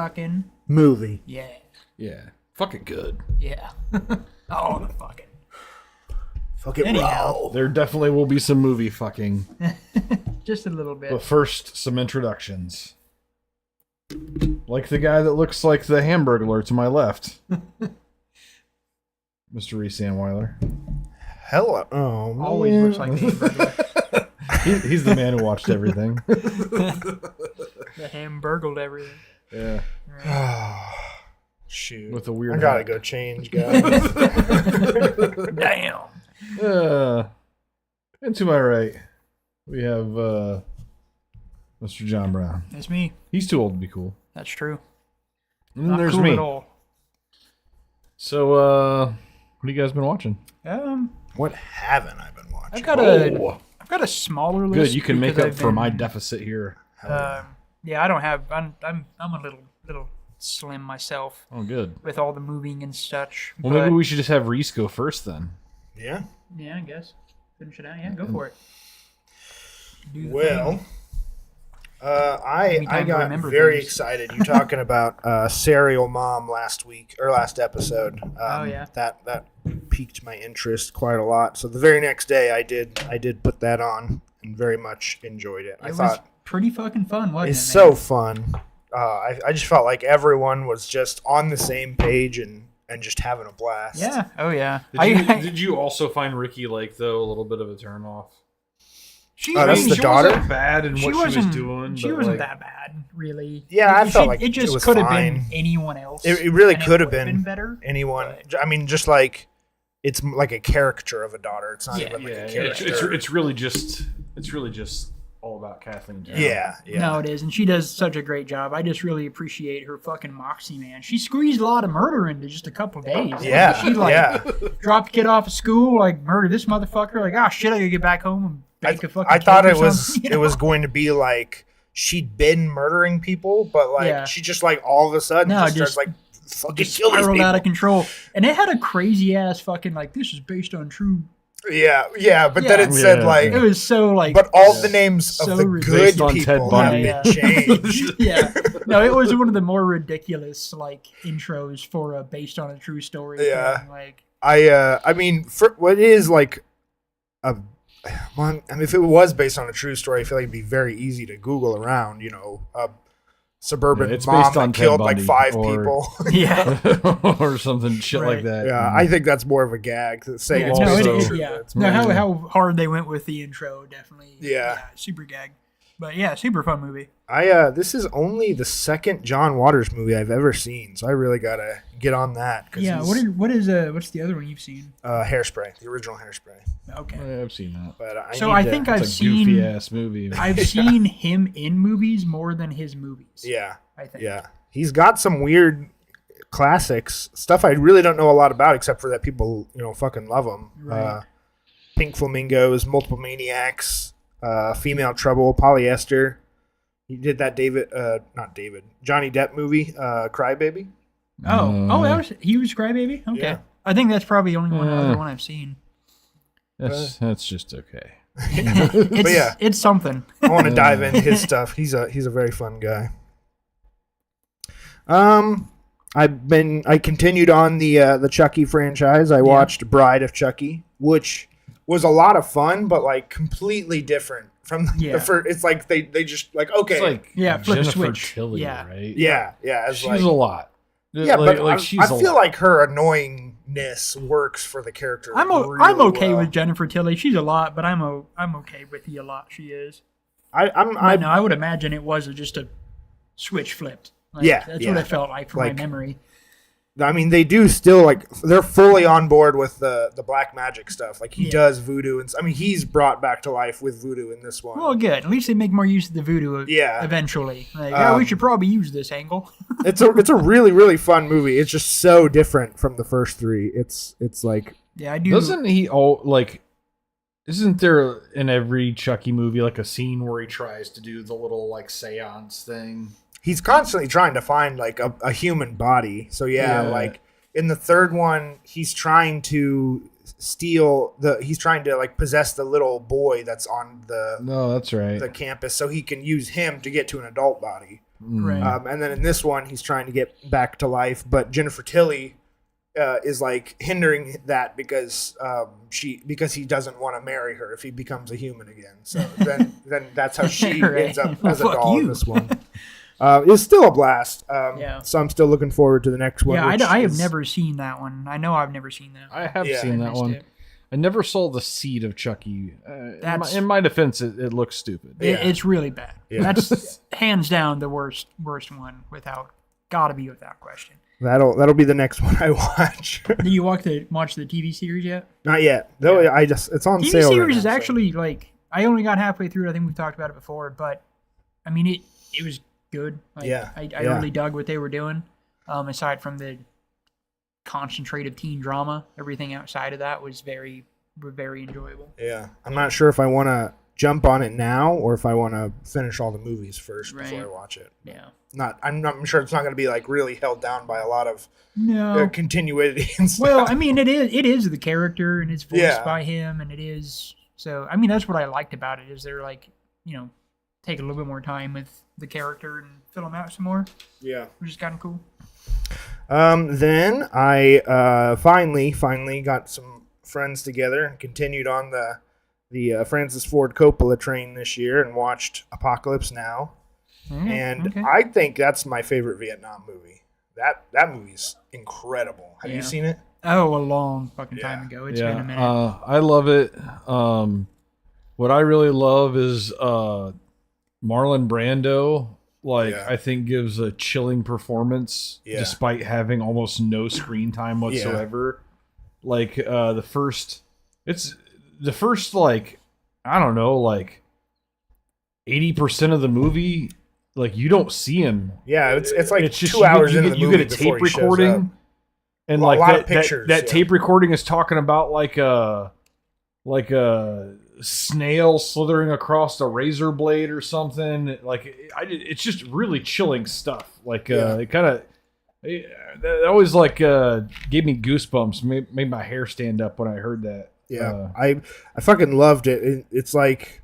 fucking movie. Yeah. Yeah. Fucking good. Yeah. Oh, the fucking. Fuck it, Anyhow. bro. There definitely will be some movie fucking. Just a little bit. But first, some introductions. Like the guy that looks like the Hamburglar to my left. Mr. Reese Sandweiler. Hello. Oh, man. Always looks like the hamburger. He's the man who watched everything. The hamburgled everything. Yeah. Shoot. With a weird I gotta hat. go change, guys. Damn. And to my right, we have Mr. John Brown. That's me. He's too old to be cool. That's true. And then Not there's cool me. at all. So, what have you guys been watching? What haven't I been watching? I've got a smaller list. Good, you can make because up I've for been- my deficit here. Yeah, I don't have. I'm a little slim myself Oh, good. with all the moving and such. Well, but, maybe we should just have Reese go first then. Yeah? Yeah, I guess finish it out. Yeah, go for it. Do the Well, thing. I time to got remember very things. excited. You talking about Serial Mom last episode. Oh, yeah. That piqued my interest quite a lot. So the very next day I did put that on and very much enjoyed it. I It was thought pretty fucking fun, wasn't it's it? so man? fun. I just felt like everyone was just on the same page and just having a blast. Yeah. Oh yeah. Did you also find Ricky Lake, though, a little bit of a turnoff? That's the daughter? Wasn't bad in what she was doing. She but, wasn't like, that bad, really. Yeah, I felt like it just it was could have been fine. anyone else. It really and could have would've been better. anyone. I mean, just like it's like a caricature of a daughter. It's not Yeah. even like a Yeah, character. it's really just all about Kathleen Jenner. Yeah. No, it is, and she does such a great job. I just really appreciate her fucking moxie, man. She squeezed a lot of murder into just a couple days. Yeah, She dropped a kid off of school, like murder this motherfucker. Like, oh shit, I gotta get back home and bake a fucking. I thought cake it or was something, you it was know? going to be like she'd been murdering people, but like Yeah. she just like all of a sudden No, just just- starts like fucking Just kill these spiraled people. out of control, and it had a crazy ass fucking like this is based on true. Yeah, but then Yeah. it said Yeah, like It was so like. but all the names So of the ridiculous. good Based on Ted people have Bundy. been changed. Yeah, no, it was one of the more ridiculous like intros for a based on a true story. Yeah. thing. Like I mean, for what is like a well, I mean, if it was based on a true story, I feel like it'd be very easy to Google around. You know, a suburban Yeah, it's mom based on that Ted killed like Bundy 5 or- people. yeah, or something shit like Right. that. Yeah, I think that's more of a gag to say yeah, it's no, based it on is. true. Yeah, It's no, more- how hard they went with the intro, definitely. Yeah. super gag, but yeah, super fun movie. This is only the second John Waters movie I've ever seen, so I really gotta get on that. 'Cause Yeah, he's, what's the other one you've seen? Hairspray, the original Hairspray. Okay, Yeah, I've seen that. But I think I've It's a goofy seen ass movie. I've seen him in movies more than his movies. yeah, I think. yeah, he's got some weird classics stuff I really don't know a lot about, except for that people fucking love him. Right. Pink Flamingos, Multiple Maniacs, Female Trouble, Polyester. He did that Johnny Depp movie, Crybaby. He was Crybaby. Okay, Yeah. I think that's probably the only other one I've seen. That's just okay. It's, yeah. it's something. I want to dive into his stuff. He's a very fun guy. I continued on the Chucky franchise. I watched Bride of Chucky, which was a lot of fun, but like completely different from the first. It's like they just like okay, It's like flip a Jennifer switch. Tilly, Yeah. right? yeah. It's She's like, a lot. yeah, like, but like I she's a feel lot. like her annoyingness works for the character. I'm really okay well. with Jennifer Tilly. She's a lot, but I'm okay with the a lot she is. I would imagine it was just a switch flipped. Like, Yeah, that's yeah. what it felt like from Like- my memory. I mean, they do still they're fully on board with the black magic stuff. Like he does voodoo, and I mean he's brought back to life with voodoo in this one. Well, good. At least they make more use of the voodoo. Yeah. Eventually, like, we should probably use this angle. It's a really really fun movie. It's just so different from the first 3. It's like Yeah, I do. Doesn't he isn't there in every Chucky movie like a scene where he tries to do the little like seance thing? he's constantly trying to find like a human body. So yeah, like in the third one, he's trying to possess the little boy that's on No, that's right. the campus, so he can use him to get to an adult body. Right. And then in this one, he's trying to get back to life, but Jennifer Tilly is like hindering that because he doesn't want to marry her if he becomes a human again. So then that's how she Right. ends up Well, as a fuck doll in you. this one. It's still a blast. Yeah. So I'm still looking forward to the next one. Yeah, which I have is- never seen that one. I know I've never seen that. I have Yeah. seen I that missed one. it. I never saw the seed of Chucky. That's- In my defense, it looks stupid. Yeah. It's really bad. Yeah. That's hands down the worst one gotta be without question. That'll be the next one I watch. Did you watch the TV series yet? Not yet. Though it's on TV sale. series right now, is so- actually like I only got halfway through it. I think we've talked about it before, but I mean it was good. Like, Yeah, I yeah. really dug what they were doing. Aside from the concentrated teen drama, everything outside of that was very enjoyable. Yeah, I'm not sure if I want to jump on it now or if I want to finish all the movies first before I Right. watch it. Yeah. I'm sure it's not going to be like really held down by a lot of No. continuity and stuff. Well, I mean, it is the character, and it's voiced Yeah. by him, and it is so. I mean, that's what I liked about it is they're like, take a little bit more time with the character and fill him out some more, Yeah. which is kind of cool. Then I finally got some friends together and continued on the Francis Ford Coppola train this year and watched Apocalypse Now. And okay. I think that's my favorite Vietnam movie. That movie's incredible. Have Yeah. you seen it? Oh, a long fucking time Yeah. ago. It's been a minute. I love it. What I really love is Marlon Brando. Yeah. I think gives a chilling performance Yeah. despite having almost no screen time whatsoever. The first I don't know 80% of the movie. You don't see him. Yeah, it's like It's just 2 hours you into get, the you movie get a before tape he shows up. recording, and A lot of that pictures, that yeah. tape recording is talking about like a snail slithering across a razor blade or something. It's just really chilling stuff. Yeah. It kind of that always gave me goosebumps. Made my hair stand up when I heard that. Yeah, I fucking loved it. It's like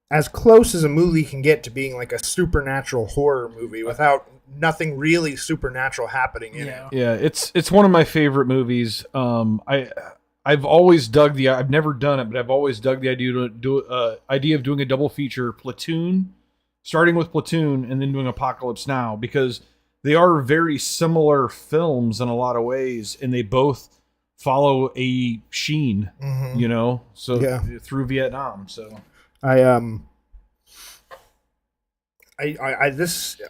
as close as a movie can get to being like a supernatural horror movie without nothing really supernatural happening in it. Yeah, it's one of my favorite movies. I've always dug I've never done it, but I've always dug the idea of doing a double feature, starting with Platoon and then doing Apocalypse Now, because they are very similar films in a lot of ways, and they both follow a sheen, through Vietnam. So I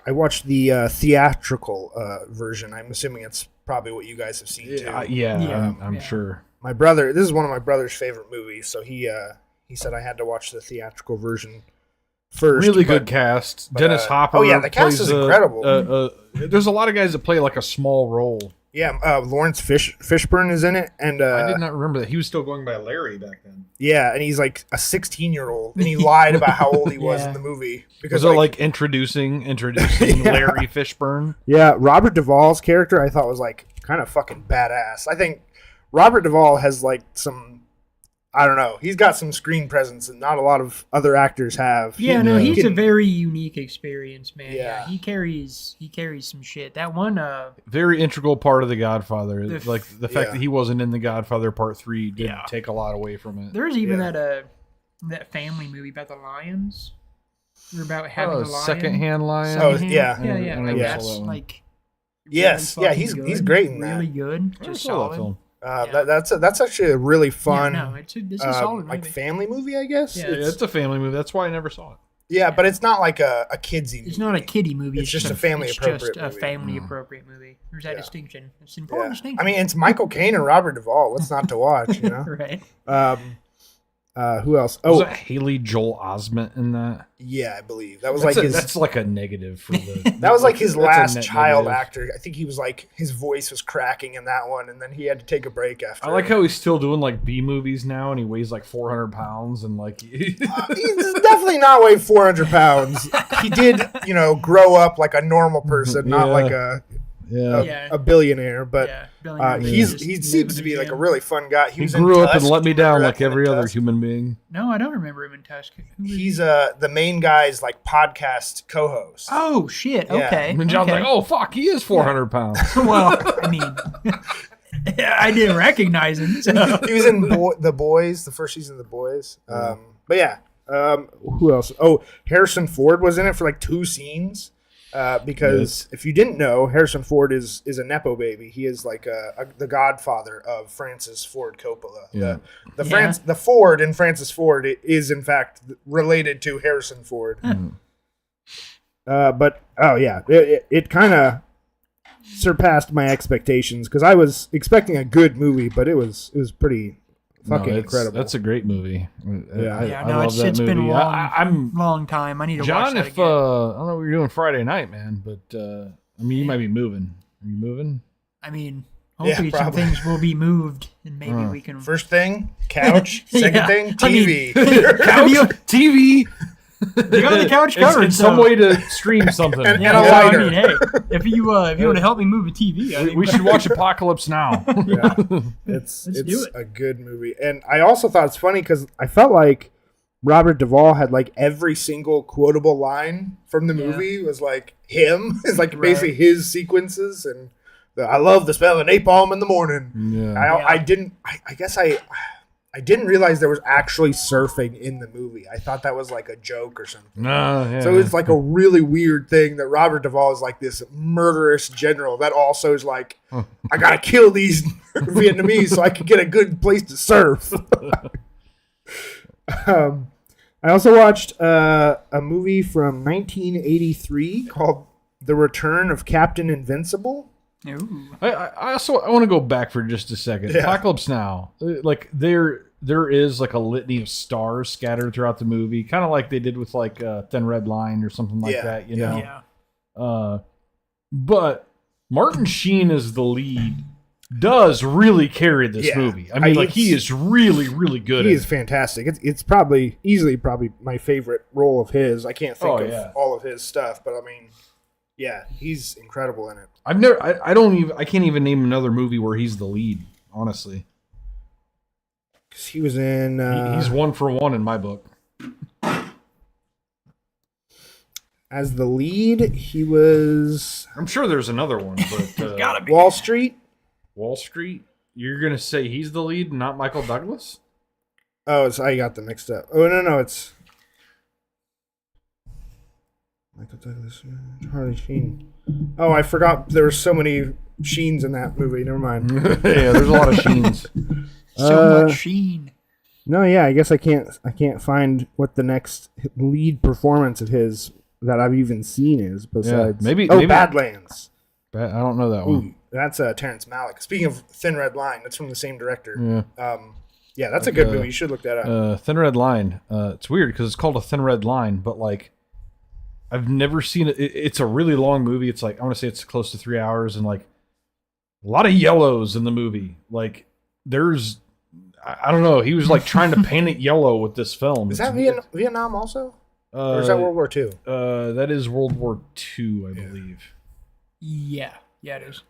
watched the theatrical version. I'm assuming it's probably what you guys have seen too. I'm sure. My brother, this is one of my brother's favorite movies, so he said I had to watch the theatrical version first. Really good cast. Dennis Hopper. Oh yeah, the cast plays is incredible. There's a lot of guys that play a small role. Yeah, Lawrence Fishburne is in it, and I did not remember that he was still going by Larry back then. Yeah, and he's like a 16-year-old, and he lied about how old he was Yeah. in the movie Because they're introducing Larry Fishburne. Yeah, Robert Duvall's character I thought was kind of fucking badass. I think Robert Duvall has some, I don't know, he's got some screen presence that not a lot of other actors have. Yeah, he's a very unique experience, man. Yeah. He carries some shit. That one, Very integral part of The Godfather. The The fact that he wasn't in The Godfather Part 3 didn't Yeah. take a lot away from it. there's even that family movie about the lions. Or about having a lion. Secondhand Lion. Oh, Secondhand? yeah. Yeah. I Like never that's saw that one. Yes, really yeah, fucking he's good, great in that. Really good. I Just saw that solid. film. Yeah. That's actually a really fun, Yeah, no, it's a solid movie. family movie, I guess. Yeah. It's a family movie. That's why I never saw it. Yeah, but it's not like a kidsy movie. It's not a kiddie movie. It's just a family-appropriate It's just a movie. family-appropriate movie. There's that distinction. It's an important Yeah. distinction. I mean, it's Michael Caine and Robert Duvall. What's not to watch, you know? right? Who else? Was Oh, it Haley Joel Osment in that? yeah, I believe that was That's like a negative for the. that was his that's a last net child negative. actor. I think he was his voice was cracking in that one, and then he had to take a break after. I like how he's still doing B movies now, and he weighs 400 pounds, and He's definitely not weigh 400 pounds. He did, grow up like a normal person, not Yeah. like a a billionaire, but billionaire he seems to be like a really fun guy. He grew up and let me down like every other human being. No, I don't remember him in Tusk. He's the main guy's like podcast co-host. Oh shit! Okay. And John's like, oh fuck, he is 400 pounds. Well, I mean, I didn't recognize him. So. He was in The Boys, the first season of The Boys. But yeah, who else? Oh, Harrison Ford was in it for like 2 scenes. Because if you didn't know, Harrison Ford is a nepo baby. He is like the godfather of Francis Ford Coppola. Yeah. The Ford in Francis Ford is in fact related to Harrison Ford. But it kind of surpassed my expectations because I was expecting a good movie, but it was pretty fucking incredible. That's a great movie. I love that it's movie. been a long time. I need to watch that again. I don't know what you're doing Friday night, man, but I mean, you might be moving. Are you moving? I mean, hopefully some things will be moved, and maybe we can. First thing, couch. Second thing, TV. Couch, TV. You got the couch covered. It's some way to stream something. and a lighter. I mean, hey, if you want to help me move a TV, we should watch Apocalypse Now. It's a good movie, and I also thought it's funny because I felt like Robert Duvall had like every single quotable line from the movie was like him. It's like basically his sequences, and I love the smell of napalm in the morning. Yeah. I guess I didn't realize there was actually surfing in the movie. I thought that was like a joke or something. So it's like a really weird thing that Robert Duvall is like this murderous general that also is like, I gotta kill these Vietnamese so I can get a good place to surf. I also watched a movie from 1983 called The Return of Captain Invincible. I want to go back for just a second. Apocalypse Now, like there is like a litany of stars scattered throughout the movie, kind of like they did with like Thin Red Line or something like that, you know. But Martin Sheen as the lead does really carry this movie. I mean, he is really, really good. He is fantastic. It's probably easily my favorite role of his. I can't think of all of his stuff, but I mean, he's incredible in it. I can't even name another movie where he's the lead, honestly. Because he was in... he's 1 for 1 in my book. As the lead, he was... I'm sure there's another one, but... gotta be. Wall Street? Wall Street? You're going to say he's the lead, not Michael Douglas? Oh, I got them mixed up. Oh, no, it's... Michael Douglas, Charlie Sheen. Oh, I forgot there were so many Sheens in that movie. Never mind. There's a lot of Sheens. So much Sheen. No, I guess I can't find what the next lead performance of his that I've even seen is besides maybe Badlands. I don't know that one. Ooh, that's Terrence Malick. Speaking of Thin Red Line, that's from the same director. That's a good movie. You should look that up. Thin Red Line. It's weird because it's called A Thin Red Line, but like I've never seen it. It's a really long movie. It's like I want to say it's close to 3 hours, and like a lot of yellows in the movie. Like there's, I don't know. He was like trying to paint it yellow with this film. Is that Vietnam also, or is that World War II? That is World War II, I believe. Yeah, it is.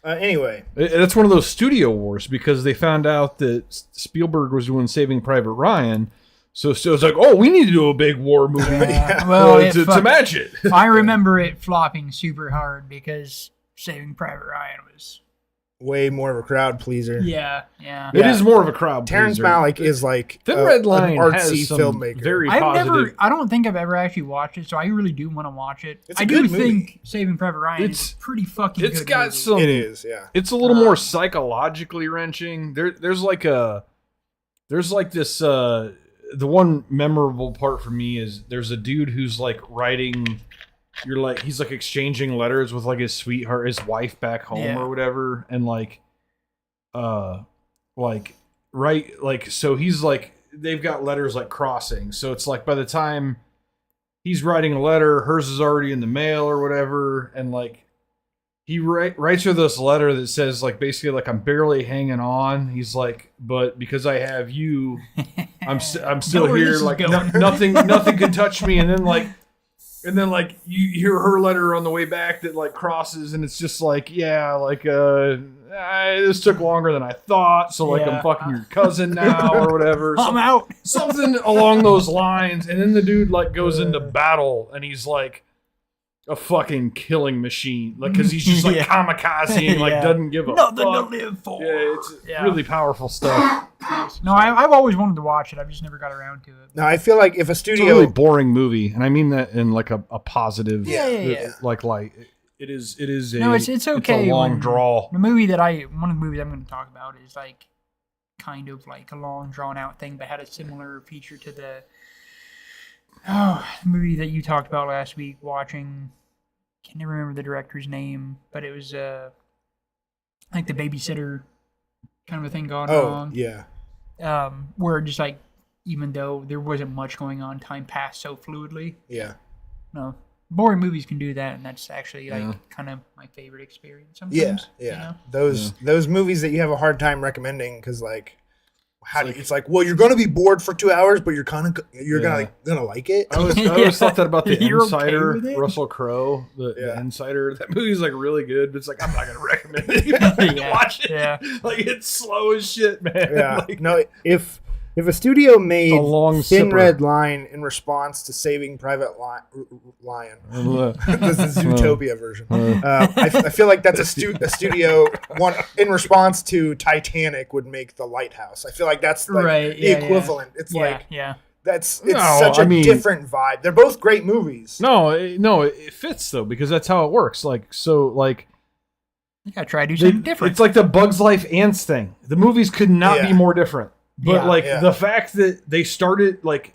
Anyway, that's one of those studio wars because they found out that Spielberg was doing Saving Private Ryan. So it's like, oh, we need to do a big war movie to match it. I remember it flopping super hard because Saving Private Ryan was way more of a crowd pleaser. Yeah. It is more of a crowd Terrence pleaser. Malick is like Thin Red Line an artsy has some filmmaker. Very positive. I don't think I've ever actually watched it, so I really do want to watch it. It's a good movie. Think Saving Private Ryan is pretty fucking good. It's got movie. some. It is, yeah. It's a little more psychologically wrenching. There's this. The one memorable part for me is there's a dude who's like writing. He's like exchanging letters with like his sweetheart, his wife back home or whatever, and so he's like they've got letters like crossing, so it's like by the time he's writing a letter, hers is already in the mail or whatever, and like he writes her this letter that says like basically like I'm barely hanging on. He's like, but because I have you, I'm still here. Like nothing can touch me. And then like And then like you hear her letter on the way back that like crosses, and it's just like, yeah, like this took longer than I thought, so like I'm fucking your cousin now or whatever. I'm out. Something along those lines. And then the dude like goes into battle, and he's like a fucking killing machine, like because he's just like kamikaze and like doesn't give a nothing fuck. to live for. Yeah, it's really powerful stuff. No, I've always wanted to watch it. I've just never got around to it. No, I feel like if a It's studio, a really boring movie, and I mean that in like a positive, Yeah. like light. It is a No, it's okay. It's a long when- draw. One of the movies I'm going to talk about is like kind of like a long drawn out thing, but had a similar feature to the movie that you talked about last week. Watching, can't never remember the director's name, but it was like the babysitter kind of a thing gone wrong. yeah. Where just like even though there wasn't much going on, time passed so fluidly. Yeah. No, boring movies can do that, and that's actually like kind of my favorite experience sometimes. Yeah. You know? Those movies that you have a hard time recommending because like it's like, well, you're gonna be bored for 2 hours, but you're gonna like it. I always thought that about the You're okay Insider, with it? Russell Crowe, the Insider. That movie's like really good, but it's like I'm not gonna recommend anybody to watch it. Yeah. Like it's slow as shit, man. Yeah. Like, No, if a studio made a long Thin sipper. Red Line in response to Saving Private Ryan, this is Zootopia version. I feel like that's a studio one in response to Titanic would make The Lighthouse. I feel like that's like the equivalent. It's it's such a different vibe. They're both great movies. No, it fits though because that's how it works. Like so, like You gotta try to do something different. it's like the Bugs Life ants thing. The movies could not be more different. But the fact that they started like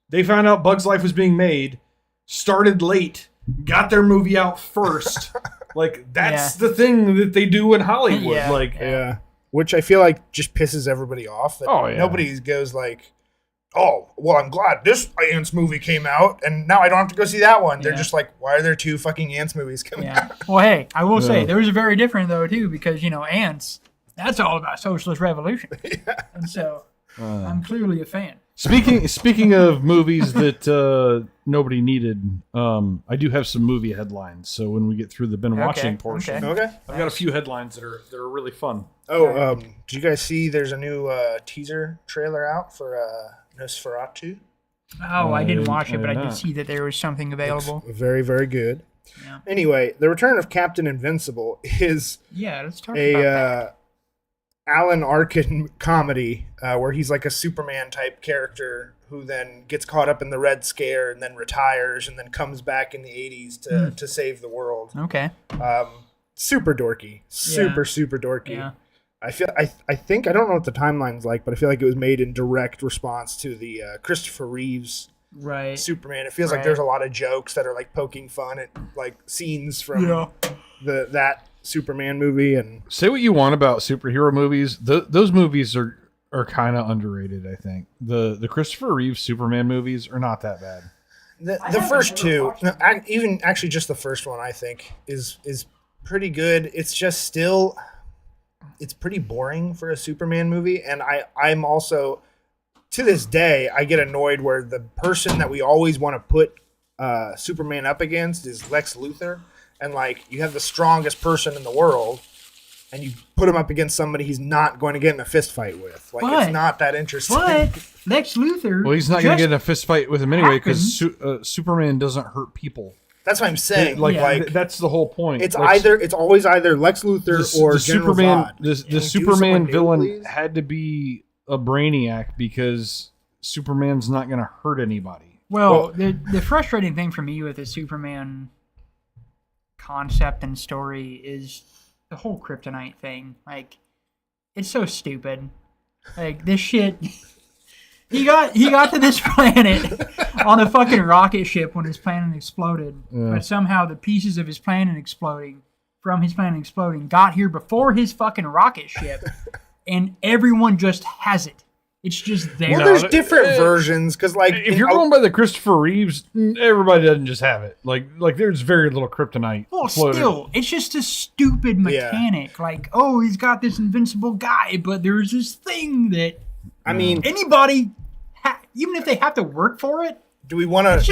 they found out Bugs Life was being made, started late, got their movie out first. Like that's the thing that they do in Hollywood. Which I feel like just pisses everybody off. That nobody goes like, oh, well, I'm glad this Ants movie came out, and now I don't have to go see that one. They're just like, why are there 2 fucking Ants movies coming out? Well, hey, I will say there was a very different though too, because Ants. That's all about socialist revolution, and so I'm clearly a fan. Speaking of movies that nobody needed, I do have some movie headlines. So when we get through the been watching portion, Okay. I've got a few headlines that are really fun. Oh, did you guys see? There's a new teaser trailer out for Nosferatu. Oh, I didn't watch it, but I did see that there was something available. It's very, very good. Yeah. Anyway, the return of Captain Invincible is let's talk about that. Alan Arkin comedy where he's like a Superman type character who then gets caught up in the Red Scare and then retires and then comes back in the 80s to save the world. Okay. Super dorky. Super dorky. Yeah. I think I don't know what the timeline's like, but I feel like it was made in direct response to the Christopher Reeves Superman. It feels like there's a lot of jokes that are like poking fun at like scenes from that Superman movie. And say what you want about superhero movies, those movies are kind of underrated. I think the Christopher Reeves Superman movies are not that bad. The first two, even actually just the first one, I think is pretty good. It's just still, it's pretty boring for a Superman movie, and I'm also, to this day, I get annoyed where the person that we always want to put Superman up against is Lex Luthor. And, like, you have the strongest person in the world, and you put him up against somebody he's not going to get in a fist fight with. Like, it's not that interesting. But Lex Luthor... Well, he's not going to get in a fist fight with him anyway, because Superman doesn't hurt people. That's what I'm saying. That's the whole point. It's always either Lex Luthor or General Superman. Zod. The Superman villain had to be a brainiac because Superman's not going to hurt anybody. Well, the frustrating thing for me with the Superman concept and story is the whole kryptonite thing. Like, it's so stupid. Like, this shit... He got to this planet on a fucking rocket ship when his planet exploded. Yeah. But somehow the pieces of his planet exploding got here before his fucking rocket ship. And everyone just has it. It's just there. Well, there's different versions because, like, if you're going by the Christopher Reeves, everybody doesn't just have it. Like there's very little kryptonite. Well, still, it's just a stupid mechanic. Yeah. Like, oh, he's got this invincible guy, but there's this thing that. I mean, anybody, even if they have to work for it, Do we want to just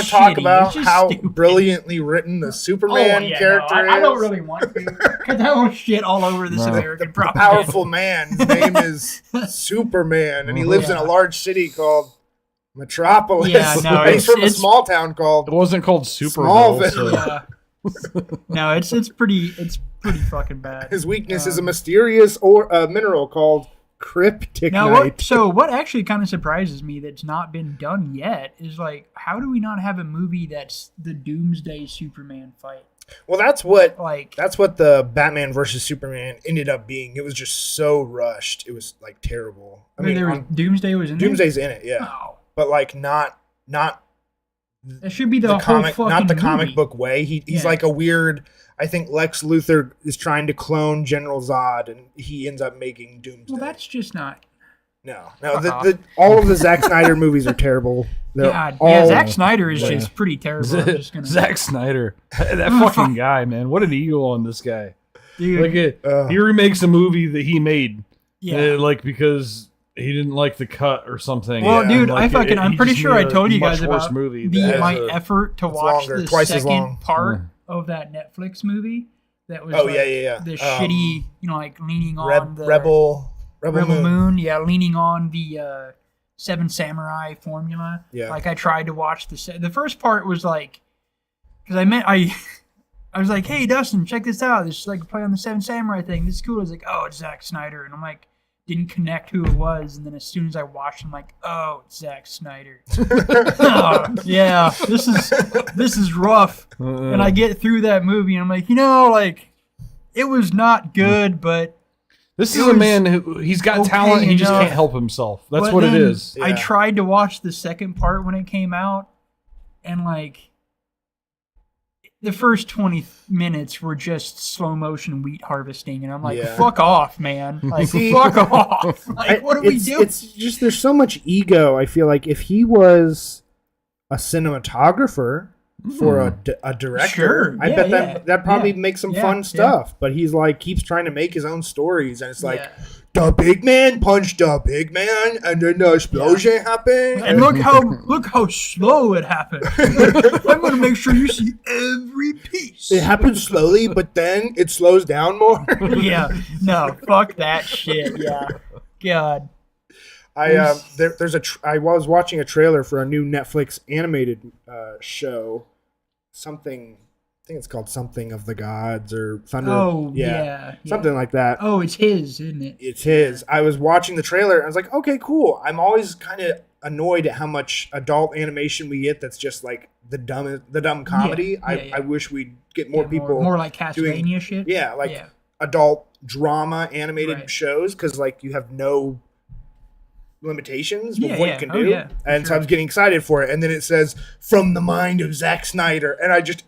talk shitty. about It's just how stupid. brilliantly written the Superman character no, is? I don't really want to, because I will shit all over this American propaganda. Powerful man. His name is Superman, and he lives in a large city called Metropolis. Yeah, no, he's from a small town called. It wasn't called Superville. Smallville. So. No, it's pretty fucking bad. His weakness is a mysterious mineral called kryptonite. Now, what actually kind of surprises me that's not been done yet is like, how do we not have a movie that's the Doomsday Superman fight? Well, that's what the Batman versus Superman ended up being. It was just so rushed. It was like terrible. I mean, Doomsday was in there? Doomsday's in it, yeah. Oh. But like not it should be the whole comic, fucking not the movie. comic book way. He's like a weird. I think Lex Luthor is trying to clone General Zod, and he ends up making Doomsday. Well, that's just not. No. All of the Zack Snyder movies are terrible. Zack Snyder is just pretty terrible. I'm just gonna... Zack Snyder, that fucking guy, man. What an ego on this guy. Dude. He remakes a movie that he made, yeah, because he didn't like the cut or something. Well, dude, like, I'm pretty sure I told you guys about movie my effort to watch longer, the twice as second long. part of that Netflix movie. That was the shitty, like leaning on the Rebel Moon. Yeah, leaning on the Seven Samurai formula. Yeah. Like I tried to watch the first part was like, because I was like, hey Dustin, check this out. This is like play on the Seven Samurai thing. This is cool. I was like, oh, it's Zack Snyder, and I'm like, didn't connect who it was, and then as soon as I watched, I'm like, oh, it's Zack Snyder. Oh, yeah, this is rough. And I get through that movie, and I'm like, like, it was not good, but this is a man who he's got talent. He just can't help himself. That's what it is. I tried to watch the second part when it came out, and like, the first 20 minutes were just slow motion wheat harvesting, and I'm like, fuck off, man. Like, fuck off. Like, what do we do? It's just, there's so much ego. I feel like if he was a cinematographer for a director, sure. I bet that probably makes some fun stuff. But he's like, keeps trying to make his own stories, and it's like, the big man punched the big man, and then the explosion happened. And look how slow it happened. I'm gonna make sure you see every piece. It happens slowly, but then it slows down more. Yeah, no, fuck that shit. Yeah, God. I was watching a trailer for a new Netflix animated show, something. I think it's called Something of the Gods or Thunder. Oh, yeah. Something like that. Oh, it's his, isn't it? It's his. I was watching the trailer and I was like, okay, cool. I'm always kind of annoyed at how much adult animation we get that's just like the dumb comedy. I wish we'd get more people. More like Castlevania shit? Yeah, adult drama animated shows, because like you have no limitations with what you can do. And so I was getting excited for it. And then it says, from the mind of Zack Snyder. And I just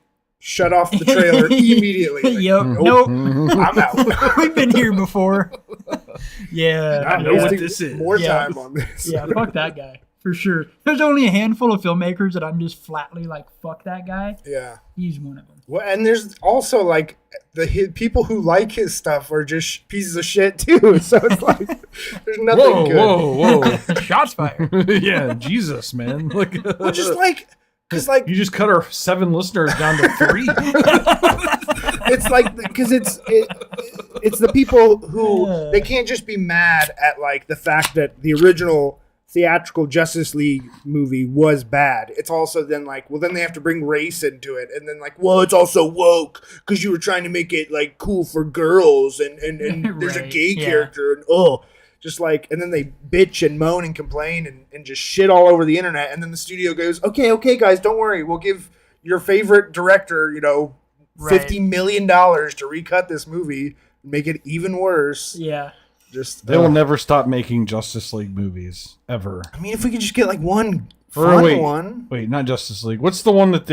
shut off the trailer immediately. Like, nope. I'm out. We've been here before. Yeah. I know what this is. More time on this. Yeah, fuck that guy. For sure. There's only a handful of filmmakers that I'm just flatly like, fuck that guy. Yeah. He's one of them. Well, and there's also like people who like his stuff are just pieces of shit too. So it's like there's nothing good. Whoa. Shots fired. Yeah, Jesus, man. Like, well, just like, because like you just cut our 7 listeners down to 3. It's like, because it's the people who they can't just be mad at like the fact that the original theatrical Justice League movie was bad. It's also then like, well, then they have to bring race into it, and then like, well, it's also woke because you were trying to make it like cool for girls, and there's a gay character, and just like, and then they bitch and moan and complain and just shit all over the internet, and then the studio goes, okay, guys, don't worry, we'll give your favorite director, $50 million to recut this movie and make it even worse. Yeah. They will never stop making Justice League movies ever. I mean, if we could just get like one fun one. Wait, not Justice League. What's the one that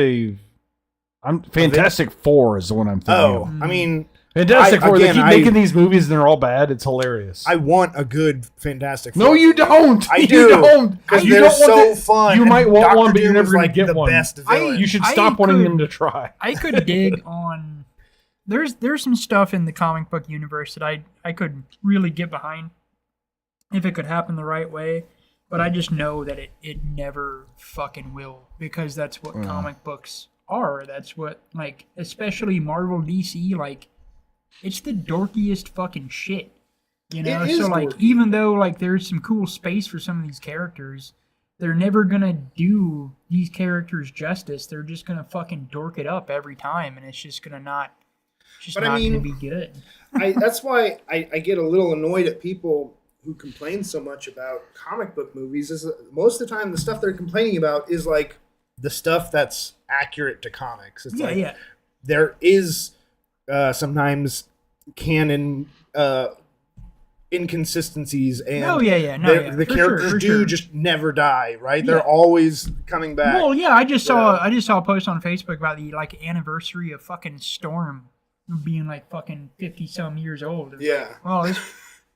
Fantastic Four is the one I'm thinking of. I mean, Fantastic Four. They keep making these movies and they're all bad. It's hilarious. I want a good Fantastic Four. No, you don't. I do. Because they're so fun. You might want one, but you're never going to get one. Best villain. You should stop wanting them to try. I could dig on. There's some stuff in the comic book universe that I could really get behind if it could happen the right way. but I just know that it never fucking will, because that's what comic books are. That's what, like, especially Marvel, DC, like, it's the dorkiest fucking shit. You know, It is so like dorky. even though like there's some cool space for some of these characters, they're never gonna do these characters justice. They're just gonna fucking dork it up every time, and it's just gonna gonna be good. That's why I get a little annoyed at people who complain so much about comic book movies. Is that most of the time the stuff they're complaining about is like the stuff that's accurate to comics. It's there is sometimes canon inconsistencies, and the characters just never die, right? They're always coming back. Well, yeah, I just saw a post on Facebook about the like anniversary of fucking Storm being like fucking 50 some years old. Like, well, this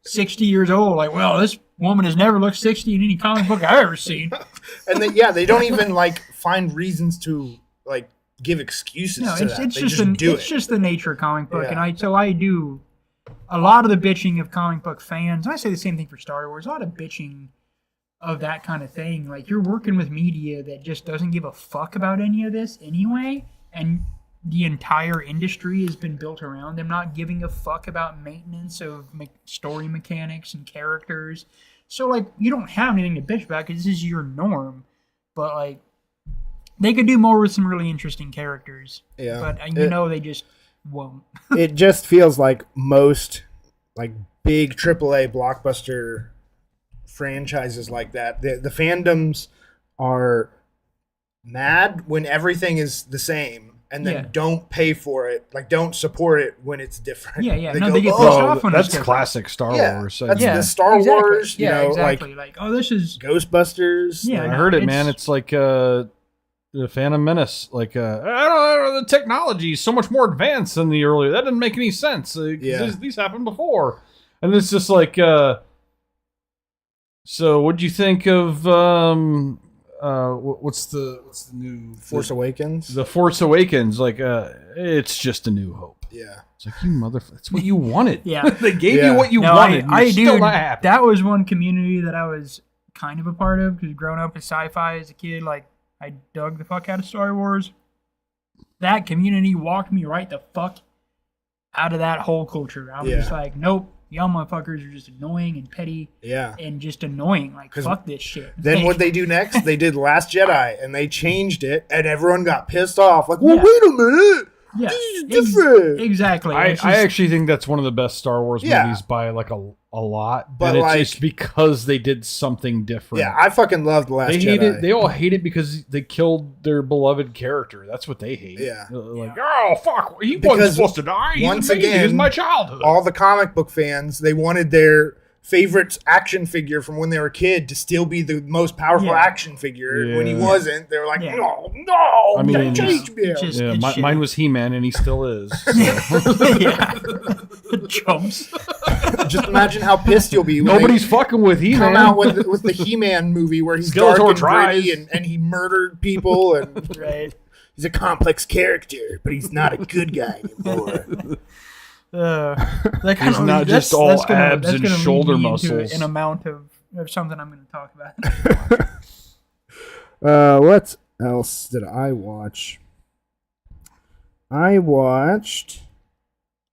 60 years old. Like, well, this woman has never looked 60 in any comic book I've ever seen. And then, they don't even like find reasons to like give excuses. No, to it's that. just the nature of comic book, and I do a lot of the bitching of comic book fans. I say the same thing for Star Wars. A lot of bitching of that kind of thing. Like, you're working with media that just doesn't give a fuck about any of this anyway, and the entire industry has been built around them not giving a fuck about maintenance of story mechanics and characters. So, like, you don't have anything to bitch about because this is your norm. But, like, they could do more with some really interesting characters. Yeah. But, they just won't. It just feels like most, like, big AAA blockbuster franchises like that, the fandoms are mad when everything is the same. And then don't pay for it, like don't support it when it's different. They get pissed off when that's it's classic Star Wars. That's the Star Wars, exactly. Like, oh, this is Ghostbusters. I heard it, man. It's like the Phantom Menace. Like, I don't know, the technology is so much more advanced than the earlier. That didn't make any sense. These happened before, and it's just like. So, what'd you think of? What's the new Force Awakens? The Force Awakens, like it's just a New Hope. Yeah, it's like, you motherfucker, that's what you wanted. They gave you what you wanted. Still not happy. That was one community that I was kind of a part of, because growing up with sci-fi as a kid, like, I dug the fuck out of Star Wars. That community walked me right the fuck out of that whole culture. I was just like, nope. Y'all motherfuckers are just annoying and petty. And just annoying. Like, fuck this shit. Then what they do next? They did Last Jedi, and they changed it, and everyone got pissed off. Like, well, wait a minute. This is different. Exactly. I actually think that's one of the best Star Wars movies by like a lot. But it's just because they did something different. Yeah, I fucking loved Last Jedi. They all hate it because they killed their beloved character. That's what they hate. Like, oh, fuck. He wasn't supposed to die. Once again, he was my childhood. All the comic book fans, they wanted their favorite action figure from when they were a kid to still be the most powerful action figure. When he wasn't, they were like, no, I mean, change me. Mine was He-Man, and he still is. Jumps. Just imagine how pissed you'll be. Nobody's fucking with He-Man. Come out with the He-Man movie where he's dark and gritty and he murdered people and he's a complex character, but he's not a good guy anymore. He's not just all abs and shoulder muscles. An amount of something I'm going to talk about. What else did I watch? I watched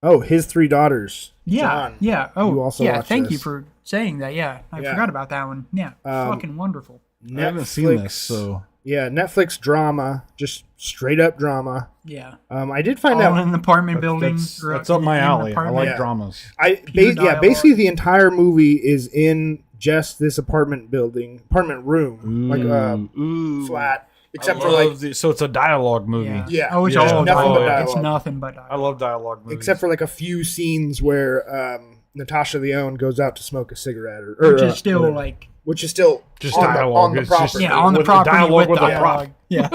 His Three Daughters. John, Oh, you also watched thank this. you for saying that. I forgot about that one. Fucking wonderful. I haven't seen this, so... Yeah, Netflix drama, just straight up drama. Yeah. I did find out in an apartment building. That's up my alley. I like dramas. Basically the entire movie is in just this apartment room, flat. Except for so it's a dialogue movie. Yeah. Oh, it's all dialogue. It's nothing but dialogue. I love dialogue movies. Except for like a few scenes where Natasha Lyonne goes out to smoke a cigarette, which is still just on dialogue. On the property. On the property. Dialogue with the prop. Yeah.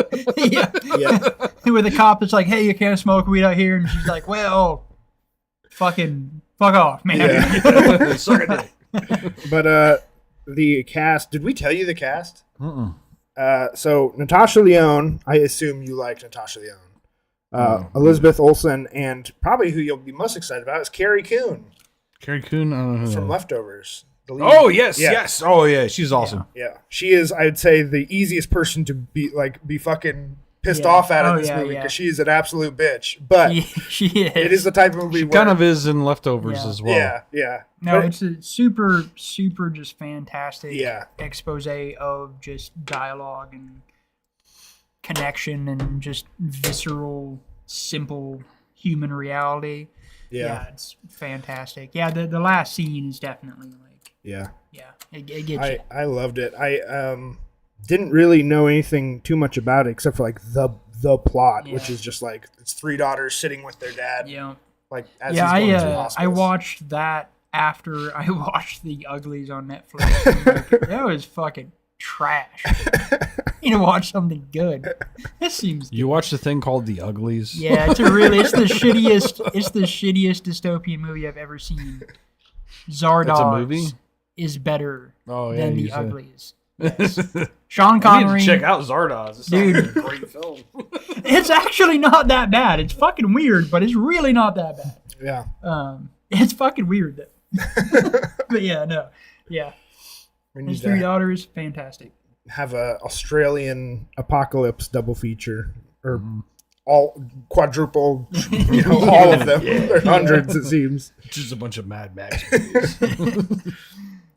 With the cop, it's like, hey, you can't smoke weed out here. And she's like, well, fuck off, man. Yeah. Suck a dick. But the cast, did we tell you the cast? So Natasha Lyonne, I assume you like Natasha Lyonne. Elizabeth Olsen, and probably who you'll be most excited about is Carrie Coon. Carrie Coon? I don't know who from Leftovers. The lead. Oh yes, Yeah. yes. Oh yeah, she's awesome. Yeah, she is. I'd say the easiest person to be fucking pissed off at in this movie because she's an absolute bitch. But she is. It is the type of movie She where kind of is in Leftovers as well. Yeah. No, But it's a super just fantastic Yeah. expose of just dialogue and connection and just visceral, simple human reality. Yeah, it's fantastic. Yeah, the last scene is definitely like it gets you. I loved it. I didn't really know anything too much about it except for like the plot, which is just like it's 3 daughters sitting with their dad. Yeah. Like as he's going through hospice. I watched that after I watched The Uglies on Netflix. Like, that was fucking trash. You know, watch something good. This seems. You watched a thing called The Uglies? Yeah, it's the shittiest dystopian movie I've ever seen. Zardoz It's a movie? is better yeah, than you The said. Uglies. Yes. Sean Connery. Check out Zardoz. It's Dude. a great film. It's actually not that bad. It's fucking weird, but it's really not that bad. Yeah. It's fucking weird though. But his 3 daughters, fantastic. Have a Australian apocalypse double feature or all quadruple, all of them. There's hundreds, it seems. Just a bunch of Mad Max movies.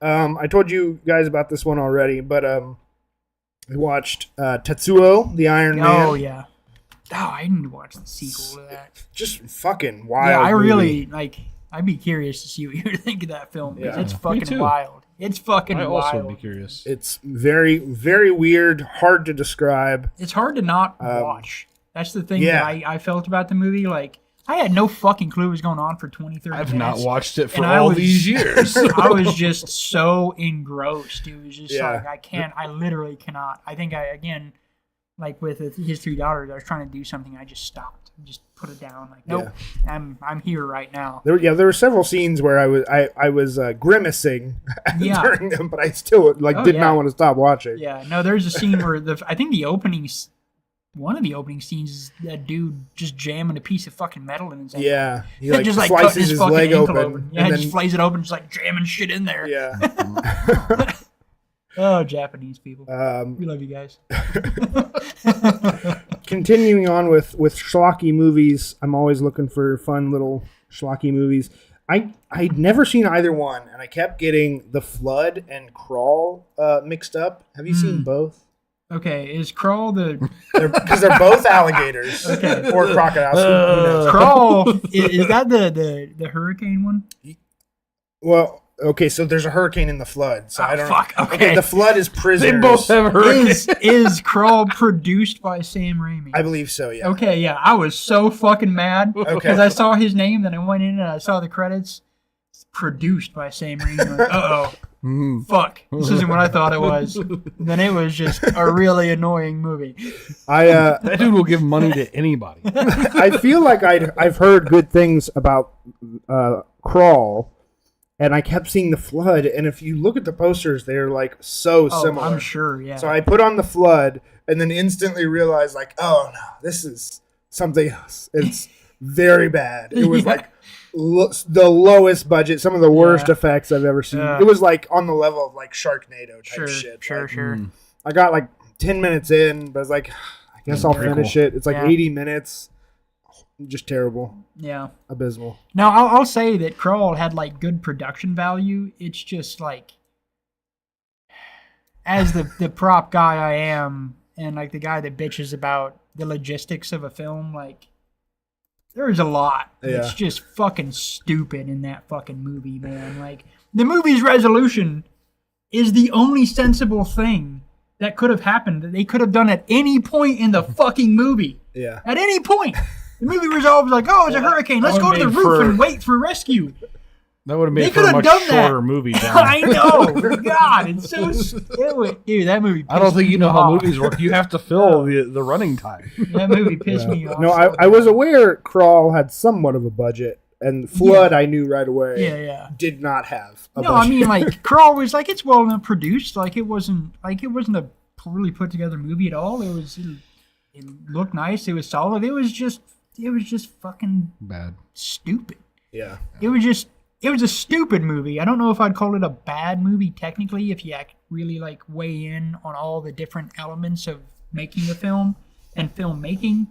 I told you guys about this one already, but I watched Tetsuo, the Iron Man. Oh yeah. Oh, I need to watch the sequel to that. Just fucking wild. Yeah, I movie. really like. I'd be curious to see what you think of that film. Yeah. It's Me fucking too. wild. It's fucking I wild. also would be curious. It's very, very weird, hard to describe. It's hard to not watch. That's the thing yeah. that I felt about the movie. Like, I had no fucking clue what was going on for 20, 30 I've minutes. not watched it for And all these years. I was just so engrossed. It was just Yeah. like, I literally cannot. I think again, like with his 3 daughters, I was trying to do something. I just stopped. Just put it down. Like, nope, I'm here right now. There were several scenes where I was grimacing during them, but I still did not want to stop watching. Yeah, no, there's a scene where I think one of the opening scenes is that dude just jamming a piece of fucking metal in his ankle. Yeah, he just like slices cutting his fucking leg ankle open. Yeah, and just flays it open, just like jamming shit in there. Yeah. Oh, Japanese people. We love you guys. Continuing on with schlocky movies, I'm always looking for fun little schlocky movies. I'd never seen either one, and I kept getting The Flood and Crawl mixed up. Have you seen both? Okay, is Crawl Because they're both alligators or crocodiles. Who knows? Crawl is that the hurricane one? Well, okay, so there's a hurricane in The Flood. So I don't. Fuck. Okay. The Flood is prisoners. They both have hurricanes. Is Crawl produced by Sam Raimi? I believe so. Yeah. Okay, yeah, I was so fucking mad because I saw his name, then I went in and I saw the credits. It's produced by Sam Raimi. Like, fuck, this isn't what I thought it was. Then it was just a really annoying movie. That dude will give money to anybody. I feel like I've heard good things about Crawl. And I kept seeing The Flood, and if you look at the posters, they're like so similar. I'm sure, yeah. So I put on The Flood, and then instantly realized, like, oh no, this is something else. It's very bad. It was like the lowest budget, some of the worst effects I've ever seen. It was like on the level of like Sharknado type shit. Sure. I got like 10 minutes in, but I was like, I guess I'll finish it. It's like 80 minutes. Just terrible. Yeah. Abysmal. Now, I'll say that Crawl had, like, good production value. It's just, like, as the prop guy I am, and, like, the guy that bitches about the logistics of a film, like, there's a lot. Yeah. It's just fucking stupid in that fucking movie, man. Like, the movie's resolution is the only sensible thing that could have happened, that they could have done at any point in the fucking movie. Yeah. At any point. The movie resolves like, oh, it's a hurricane. Let's go to the roof and wait for rescue. That would have made They for a could have much done that. shorter movie. I know. God, it's so stupid. Dude, that movie pissed I don't think me you know how off. movies work. You have to fill the running time. That movie pissed me off. No, so I was aware Crawl had somewhat of a budget, and Flood I knew right away. Yeah. Did not have a No, budget. I mean, like, Crawl was like, it's well enough produced. Like, it wasn't a poorly put together movie at all. It looked nice. It was solid. It was just fucking Bad. stupid. Yeah. It was just it was a stupid movie. I don't know if I'd call it a bad movie technically if you really like weigh in on all the different elements of making a film and filmmaking.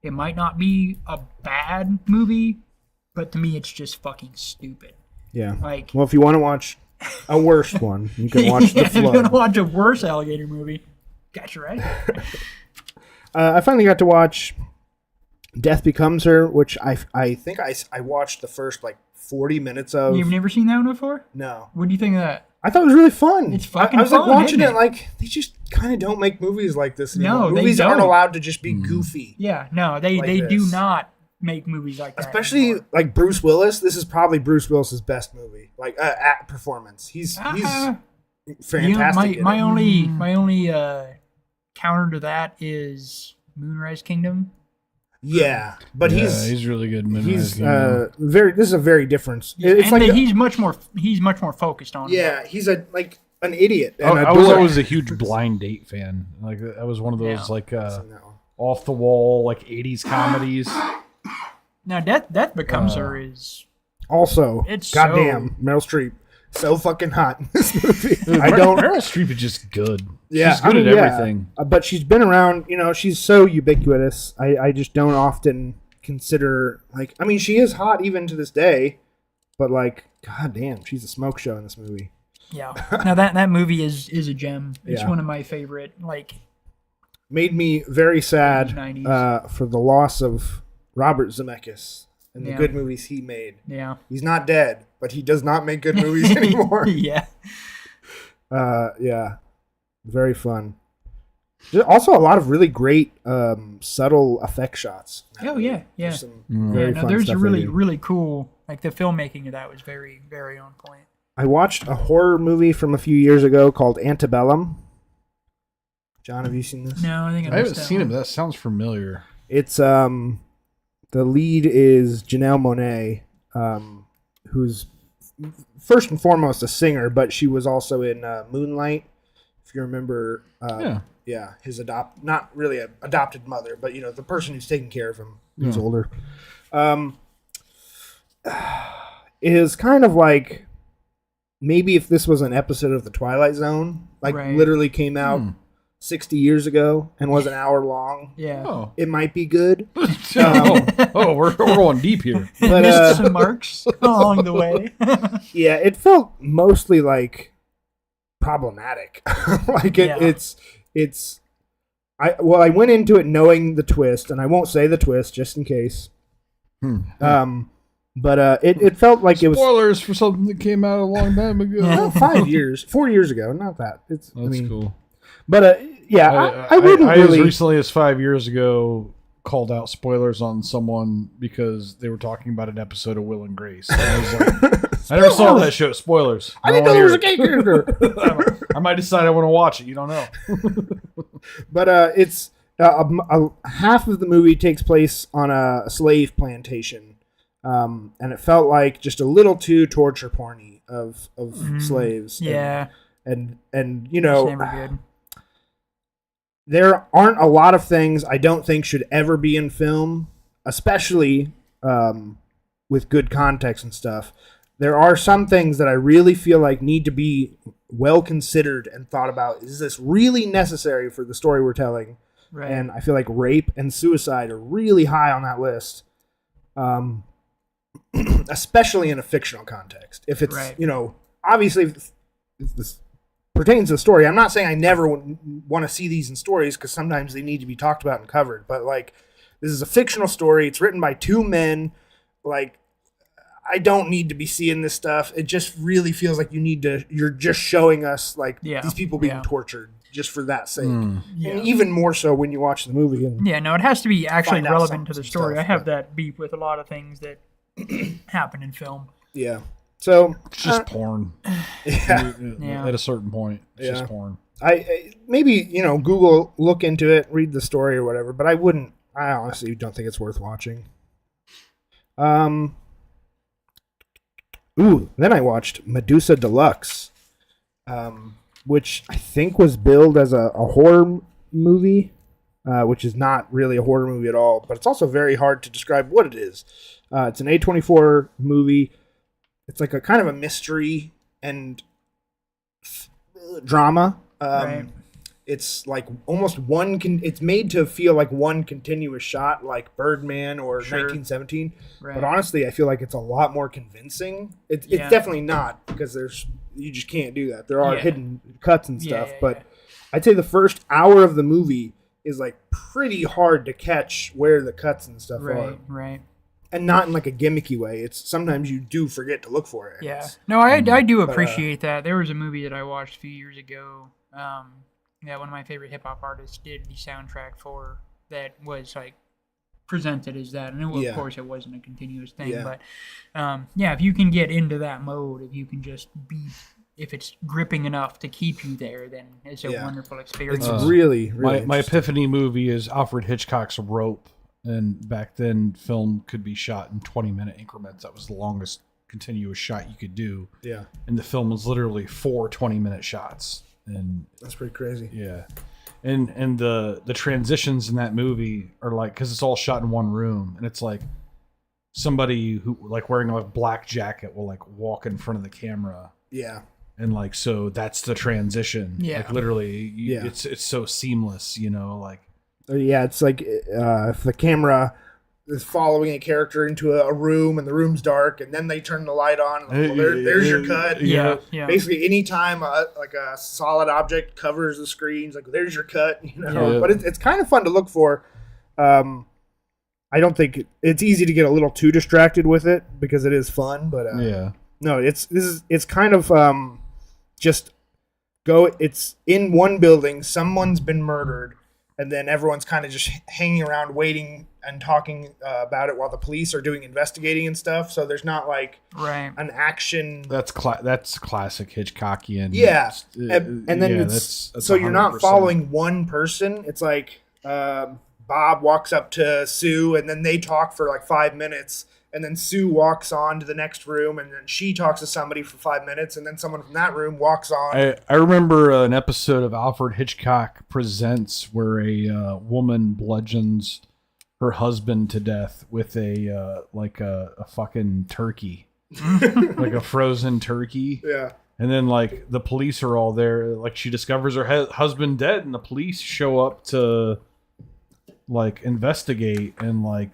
It might not be a bad movie, but to me it's just fucking stupid. Yeah. Like, well, if you want to watch a worse one, you can watch The if you Flood. want to watch a worse alligator movie, got you right. I finally got to watch Death Becomes Her, which I think I watched the first like 40 minutes of. You've never seen that one before? No. What do you think of that? I thought it was really fun. It's fucking I was fun, like watching isn't it it? like they just kind of don't make movies like this anymore. No, they movies aren't don't. allowed to just be goofy. Yeah, no, they Like do this. not make movies like that. Especially anymore. like Bruce Willis. This is probably Bruce Willis's best movie. Like at performance. He's Uh, fantastic. my in it. only counter to that is Moonrise Kingdom. Yeah, but he's really good. In he's Moonrise Kingdom. very. This is a very different. It's and like he's much more focused on. yeah, he's a like an idiot. And I was always a huge Blind Date fan. Like that was one of those like off the wall like 80s comedies. Now Death Becomes Her is also It's goddamn Meryl Streep so fucking hot in this movie. Dude, I don't. Meryl Streep is just good. Yeah, She's good at everything. But she's been around. You know, she's so ubiquitous. I just don't often consider like. I mean, she is hot even to this day. But like, goddamn, she's a smoke show in this movie. yeah. Now that movie is a gem. It's Yeah. one of my favorite. Like Made me very sad 90s. for the loss of Robert Zemeckis and the Yeah. good movies he made. yeah. He's not dead, but he does not make good movies anymore. yeah. Yeah, very fun. There's also a lot of really great subtle effect shots. Oh yeah, yeah. There's some Yeah, very no, fun there's stuff a they really do. really cool. Like the filmmaking of that was very very on point. I watched a horror movie from a few years ago called Antebellum. John, have you seen this? No, I think I haven't seen it, but that sounds familiar. It's the lead is Janelle Monáe, who's first and foremost a singer, but she was also in Moonlight. If you remember, his not really an adopted mother, but you know the person who's taking care of him, who's older. Is kind of like maybe if this was an episode of The Twilight Zone, like Right. literally came out 60 years ago and was an hour long. Yeah. Oh, It might be good. we're going deep here. But, Missed some marks along the way. Yeah, it felt mostly like problematic. Like Yeah. it's I went into it knowing the twist, and I won't say the twist just in case. But it felt like it was Spoilers for something that came out a long time ago. Yeah. 4 years ago, not that. It's That's cool. But yeah, I wouldn't I really. as recently as 5 years ago called out spoilers on someone because they were talking about an episode of Will and Grace. And I was like, I never saw that show. Spoilers. I didn't know there was a gay character. I might decide I want to watch it. You don't know. But it's half of the movie takes place on a slave plantation, and it felt like just a little too torture porny of slaves. Yeah. and you It's know, never good. there aren't a lot of things I don't think should ever be in film, especially with good context and stuff. There are some things that I really feel like need to be well considered and thought about. Is this really necessary for the story we're telling? Right. And I feel like rape and suicide are really high on that list, especially in a fictional context. If it's, Right. you know, obviously if this pertains to the story. I'm not saying I never want to see these in stories because sometimes they need to be talked about and covered. But like, this is a fictional story. It's written by two men. Like, I don't need to be seeing this stuff. It just really feels like you're just showing us like these people being tortured just for that sake. Yeah. And even more so when you watch the movie. And Yeah, no, it has to be actually Find out relevant to some the story. stuff, I have but- that beef with a lot of things that happen in film. yeah. So It's just porn. yeah, Yeah. At a certain point, it's just porn. I maybe, you know, Google, look into it, read the story or whatever, but I honestly don't think it's worth watching. Then I watched Medusa Deluxe, which I think was billed as a horror movie, which is not really a horror movie at all, but it's also very hard to describe what it is. It's an A24 movie. it's like a kind of a mystery and drama. Right. It's like almost it's made to feel like one continuous shot, like Birdman or Sure. 1917. Right. But honestly, I feel like it's a lot more convincing. It's Yeah. definitely not, because you just can't do that. There are Yeah. hidden cuts and stuff, Yeah, but I'd say the first hour of the movie is like pretty hard to catch where the cuts and stuff are, Right. and not in like a gimmicky way. It's sometimes you do forget to look for it. Yeah. No, I do appreciate that. There was a movie that I watched a few years ago. That one of my favorite hip hop artists did the soundtrack for, that was like presented as that, and of course it wasn't a continuous thing, but if you can get into that mode, if you can just be, if it's gripping enough to keep you there, then it's a wonderful experience. It's really my epiphany movie is Alfred Hitchcock's Rope, and back then film could be shot in 20-minute increments. That was the longest continuous shot you could do. Yeah, and the film was literally 4 20-minute shots. And that's pretty crazy. Yeah, and the transitions in that movie are like, because it's all shot in one room, and it's like somebody who like wearing a black jacket will like walk in front of the camera. Yeah, and like, so that's the transition. Yeah, like literally, it's so seamless. Like. Yeah, it's like if the camera is following a character into a room and the room's dark, and then they turn the light on. And there's your cut. Yeah. Basically, anytime like a solid object covers the screens, like there's your cut. But it's kind of fun to look for. I don't think it's easy to get a little too distracted with it, because it is fun. But no, it's kind of just go. It's in one building. Someone's been murdered. And then everyone's kind of just hanging around waiting and talking about it while the police are doing investigating and stuff. So there's not like an action. That's classic Hitchcockian. Yeah. And then that's so 100%. You're not following one person. It's like Bob walks up to Sue, and then they talk for like 5 minutes. And then Sue walks on to the next room, and then she talks to somebody for 5 minutes, and then someone from that room walks on. I remember an episode of Alfred Hitchcock Presents where a woman bludgeons her husband to death with a fucking turkey, like a frozen turkey. Yeah. And then like the police are all there. Like she discovers her husband dead, and the police show up to like investigate, and like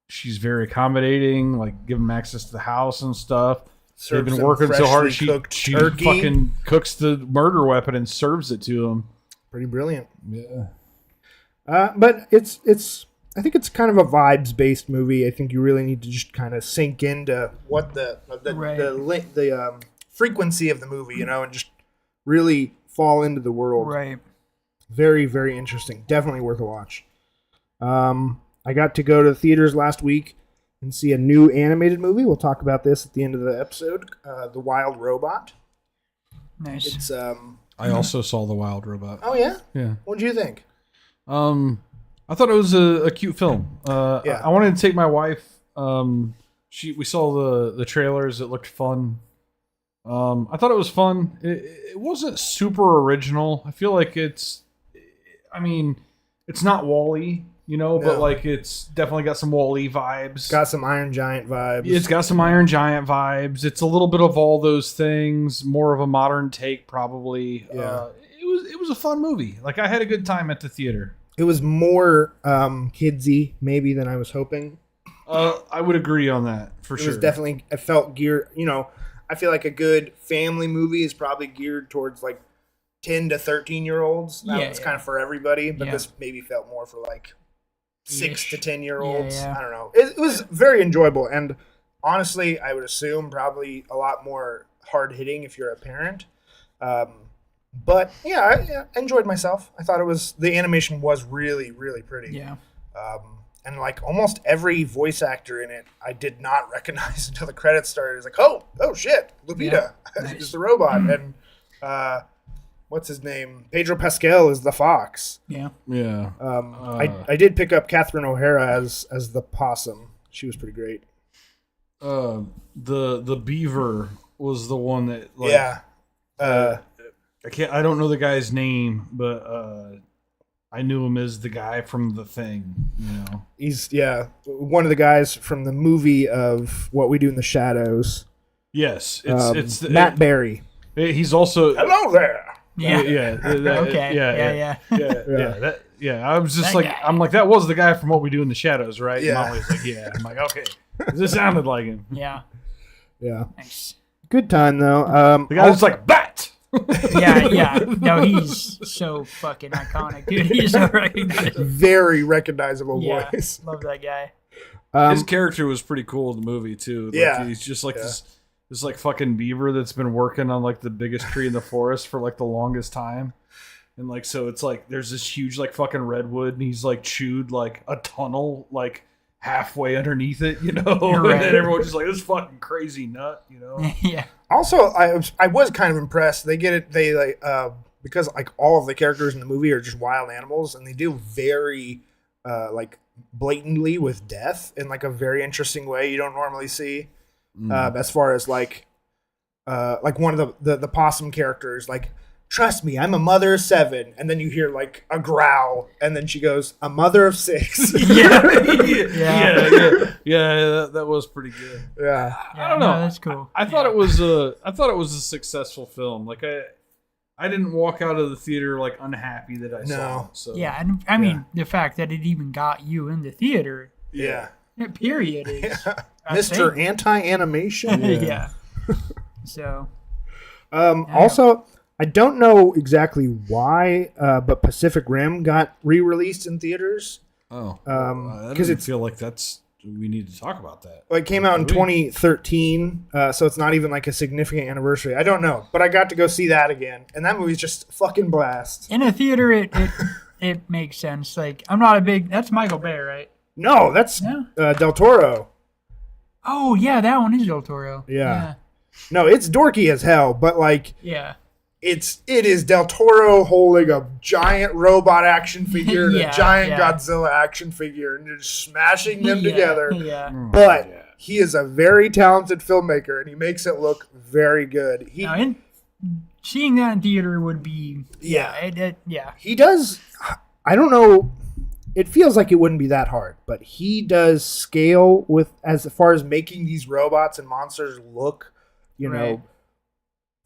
she's very accommodating, like give them access to the house and stuff. They've been working so hard. She fucking cooks the murder weapon and serves it to them. Pretty brilliant. Yeah. But it's I think it's kind of a vibes based movie. I think you really need to just kind of sink into what the frequency of the movie, and just really fall into the world. Right. Very, very interesting. Definitely worth a watch. I got to go to the theaters last week and see a new animated movie. We'll talk about this at the end of the episode. The Wild Robot. Nice. It's I also saw The Wild Robot. Oh yeah? Yeah. What did you think? I thought it was a cute film. I wanted to take my wife. We saw the trailers. It looked fun. I thought it was fun. It wasn't super original. I feel like it's not WALL-E. But like it's definitely got some WALL-E vibes. Got some Iron Giant vibes. It's got some Iron Giant vibes. It's a little bit of all those things. More of a modern take, probably. Yeah. It was a fun movie. Like I had a good time at the theater. It was more kidsy maybe than I was hoping. I would agree on that for sure. It was definitely. I felt geared. I feel like a good family movie is probably geared towards like 10 to 13-year-olds. That's kind of for everybody, but this maybe felt more for like 6 to 10-year-olds. Yeah. I don't know. It was very enjoyable, and honestly, I would assume probably a lot more hard-hitting if you're a parent. But I enjoyed myself. I thought the animation was really, really pretty. Yeah. And like almost every voice actor in it, I did not recognize until the credits started. It's like, oh shit, Lupita is the robot, and what's his name? Pedro Pascal is the fox. Yeah. Yeah. I did pick up Catherine O'Hara as the possum. She was pretty great. The beaver was the one that I don't know the guy's name, but I knew him as the guy from The Thing. He's one of the guys from the movie of What We Do in the Shadows. Yes, it's Matt Berry. He's also Hello there. Yeah. Okay. Yeah. I was just That like, guy. I'm like, that was the guy from What We Do in the Shadows, right? Yeah. And Molly's like, yeah. I'm like, okay, this sounded like him. Yeah. Yeah. Nice. Good time though. The guy was like, bat. Yeah. No, he's so fucking iconic, dude. He's so recognizable. Very recognizable Yeah. voice. Love that guy. His character was pretty cool in the movie too. Like, Yeah. he's just like this like fucking beaver that's been working on like the biggest tree in the forest for like the longest time. And like, so it's like there's this huge like fucking redwood, and he's like chewed like a tunnel like halfway underneath it, you know. Right. And then everyone's just like, this fucking crazy nut, you know. Yeah. Also, I was kind of impressed. They get it. They like because like all of the characters in the movie are just wild animals, and they deal very like blatantly with death in like a very interesting way you don't normally see. As far as like one of the possum characters, like, trust me, I'm a mother of 7, and then you hear like a growl, and then she goes, a mother of 6. Yeah, that was pretty good. Yeah. I don't know. No, that's cool. I thought it was a successful film. Like I didn't walk out of the theater like unhappy that I saw it. So Yeah, and I mean the fact that it even got you in the theater. Yeah. Period. Is Mr. Anti-Animation. Yeah. So. Also, I don't know exactly why, but Pacific Rim got re-released in theaters. Oh, because I feel like we need to talk about that. Well, it came out in 2013, so it's not even like a significant anniversary. I don't know, but I got to go see that again, and that movie's just fucking blast. In a theater, it makes sense. Like, I'm not a big. That's Michael Bay, right? No, that's Del Toro. Oh yeah, that one is Del Toro. Yeah. No, it's dorky as hell, but like, Yeah. it is Del Toro holding a giant robot action figure and Yeah, a giant yeah. Godzilla action figure, and just smashing them Yeah, together. Yeah. But he is a very talented filmmaker, and he makes it look very good. Now, seeing that in theater would be. Yeah. Yeah. He does. I don't know. It feels like it wouldn't be that hard, but he does scale with as far as making these robots and monsters look, Right.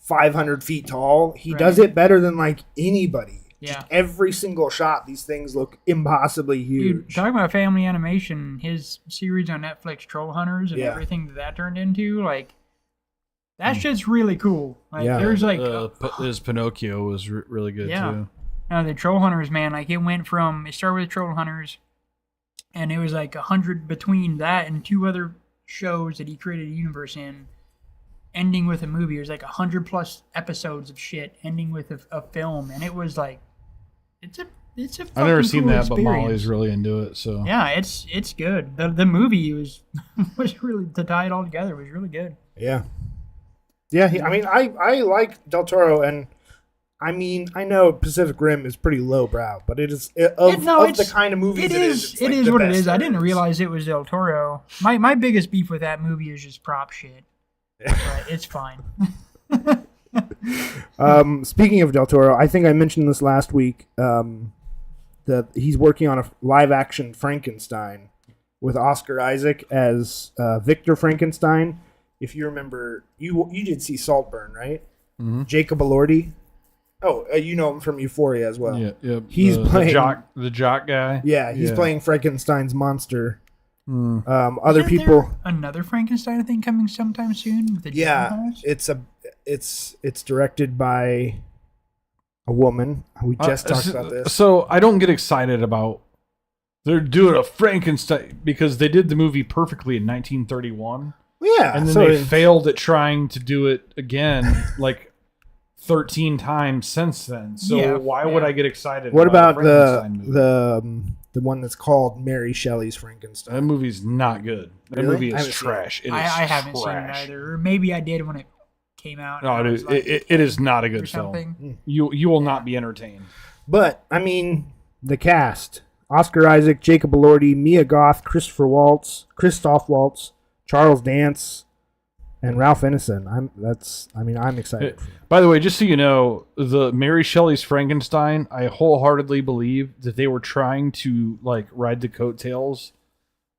500 feet tall. He Right. does it better than like anybody. Yeah. Just every single shot, these things look impossibly huge. Dude, talking about family animation, his series on Netflix, Troll Hunters, and Yeah. everything that turned into, like, that shit's really cool. Like, Yeah. there's like, His Pinocchio was really good too. the Troll Hunters, man, like, it started with Troll Hunters, and it was like 100 between that and 2 other shows that he created a universe in, ending with a movie. It was like 100 plus episodes of shit, ending with a film, and it was like, it's a I've never fucking seen cool that, experience. but Molly's really into it. So Yeah, it's good. The movie was really, to tie it all together, was really good. Yeah. Yeah, I like Del Toro, and I mean, I know Pacific Rim is pretty lowbrow, but it is of the kind of movies it is. it's It like is the what it best is. I there didn't is. realize it was Del Toro. My biggest beef with that movie is just prop shit. But it's fine. Speaking of Del Toro, I think I mentioned this last week. That he's working on a live-action Frankenstein with Oscar Isaac as Victor Frankenstein. If you remember, you did see Saltburn, right? Mm-hmm. Jacob Elordi. Oh, you know him from Euphoria as well. yeah. He's playing the jock guy. Yeah, he's playing Frankenstein's monster. Mm. Other Isn't people. there another Frankenstein thing coming sometime soon with the Yeah, Jonas? it's directed by a woman. We just talked about this. So I don't get excited about they're doing a Frankenstein because they did the movie perfectly in 1931. Yeah, And then so they failed at trying to do it again like 13 times since then. So Yeah, why would I get excited? what about a Frankenstein movie? the one that's called Mary Shelley's Frankenstein? That movie's not good. That Really? movie I is haven't seen trash. It is I haven't seen it trash. either. Or maybe I did when it came out. No, and I dude, was like, it is not a or good film. something. You will not be entertained. But I mean, the cast: Oscar Isaac, Jacob Elordi, Mia Goth, Christoph Waltz, Charles Dance, and Ralph Ineson. I'm excited. By the way, just so you know, the Mary Shelley's Frankenstein, I wholeheartedly believe that they were trying to like ride the coattails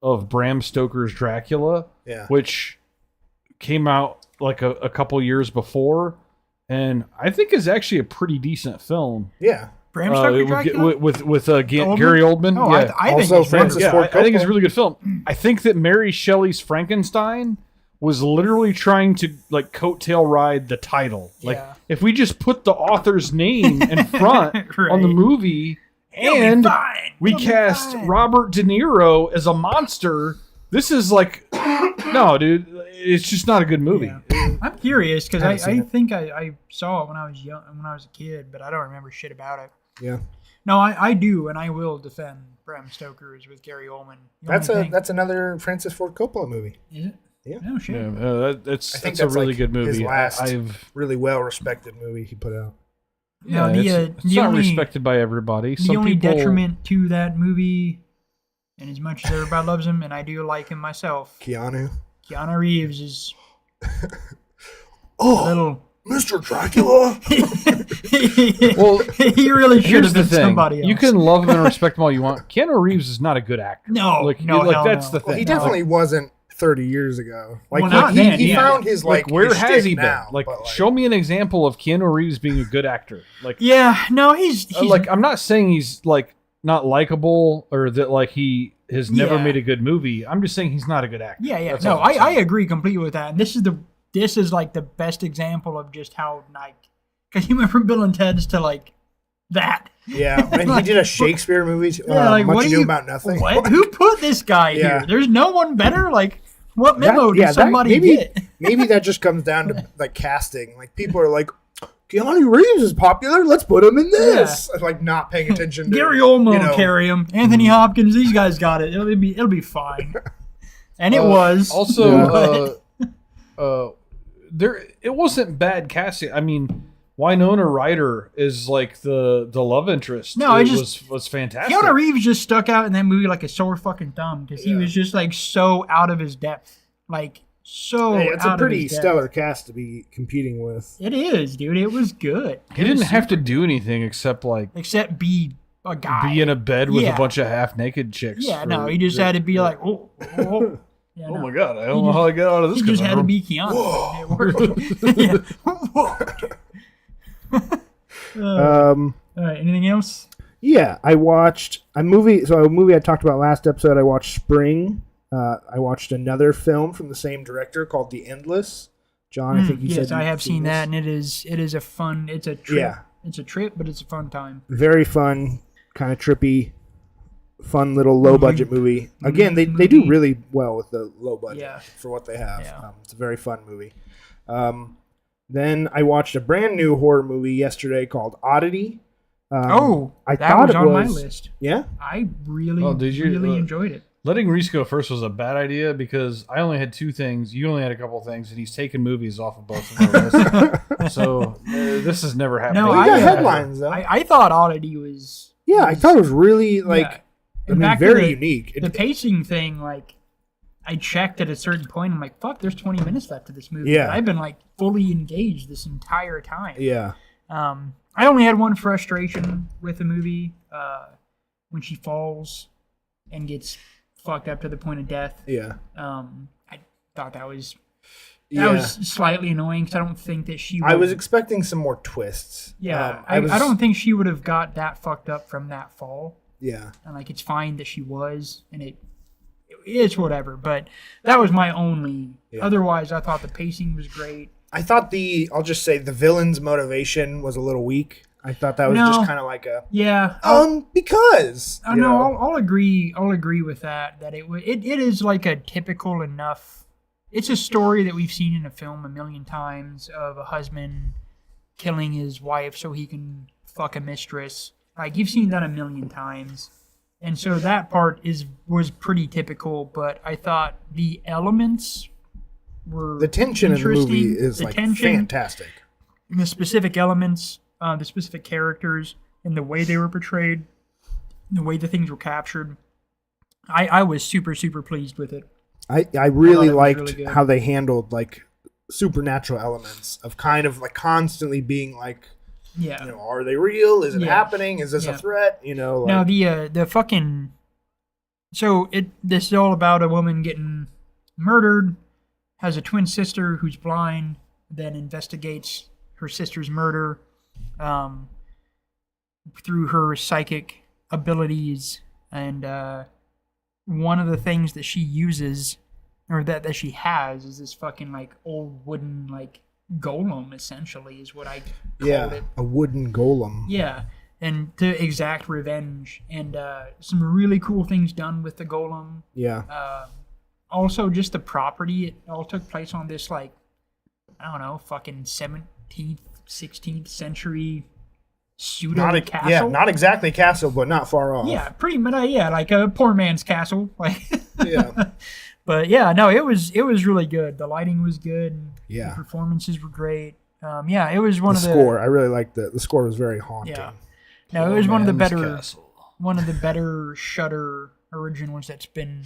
of Bram Stoker's Dracula, Yeah. which came out like a couple years before, and I think is actually a pretty decent film. Yeah. Bram Stoker Dracula? With Gary Oldman. Oh, yeah. I think Also it's Francis wonderful. Ford I think it's a Coppola. really good film. I think that Mary Shelley's Frankenstein was literally trying to like coattail ride the title. Like Yeah. if we just put the author's name in front on the Right. movie It'll be and fine. we It'll be cast fine. Robert De Niro as a monster, this is like no, dude, it's just not a good movie. Yeah. I'm curious because Haven't seen I it. think I saw it when I was young, when I was a kid, but I don't remember shit about it. Yeah. No, I do, and I will defend Bram Stoker's with Gary Oldman. That's another Francis Ford Coppola movie. Is it? Yeah. No shit. Yeah, I think that's a that's really like good movie. his last I've really well respected movie he put out. yeah, No, it's the not only- respected by everybody. The Some only people, detriment to that movie, and as much as everybody loves him, and I do like him myself, Keanu. Keanu Reeves is Oh, a little. Mr. Dracula. Well, he really should here's have the been thing: somebody else. you can love him and respect him all you want. Keanu Reeves is not a good actor. No, like no, hell that's no. the Well, thing. he definitely wasn't 30 years ago. Like, Well, not he, then, he yeah. found his Like, like where his has shtick he been? now, Like, but, show me an example of Keanu Reeves being a good actor. Like, Yeah, no, he's like I'm not saying he's like not likable or that like he has never Yeah. made a good movie. I'm just saying he's not a good actor. yeah. That's No, all I'm I saying. agree completely with that. And this is like the best example of just how like, because you went from Bill and Ted's to like that. Yeah, and he did a Shakespeare movie. Yeah, like Much what do Ado you About Nothing. What? Who put this guy Yeah. here? There's no one better. Like, what memo did that somebody maybe, get? maybe that just comes down to like casting. Like people are like, Keanu Reeves is popular. Let's put him in this. Like not paying attention to Gary Oldman you will know, carry him. Anthony Hopkins, these guys got it. It'll be fine. And it was Also, there it wasn't bad casting. I mean, Winona Ryder is like the love interest. No, it just- was fantastic. Keanu Reeves just stuck out in that movie like a sore fucking thumb because he Yeah. was just like so out of his depth, like so. Hey, it's out a of pretty his depth. stellar cast to be competing with. It is, dude. It was good. He didn't have to do anything except like except be a guy. be in a bed with Yeah. a bunch of half naked chicks. Yeah, for- no, he just had to be like, oh. Yeah, Oh no. my god, I don't know how I got out of this. He just had to conundrum. be Keanu. It worked. Yeah. All right. Anything else? Yeah, I watched a movie. So a movie I talked about last episode. I watched Spring. I watched another film from the same director called The Endless. John, I think you said Yes, I you've have seen this. that, and it is a fun. It's a trip. Yeah. It's a trip, but it's a fun time. Very fun, kind of trippy, fun little low budget movie. Again, they do really well with the low budget Yeah. for what they have. Yeah. It's a very fun movie. Then I watched a brand new horror movie yesterday called Oddity. I that thought was it on my was- list. Yeah, I really, Oh, did you? really enjoyed it. Letting Reese go first was a bad idea because I only had two things. You only had a couple things, and he's taken movies off of both of our lists. So this has never happened. No, we I, got uh, headlines though. I thought Oddity was. Yeah, I thought it was really like I mean, back to very the- unique. The pacing thing, like, I checked at a certain point. I'm like, fuck, there's 20 minutes left to this movie. Yeah. But I've been like fully engaged this entire time. Yeah, I only had one frustration with the movie when she falls and gets fucked up to the point of death. yeah, I thought that was yeah. slightly annoying because I don't think that she. I was would- expecting some more twists. Yeah, I I don't think she would have got that fucked up from that fall. Yeah, And like, it's fine that she was, and it's whatever. But that was my only. Yeah. Otherwise, I thought the pacing was great. I thought I'll just say the villain's motivation was a little weak. I thought that was No. just kind of like a Yeah. because Oh you no, know? I'll agree. I'll agree with that. That it is like a typical enough. It's a story that we've seen in a film a million times of a husband killing his wife so he can fuck a mistress. Like, you've seen that a million times, and so that part was pretty typical. But I thought the elements were the tension in the movie interesting. is The like tension, fantastic. the specific elements, the specific characters, and the way they were portrayed, the way the things were captured. I was super, super pleased with it. I I really thought it was liked really good. how they handled like supernatural elements of kind of like constantly being like, Yeah. you know, are they real? Is it Yeah. happening? Is this Yeah. a threat? You know, like, Now the fucking, so this is all about a woman getting murdered, has a twin sister who's blind, then investigates her sister's murder through her psychic abilities. And one of the things that she uses, or that she has, is this fucking like old wooden like golem, essentially, is what I called it. A wooden golem. Yeah, and to exact revenge, and some really cool things done with the golem. Yeah. Also, just the property. It all took place on this, like, I don't know, fucking 17th, 16th century pseudo castle. Yeah, not exactly castle, but not far off. Yeah, pretty much. Yeah, like a poor man's castle. Like, yeah. But yeah, no, it was really good. The lighting was good. Yeah. The performances were great. Yeah, it was one of the score. I really liked the score was very haunting. Yeah. No, it was one of the better Shudder originals that's been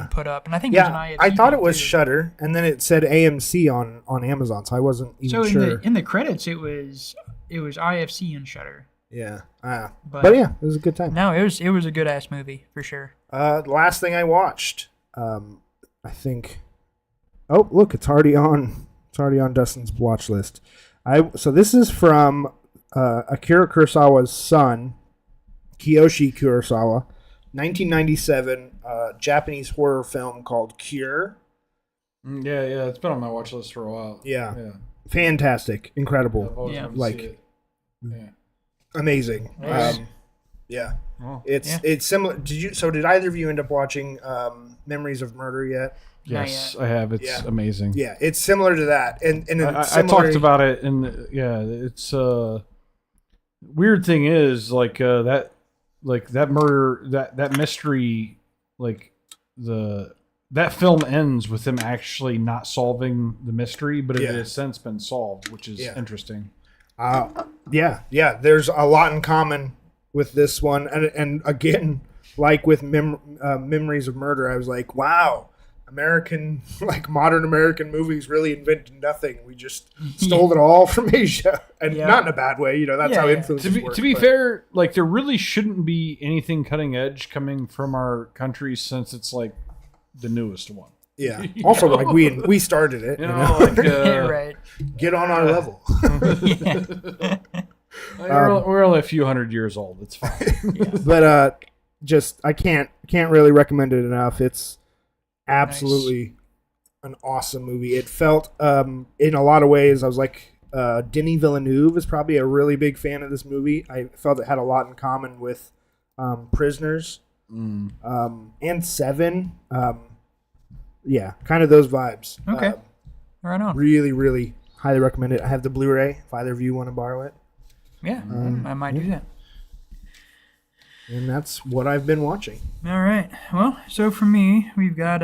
put up, and I think it was an IFC. I thought it was Shudder, and then it said AMC on Amazon, so I wasn't even sure. In the credits, it was IFC and Shudder. Yeah, but yeah, it was a good time. No, it was a good ass movie for sure. The last thing I watched, I think. Oh, look, it's already on. It's already on Dustin's watch list. So this is from Akira Kurosawa's son, Kiyoshi Kurosawa, 1997 Japanese horror film called Cure. Yeah, it's been on my watch list for a while. Yeah. Fantastic, incredible, amazing. Nice. Yeah, oh. It's similar. Did either of you end up watching Memories of Murder yet? Yes, I have. It's amazing. Yeah, it's similar to that, and I talked about it, and it's weird thing is that murder, that mystery, that film ends with them actually not solving the mystery, but it has since been solved, which is interesting. There's a lot in common with this one, and again, like with Memories of Murder, I was like, wow. Modern American movies really invented nothing. We just stole it all from Asia, and not in a bad way. That's how influences work. To be fair, there really shouldn't be anything cutting edge coming from our country since it's the newest one. Yeah. Also, we started it. Right. Get on our level. We're only a few hundred years old. It's fine. But I can't really recommend it enough. It's absolutely an awesome movie. It felt, in a lot of ways, I was like, Denis Villeneuve is probably a really big fan of this movie. I felt it had a lot in common with Prisoners and Seven. Kind of those vibes. Okay. Right on. Really, really highly recommend it. I have the Blu-ray if either of you want to borrow it. Yeah, I might do that. And that's what I've been watching. All right. Well, so for me, we've got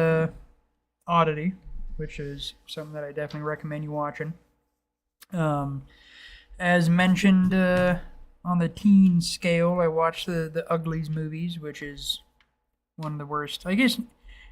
Oddity, which is something that I definitely recommend you watching. As mentioned on the teen scale, I watched the Uglies movies, which is one of the worst. I guess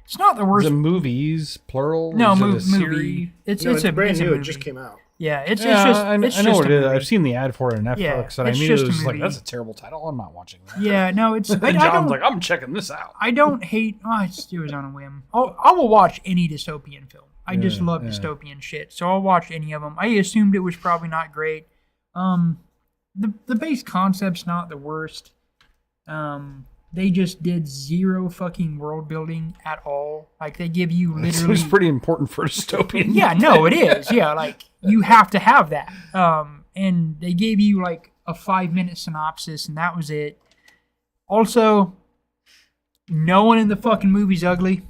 it's not the worst. The movies, plural? No, movie. It's brand new. Movie. It just came out. Yeah, it's just. I know what it is. I've seen the ad for it on Netflix, Yeah, and I it's knew just it a was movie. that's a terrible title. I'm not watching that. Yeah, no, it's. And John's like, I'm checking this out. I don't hate. It was on a whim. I will watch any dystopian film. I just love dystopian shit, so I'll watch any of them. I assumed it was probably not great. The base concept's not the worst. They just did zero fucking world building at all. They give you literally. It's pretty important for dystopian. Yeah, no, it is. Yeah, you have to have that. And they gave you a 5-minute synopsis, and that was it. Also, no one in the fucking movie's ugly.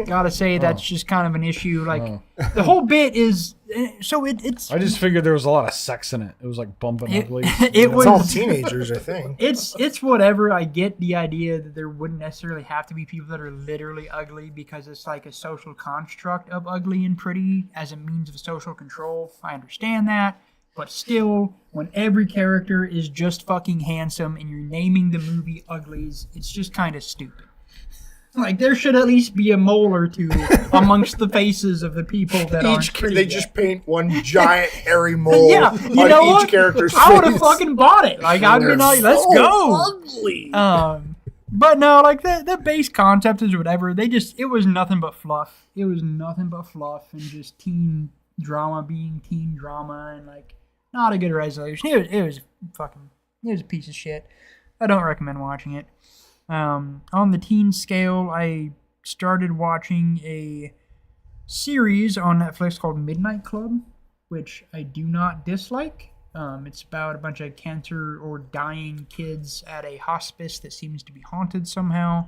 Gotta say that's just kind of an issue. The whole bit is it's. I just figured there was a lot of sex in it. It was bumping ugly. It's all teenagers, I think. It's whatever. I get the idea that there wouldn't necessarily have to be people that are literally ugly because it's a social construct of ugly and pretty as a means of social control. I understand that. But still, when every character is just fucking handsome and you're naming the movie Uglies, it's just kind of stupid. There should at least be a mole or two amongst the faces of the people that aren't pretty. They just paint one giant hairy mole on each character's face. I would have fucking bought it. I'd been like, let's go. Ugly. But no, like the base concept is whatever. It was nothing but fluff. It was nothing but fluff and just teen drama being teen drama and like not a good resolution. It was a piece of shit. I don't recommend watching it. On the teen scale, I started watching a series on Netflix called Midnight Club, which I do not dislike. It's about a bunch of cancer or dying kids at a hospice that seems to be haunted somehow.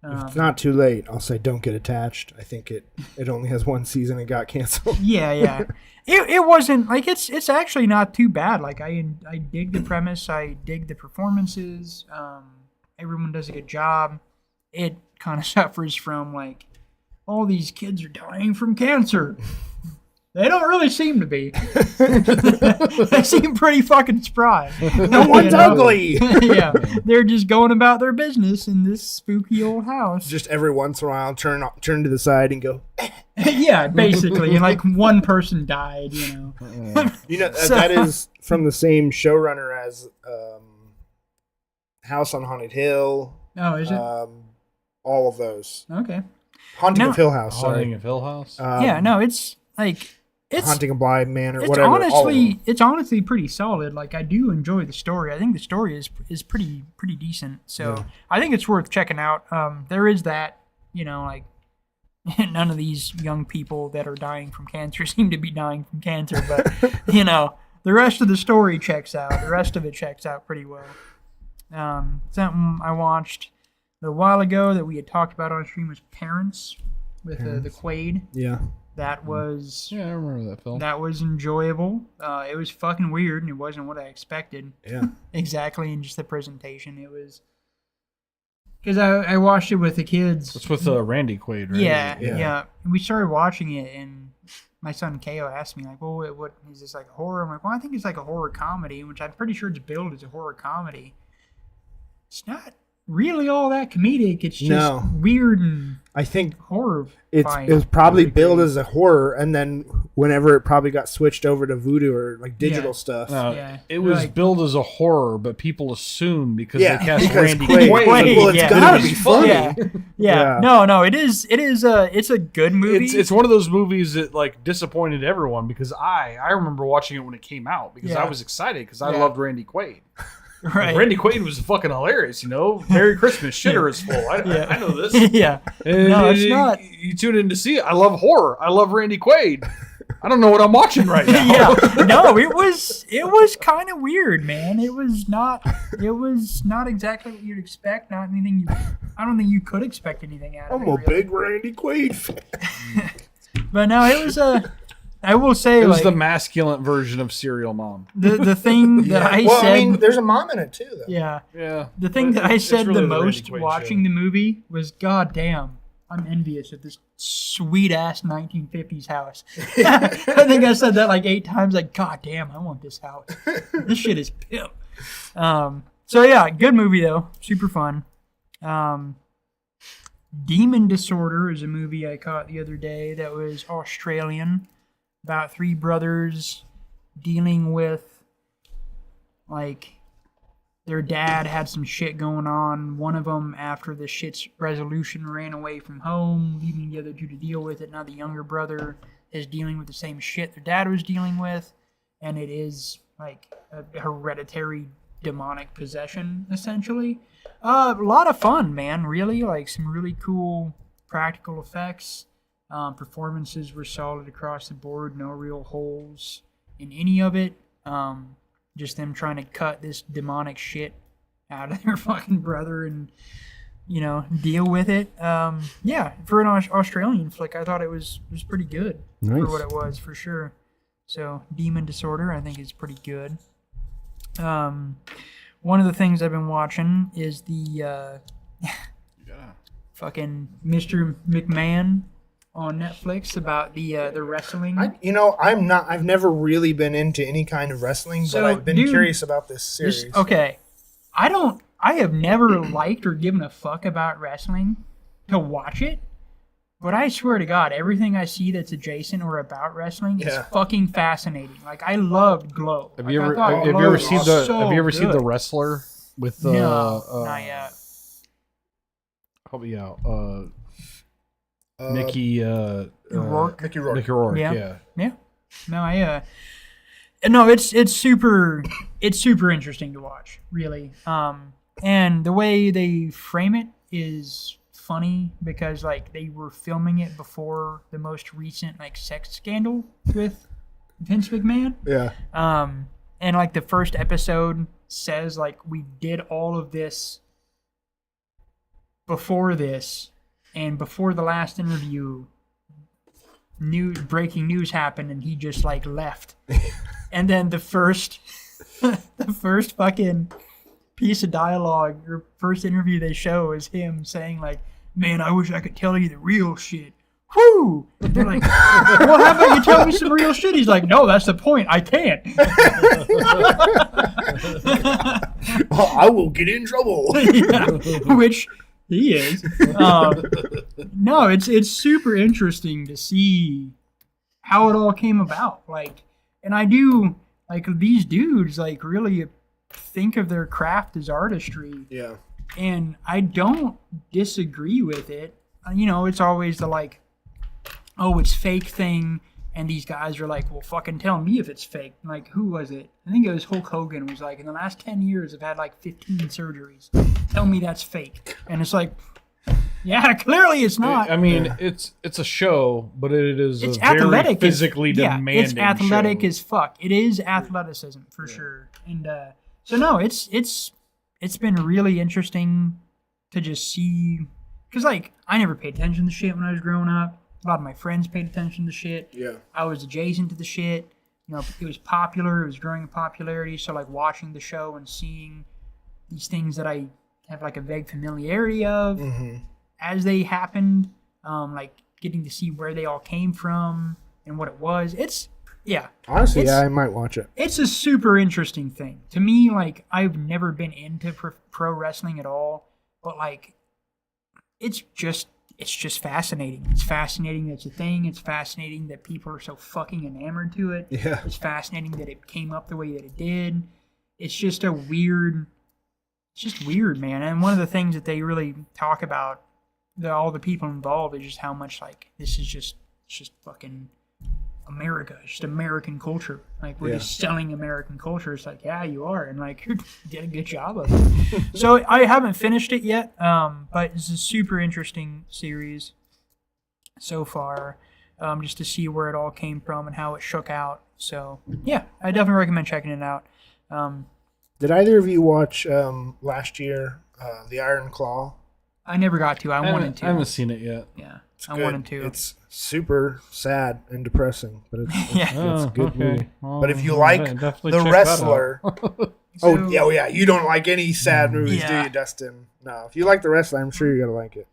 If it's not too late, I'll say don't get attached. I think it only has one season and got canceled. Yeah. It wasn't like it's actually not too bad. Like I dig the premise. I dig the performances. Everyone does a good job. It kind of suffers from like all these kids are dying from cancer. They don't really seem to be. They seem pretty fucking spry. No one's ugly. Yeah, they're just going about their business in this spooky old house. Just every once in a while, turn to the side and go. Yeah, basically, and like one person died. You know, that is from the same showrunner as House on Haunted Hill. Oh, is it? All of those. Okay. Haunting of Hill House. Sorry. Haunting of Hill House. Yeah, no, it's like. Haunting of Bly Manor, it's whatever. It's honestly pretty solid. Like I do enjoy the story. I think the story is pretty decent. So yeah. I think it's worth checking out. There is that, like none of these young people that are dying from cancer seem to be dying from cancer, but the rest of the story checks out. The rest of it checks out pretty well. Something I watched a while ago that we had talked about on stream was Parents with the Quaid. Yeah. That was... Yeah, I remember that film. That was enjoyable. It was fucking weird, and it wasn't what I expected. Yeah. Exactly, and just the presentation. It was... Because I watched it with the kids. It's with Randy Quaid, right? Yeah. We started watching it, and my son Ko asked me, like, well, what is this, like a horror? I'm like, well, I think it's like a horror comedy, which I'm pretty sure it's billed as a horror comedy. It's not really all that comedic. It's just weird and I think horror. It was probably billed as a horror, and then whenever it probably got switched over to voodoo or like digital stuff. It was billed as a horror, but people assume because they cast Randy Quaid. Well, it's gotta be funny. Yeah. No, it is. It's a good movie. It's one of those movies that like disappointed everyone because I remember watching it when it came out because I was excited because I loved Randy Quaid. Right. Randy Quaid was fucking hilarious, Merry Christmas, shitter is full. I know this. Yeah. No, it's not. You tune in to see it. I love horror. I love Randy Quaid. I don't know what I'm watching right now. Yeah. No, it was kind of weird, man. It was not exactly what you'd expect. Not anything. I don't think you could expect anything out of it. I'm a big Randy Quaid fan. But no, it was I will say it was the masculine version of Serial Mom. The thing that I said. I mean, there's a mom in it too, though. Yeah. Yeah. The thing that I said really the most watching the movie was, God damn, I'm envious of this sweet ass 1950s house. I think I said that like 8 times. Like, God damn, I want this house. This shit is pimp. So yeah, good movie though, super fun. Demon Disorder is a movie I caught the other day that was Australian. About 3 brothers dealing with, like, their dad had some shit going on. One of them, after the shit's resolution, ran away from home, leaving the other 2 to deal with it. Now the younger brother is dealing with the same shit their dad was dealing with, and it is, like, a hereditary demonic possession, essentially. A lot of fun, man, really. Like, some really cool practical effects. Performances were solid across the board. No real holes in any of it. Just them trying to cut this demonic shit out of their fucking brother and, deal with it. Yeah, for an Australian flick, I thought it was pretty good. Nice. For what it was, for sure. So, Demon Disorder, I think, is pretty good. One of the things I've been watching is the fucking Mr. McMahon on Netflix about the wrestling. I've never really been into any kind of wrestling, but I've been curious about this series. I have never liked or given a fuck about wrestling to watch it, but I swear to God, everything I see that's adjacent or about wrestling is fucking fascinating. Like, I loved Glow. Have you ever seen the Wrestler with No, not yet. help me out. Mickey Rourke. Mickey Rourke. Mickey Rourke. Yeah. Yeah. No, no, it's super interesting to watch, really. And the way they frame it is funny because like they were filming it before the most recent like sex scandal with Vince McMahon. Yeah. And like the first episode says like we did all of this before this, and before the last interview breaking news happened and he just like left. And then the first fucking piece of dialogue or first interview they show is him saying like, man, I wish I could tell you the real shit. Whoo! And they're like, well, how about you tell me some real shit? He's like, no, that's the point. I can't. I will get in trouble. Yeah, which he is. No, it's super interesting to see how it all came about. Like, and I do like these dudes like really think of their craft as artistry. Yeah. And I don't disagree with it. You know, it's always the like, oh, it's fake thing. And these guys are like, well, fucking tell me if it's fake. Like, who was it? I think it was Hulk Hogan was like, in the last 10 years, I've had like 15 surgeries. Tell me that's fake. And it's like, yeah, clearly it's not. I mean, it's a show, but it is It's a very athletic. physically demanding it's athletic show. as fuck. It is athleticism for sure. And so no, it's been really interesting to just see, because like I never paid attention to shit when I was growing up. A lot of my friends paid attention to shit. Yeah. I was adjacent to the shit. You know, it was popular. It was growing in popularity. So like watching the show and seeing these things that I have like a vague familiarity of as they happened, like getting to see where they all came from and what it was. Honestly, I might watch it. It's a super interesting thing. To me, like, I've never been into pro wrestling at all, but, like, it's just fascinating. It's fascinating that it's a thing. It's fascinating that people are so fucking enamored to it. Yeah. It's fascinating that it came up the way that it did. It's just weird, man. And one of the things that they really talk about, all the people involved, is just how much, like, this is it's just fucking America. It's just American culture. Like, we're just selling American culture. It's like, yeah, you are. And, like, you did a good job of it. So I haven't finished it yet, but it's a super interesting series so far, just to see where it all came from and how it shook out. So, yeah, I definitely recommend checking it out. Did either of you watch last year The Iron Claw? I never got to. I wanted to. I haven't seen it yet. Yeah, Good. Wanted to. It's super sad and depressing, but it's a good movie. Well, But if you like definitely The check that Wrestler, So- yeah, you don't like any sad movies, do Yeah. you, Dustin? No. If you like The Wrestler, I'm sure you're gonna like it.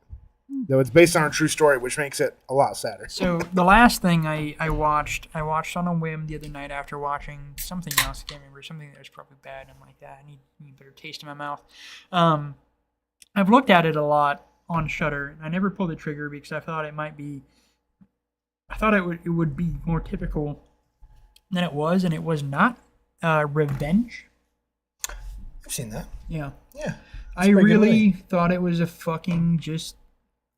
Though it's based on a true story, which makes it a lot sadder. So the last thing I watched on a whim the other night after watching something else. I can't remember, something that was probably bad. I'm like, that I need a better taste in my mouth. I've looked at it a lot on Shudder. I never pulled the trigger because I thought it might be. I thought it would be more typical than it was, and it was not. Revenge. I've seen that. Yeah. Yeah. I really thought it was a fucking just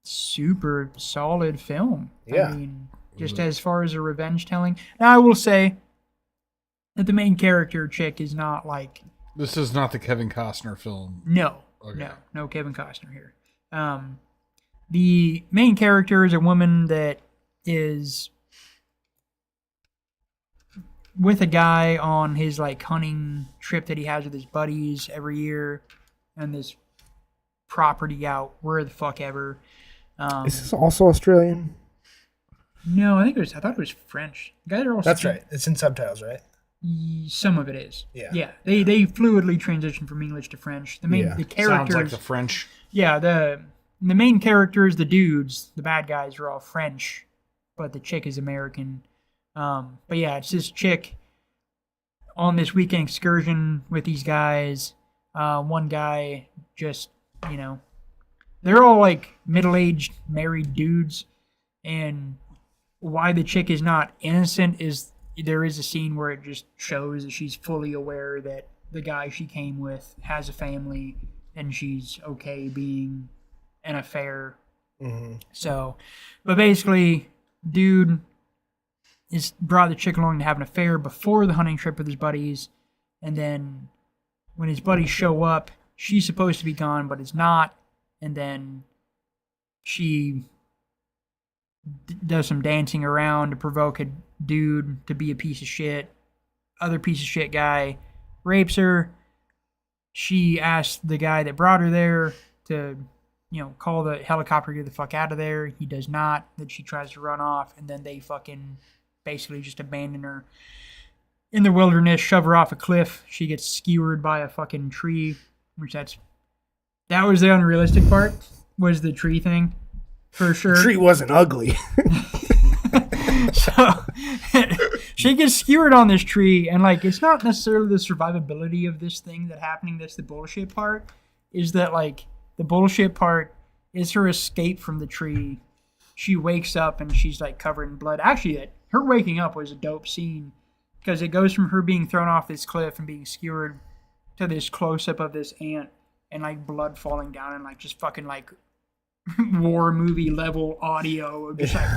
super solid film. Yeah. I mean, just as far as a revenge telling. Now, I will say that the main character chick is not like. This is not the Kevin Costner film. No. Okay. No Kevin Costner here. The main character is a woman that is with a guy on his like hunting trip that he has with his buddies every year, and this property out where the fuck ever. Is this also Australian? No, I thought it was French. Guys are all That's right. It's in subtitles, right? Some of it is. Yeah. Yeah. They fluidly transition from English to French. The characters. Sounds like the French. Yeah, the main characters, the dudes, the bad guys are all French, but the chick is American. But yeah, it's this chick on this weekend excursion with these guys. One guy just, they're all like middle-aged married dudes, and why the chick is not innocent is there is a scene where it just shows that she's fully aware that the guy she came with has a family and she's okay being an affair. Mm-hmm. So, but basically, dude brought the chick along to have an affair before the hunting trip with his buddies, and then when his buddies show up, she's supposed to be gone, but is not, and then she does some dancing around to provoke a dude to be a piece of shit. Other piece of shit guy rapes her. She asks the guy that brought her there to, call the helicopter, get the fuck out of there. He does not. Then she tries to run off, and then they fucking basically just abandon her in the wilderness, shove her off a cliff. She gets skewered by a fucking tree, which that was the unrealistic part, was the tree thing, for sure. The tree wasn't ugly. So she gets skewered on this tree, and like it's not necessarily the survivability of this thing that's the bullshit part. Is that like the bullshit part is her escape from the tree. She wakes up and she's like covered in blood. Actually, her waking up was a dope scene because it goes from her being thrown off this cliff and being skewered to this close up of this ant and like blood falling down and like just fucking like war movie level audio of just like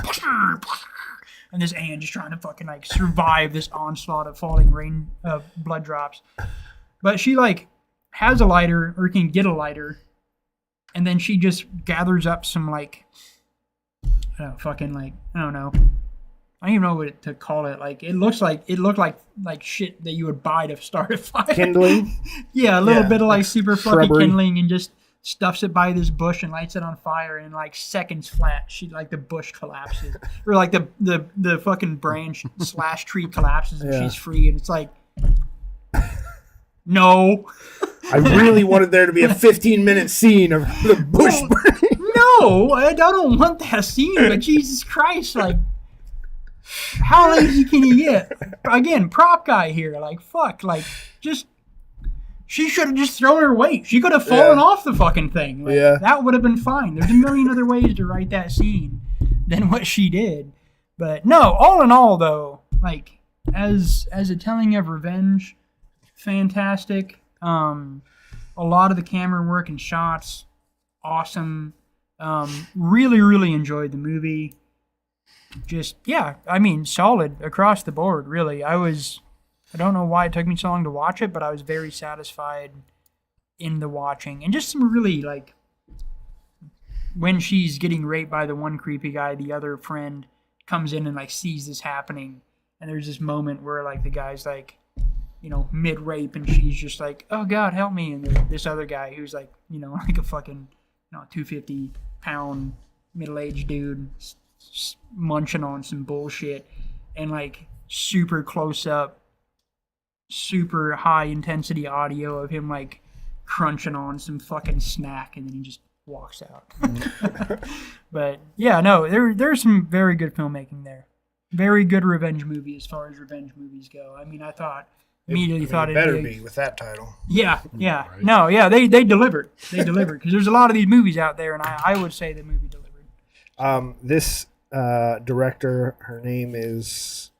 and this ant just trying to fucking like survive this onslaught of falling rain blood drops. But she like has a lighter or can get a lighter, and then she just gathers up some like I don't know. I don't even know what to call it. Like it looked like shit that you would buy to start a fire. Kindling? Yeah, a little bit of like super fucking shrubbery. kindling, and just stuffs it by this bush and lights it on fire, and in like seconds flat, the bush collapses. Or like the fucking branch / tree collapses and she's free, and it's like no. I really wanted there to be a 15-minute scene of the bush burning. No, I don't want that scene, but Jesus Christ, like how lazy can you get? Again, prop guy here. Like, fuck. Like, just... She should have just thrown her weight. She could have fallen off the fucking thing. Like, that would have been fine. There's a million other ways to write that scene than what she did. But, no, all in all, though, like, as a telling of revenge, fantastic. A lot of the camera work and shots, awesome. Really, really enjoyed the movie. Just, solid across the board, really. I don't know why it took me so long to watch it, but I was very satisfied in the watching. And just some really, like, when she's getting raped by the one creepy guy, the other friend comes in and, like, sees this happening. And there's this moment where, like, the guy's, like, mid-rape, and she's just like, oh, God, help me. And this other guy who's, like, like a fucking, 250-pound middle-aged dude munching on some bullshit, and like super close up, super high intensity audio of him like crunching on some fucking snack, and then he just walks out. But yeah, no, there's some very good filmmaking there. Very good revenge movie as far as revenge movies go. I mean, I thought immediately thought it better be with that title. Yeah. Right. No, yeah, they delivered. They delivered because there's a lot of these movies out there, and I would say the movie delivered. This director, her name is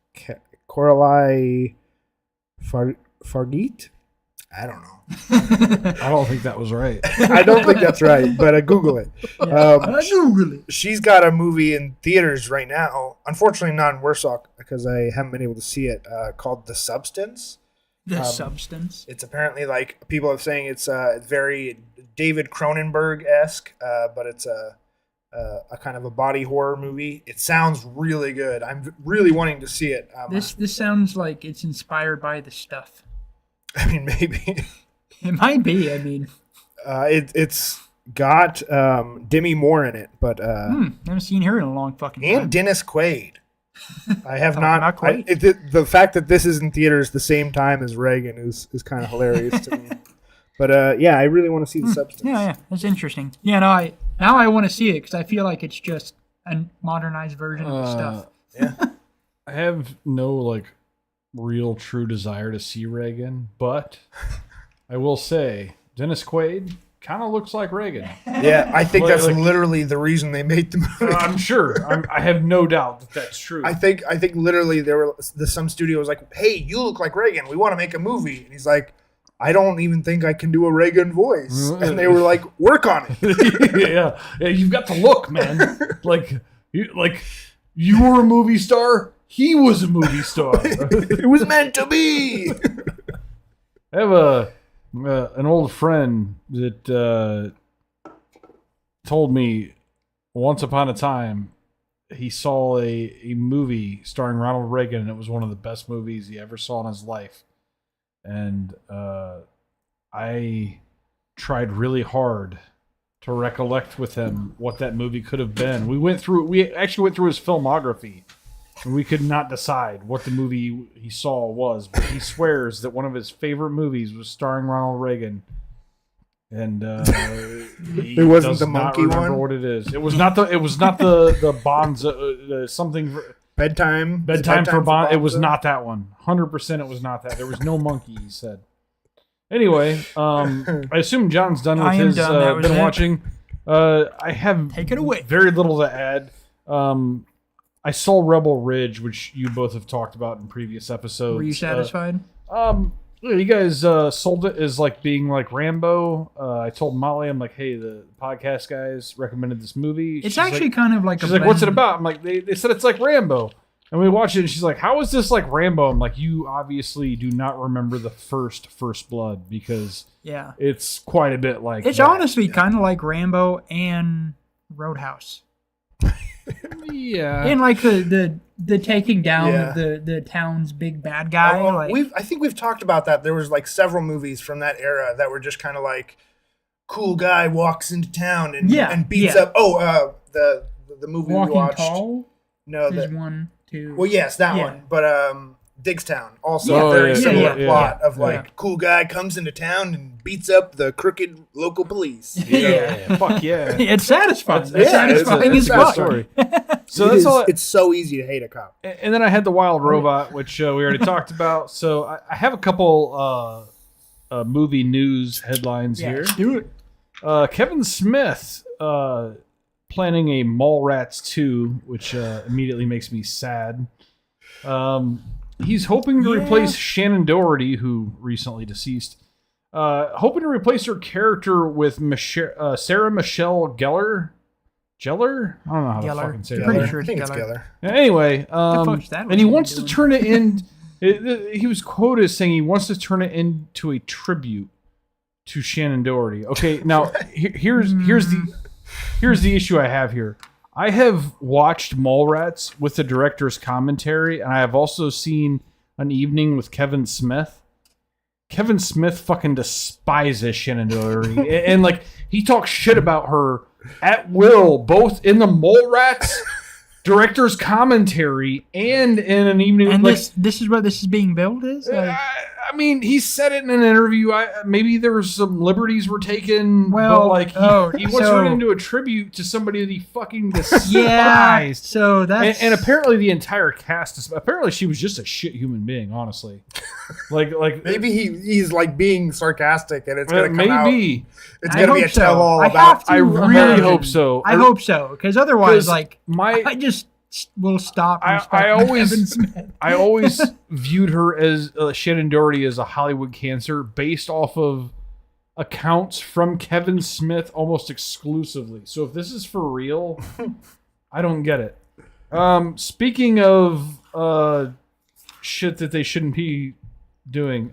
Coralie Fargeet. I don't know. I don't think that was right. I don't think that's right, but Google it. Google it. She's got a movie in theaters right now. Unfortunately, not in Warsaw because I haven't been able to see it. Called The Substance. The Substance. It's apparently like people are saying it's very David Cronenberg-esque, but it's a kind of a body horror movie. It sounds really good. I'm really wanting to see it. This sounds like it's inspired by The Stuff. I mean, maybe. It might be. I mean, it's got Demi Moore in it, but haven't seen her in a long fucking time. And Dennis Quaid. I have not quite. The fact that this is in theaters the same time as Reagan is kind of hilarious to me. But I really want to see The Substance. Yeah, that's interesting. Yeah, no, now I want to see it because I feel like it's just a modernized version of The Stuff. Yeah. I have no like real true desire to see Reagan, but I will say Dennis Quaid kind of looks like Reagan. Yeah, I think that's literally the reason they made the movie. I'm sure. I have no doubt that that's true. I think literally some studio was like, "Hey, you look like Reagan. We want to make a movie." And he's like, I don't even think I can do a Reagan voice. And they were like, work on it. yeah, you've got the look, man. You were a movie star. He was a movie star. It was meant to be. I have an old friend that told me once upon a time he saw a movie starring Ronald Reagan, and it was one of the best movies he ever saw in his life. And I tried really hard to recollect with him what that movie could have been. We actually went through his filmography, and we could not decide what the movie he saw was. But he swears that one of his favorite movies was starring Ronald Reagan. And it wasn't the monkey one. What it is? It was not the. It was not the Bonza something. Bedtime for Bonza. It was not that one. 100%. It was not that. There was no monkey. He said. Anyway, I assume John's done with his. Been watching. I have take it away. Very little to add. I saw Rebel Ridge, which you both have talked about in previous episodes. Were you satisfied? You guys sold it as like being like Rambo. I told Molly, I'm like, hey, the podcast guys recommended this movie. It's actually kind of like she's like, what's it about? I'm like, they said it's like Rambo. And we watched it, and she's like, how is this like Rambo? I'm like, you obviously do not remember the First Blood, because it's quite a bit like it's that. honestly kind of like Rambo and Roadhouse. Yeah. And like the taking down of the town's big bad guy. I think we've talked about that. There was like several movies from that era that were just kind of like cool guy walks into town and beats up the movie Walking we watched. Tall? No, there's one, two. Well, yes, that one. But Digstown also a very similar plot of cool guy comes into town and beats up the crooked local police. Fuck yeah. It's satisfying. It's satisfying. It's a good story. So that's all. It's so easy to hate a cop. And then I had The Wild Robot, which we already talked about. So I have a couple movie news headlines here. Do it. Kevin Smith planning a Mallrats 2, which immediately makes me sad. He's hoping to replace Shannon Doherty, who recently deceased. Hoping to replace her character with Sarah Michelle Gellar. Gellar? I don't know how to fucking say that. Pretty sure I think it's Gellar. Anyway, and he wants to turn it in. He was quoted as saying he wants to turn it into a tribute to Shannon Doherty. Okay, now here's the issue I have here. I have watched Mallrats with the director's commentary, and I have also seen An Evening with Kevin Smith. Kevin Smith fucking despises Shannon Doherty, and like he talks shit about her at will, both in the Mallrats director's commentary and in An Evening. And this is what this is being billed as. I mean, he said it in an interview. Maybe there was some liberties were taken. Well, but he wants to turn it into a tribute to somebody that he fucking despised. So that's and apparently the entire cast. Apparently, she was just a shit human being. Honestly, like maybe he's like being sarcastic, and it's gonna come out. Maybe it's gonna be a tell-all I about. I really hope so. I hope so, because otherwise, I just will stop. I always viewed her as Shannon Doherty as a Hollywood cancer based off of accounts from Kevin Smith almost exclusively. So if this is for real, I don't get it. Speaking of shit that they shouldn't be doing,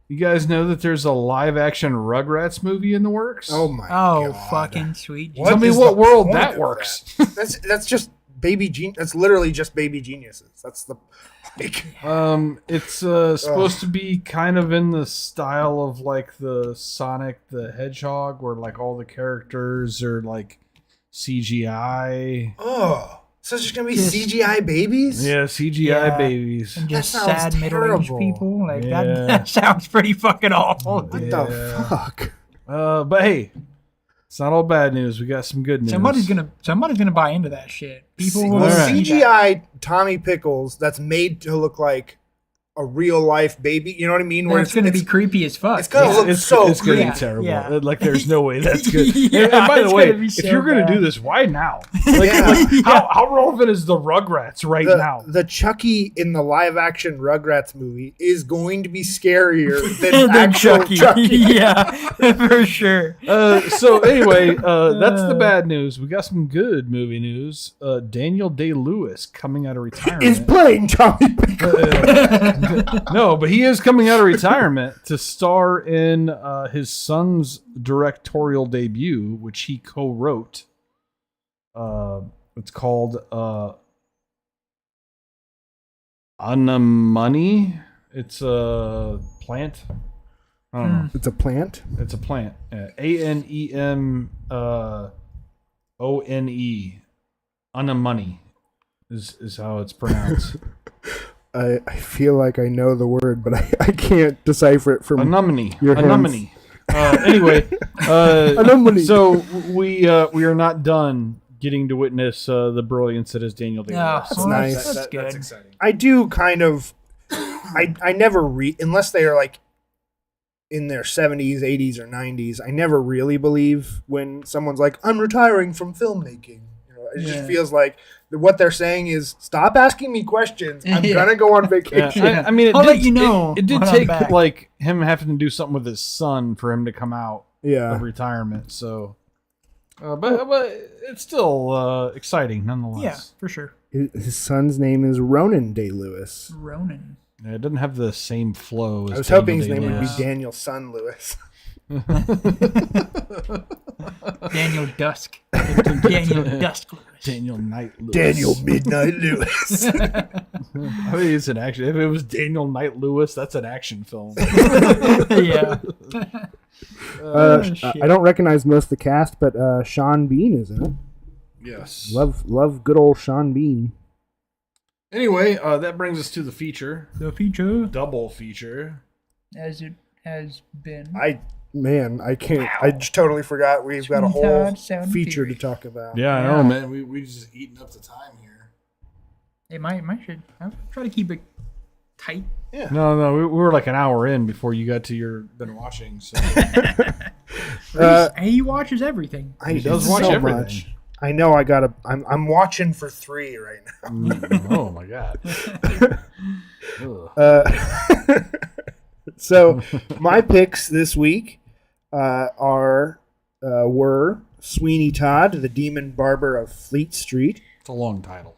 you guys know that there's a live-action Rugrats movie in the works? Oh my god! Fucking sweet! Tell me what world that works. That's just baby genius. That's literally just baby geniuses. That's the. It's supposed to be kind of in the style of like the Sonic the Hedgehog, where like all the characters are like CGI. Oh. So it's just gonna be CGI babies? Yeah, CGI babies. And just sad middle-aged people. Like that sounds pretty fucking awful. What the fuck? But hey, it's not all bad news. We got some good news. Somebody's gonna buy into that shit. People will CGI Tommy Pickles that's made to look like a real life baby. You know what I mean? Where it's going to be creepy as fuck. It's going to look it's so It's going to be terrible. Yeah. Like, there's no way that's good. Yeah, and by the way, if so you're going to do this, why now? Like, how relevant is the Rugrats now? The Chucky in the live action Rugrats movie is going to be scarier than actual Chucky. Yeah, for sure. So anyway, that's the bad news. We got some good movie news. Daniel Day-Lewis coming out of retirement. Is playing Tommy Pickles. No, but he is coming out of retirement to star in his son's directorial debut, which he co-wrote. It's called Anemone. It's a plant. I don't know. It's a plant? It's a plant. Anemone. Anemone is how it's pronounced. I feel like I know the word, but I can't decipher it from Anemone. your hands. Anemone. Anyway, Anemone. So we are not done getting to witness the brilliance that is Daniel Day-Lewis. That's nice. That's good. That's exciting. I do kind of. I never read unless they are like in their 70s, 80s, or 90s. I never really believe when someone's like, "I'm retiring from filmmaking." You know, it just feels like what they're saying is, "Stop asking me questions. I'm gonna go on vacation." Yeah. I mean, I'll let you know. It did take like him having to do something with his son for him to come out of retirement. So, but it's still exciting nonetheless. Yeah, for sure. His son's name is Ronan Day-Lewis. Ronan. Yeah, it doesn't have the same flow as I was Daniel hoping his name would be Day-Lewis. Daniel Son Lewis. Daniel Dusk. Daniel Dusk Lewis. Daniel Night Lewis. Daniel Midnight Lewis. I mean, it's an action. If it was Daniel Night Lewis, that's an action film. Yeah. I don't recognize most of the cast, but Sean Bean is in it. Yes. Love good old Sean Bean. Anyway, that brings us to the feature. The feature, Double feature. as it has been. I can't. Wow. I just totally forgot we've got a whole feature to talk about. Yeah, I know, man. We just eating up the time here. Hey, my should. I'll try to keep it tight. Yeah. No, we were like an hour in before you got to your been watching. So. He watches everything. He does watch so everything. Much. I know. I'm watching for 3 right now. Oh my god. So my picks this week were Sweeney Todd, the Demon Barber of Fleet Street. It's a long title.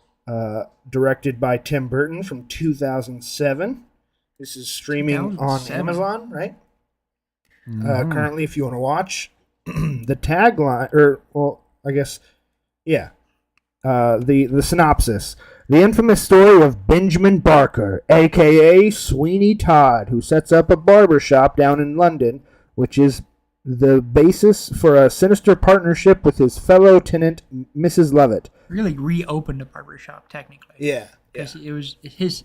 Directed by Tim Burton from 2007. This is streaming on Amazon, right? Mm-hmm. Currently, if you want to watch, the tagline, the synopsis. The infamous story of Benjamin Barker, a.k.a. Sweeney Todd, who sets up a barber shop down in London, which is the basis for a sinister partnership with his fellow tenant, Mrs. Lovett. Really reopened a barbershop, technically. Yeah. Because it was his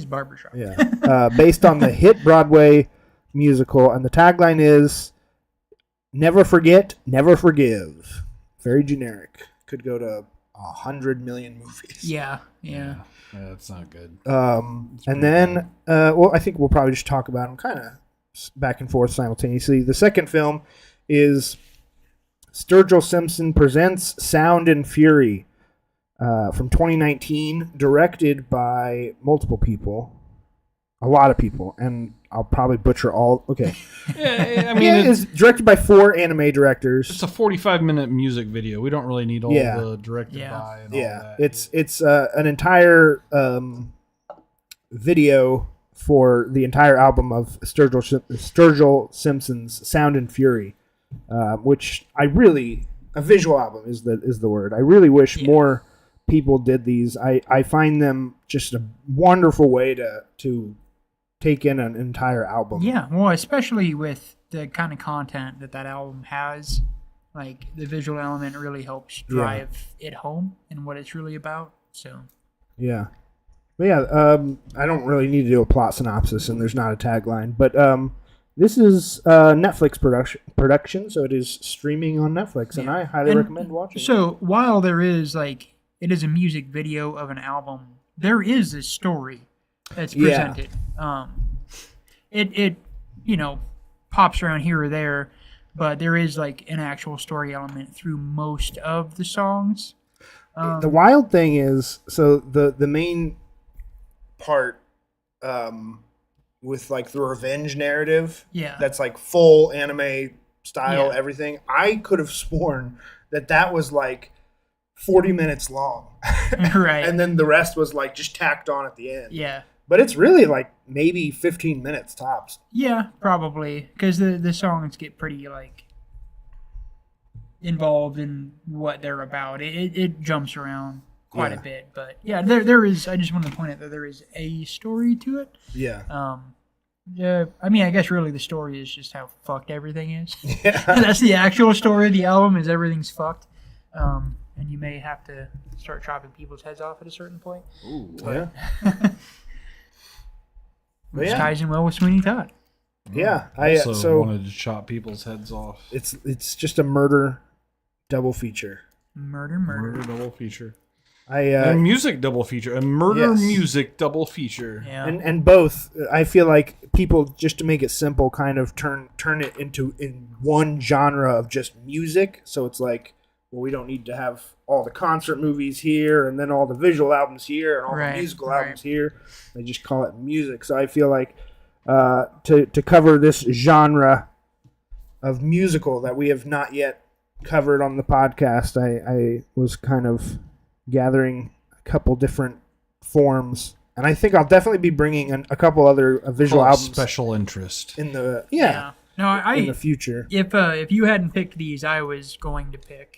barbershop. Yeah. Based on the hit Broadway musical, and the tagline is, "Never forget, never forgive." Very generic. Could go to 100 million movies. Yeah. That's not good. And then, I think we'll probably just talk about them kind of back and forth simultaneously. The second film is Sturgill Simpson Presents Sound and Fury from 2019, directed by multiple people. A lot of people, and I'll probably butcher all. Okay. Yeah, I mean, it's directed by 4 anime directors. It's a 45-minute music video. We don't really need all the directed by and all that. It's an entire video for the entire album of Sturgill Simpson's Sound and Fury, which a visual album is the word. I really wish more people did these. I find them just a wonderful way to take in an entire album. Yeah, well, especially with the kind of content that album has, like the visual element really helps drive it home and what it's really about. So. Yeah. But I don't really need to do a plot synopsis, and there's not a tagline. But this is Netflix production, so it is streaming on Netflix, and I highly recommend watching it. So while there is, it is a music video of an album, there is a story that's presented. It pops around here or there, but there is like an actual story element through most of the songs. The wild thing is, so the main part with like the revenge narrative, that's like full anime style, everything. I could have sworn that was like 40 minutes long, right? And then the rest was like just tacked on at the end. Yeah. But it's really like maybe 15 minutes tops. Yeah, probably, because the songs get pretty like involved in what they're about. It jumps around quite a bit, but yeah, there is. I just wanted to point out that there is a story to it. Yeah. Yeah. I mean, I guess really the story is just how fucked everything is. Yeah. That's the actual story of the album. Is everything's fucked, and you may have to start chopping people's heads off at a certain point. Ooh. But, yeah. Which ties in well with Sweeney Todd. Yeah, I also wanted to chop people's heads off. It's just a murder double feature. Murder double feature. A music double feature. A murder music double feature. Yeah. And both. I feel like people, just to make it simple, kind of turn it in one genre of just music. So it's like, well, we don't need to have all the concert movies here and then all the visual albums here and all the musical albums here. They just call it music. So I feel like to cover this genre of musical that we have not yet covered on the podcast, I was kind of gathering a couple different forms. And I think I'll definitely be bringing a couple other visual albums. Special interest. In the, No, in the future. If you hadn't picked these, I was going to pick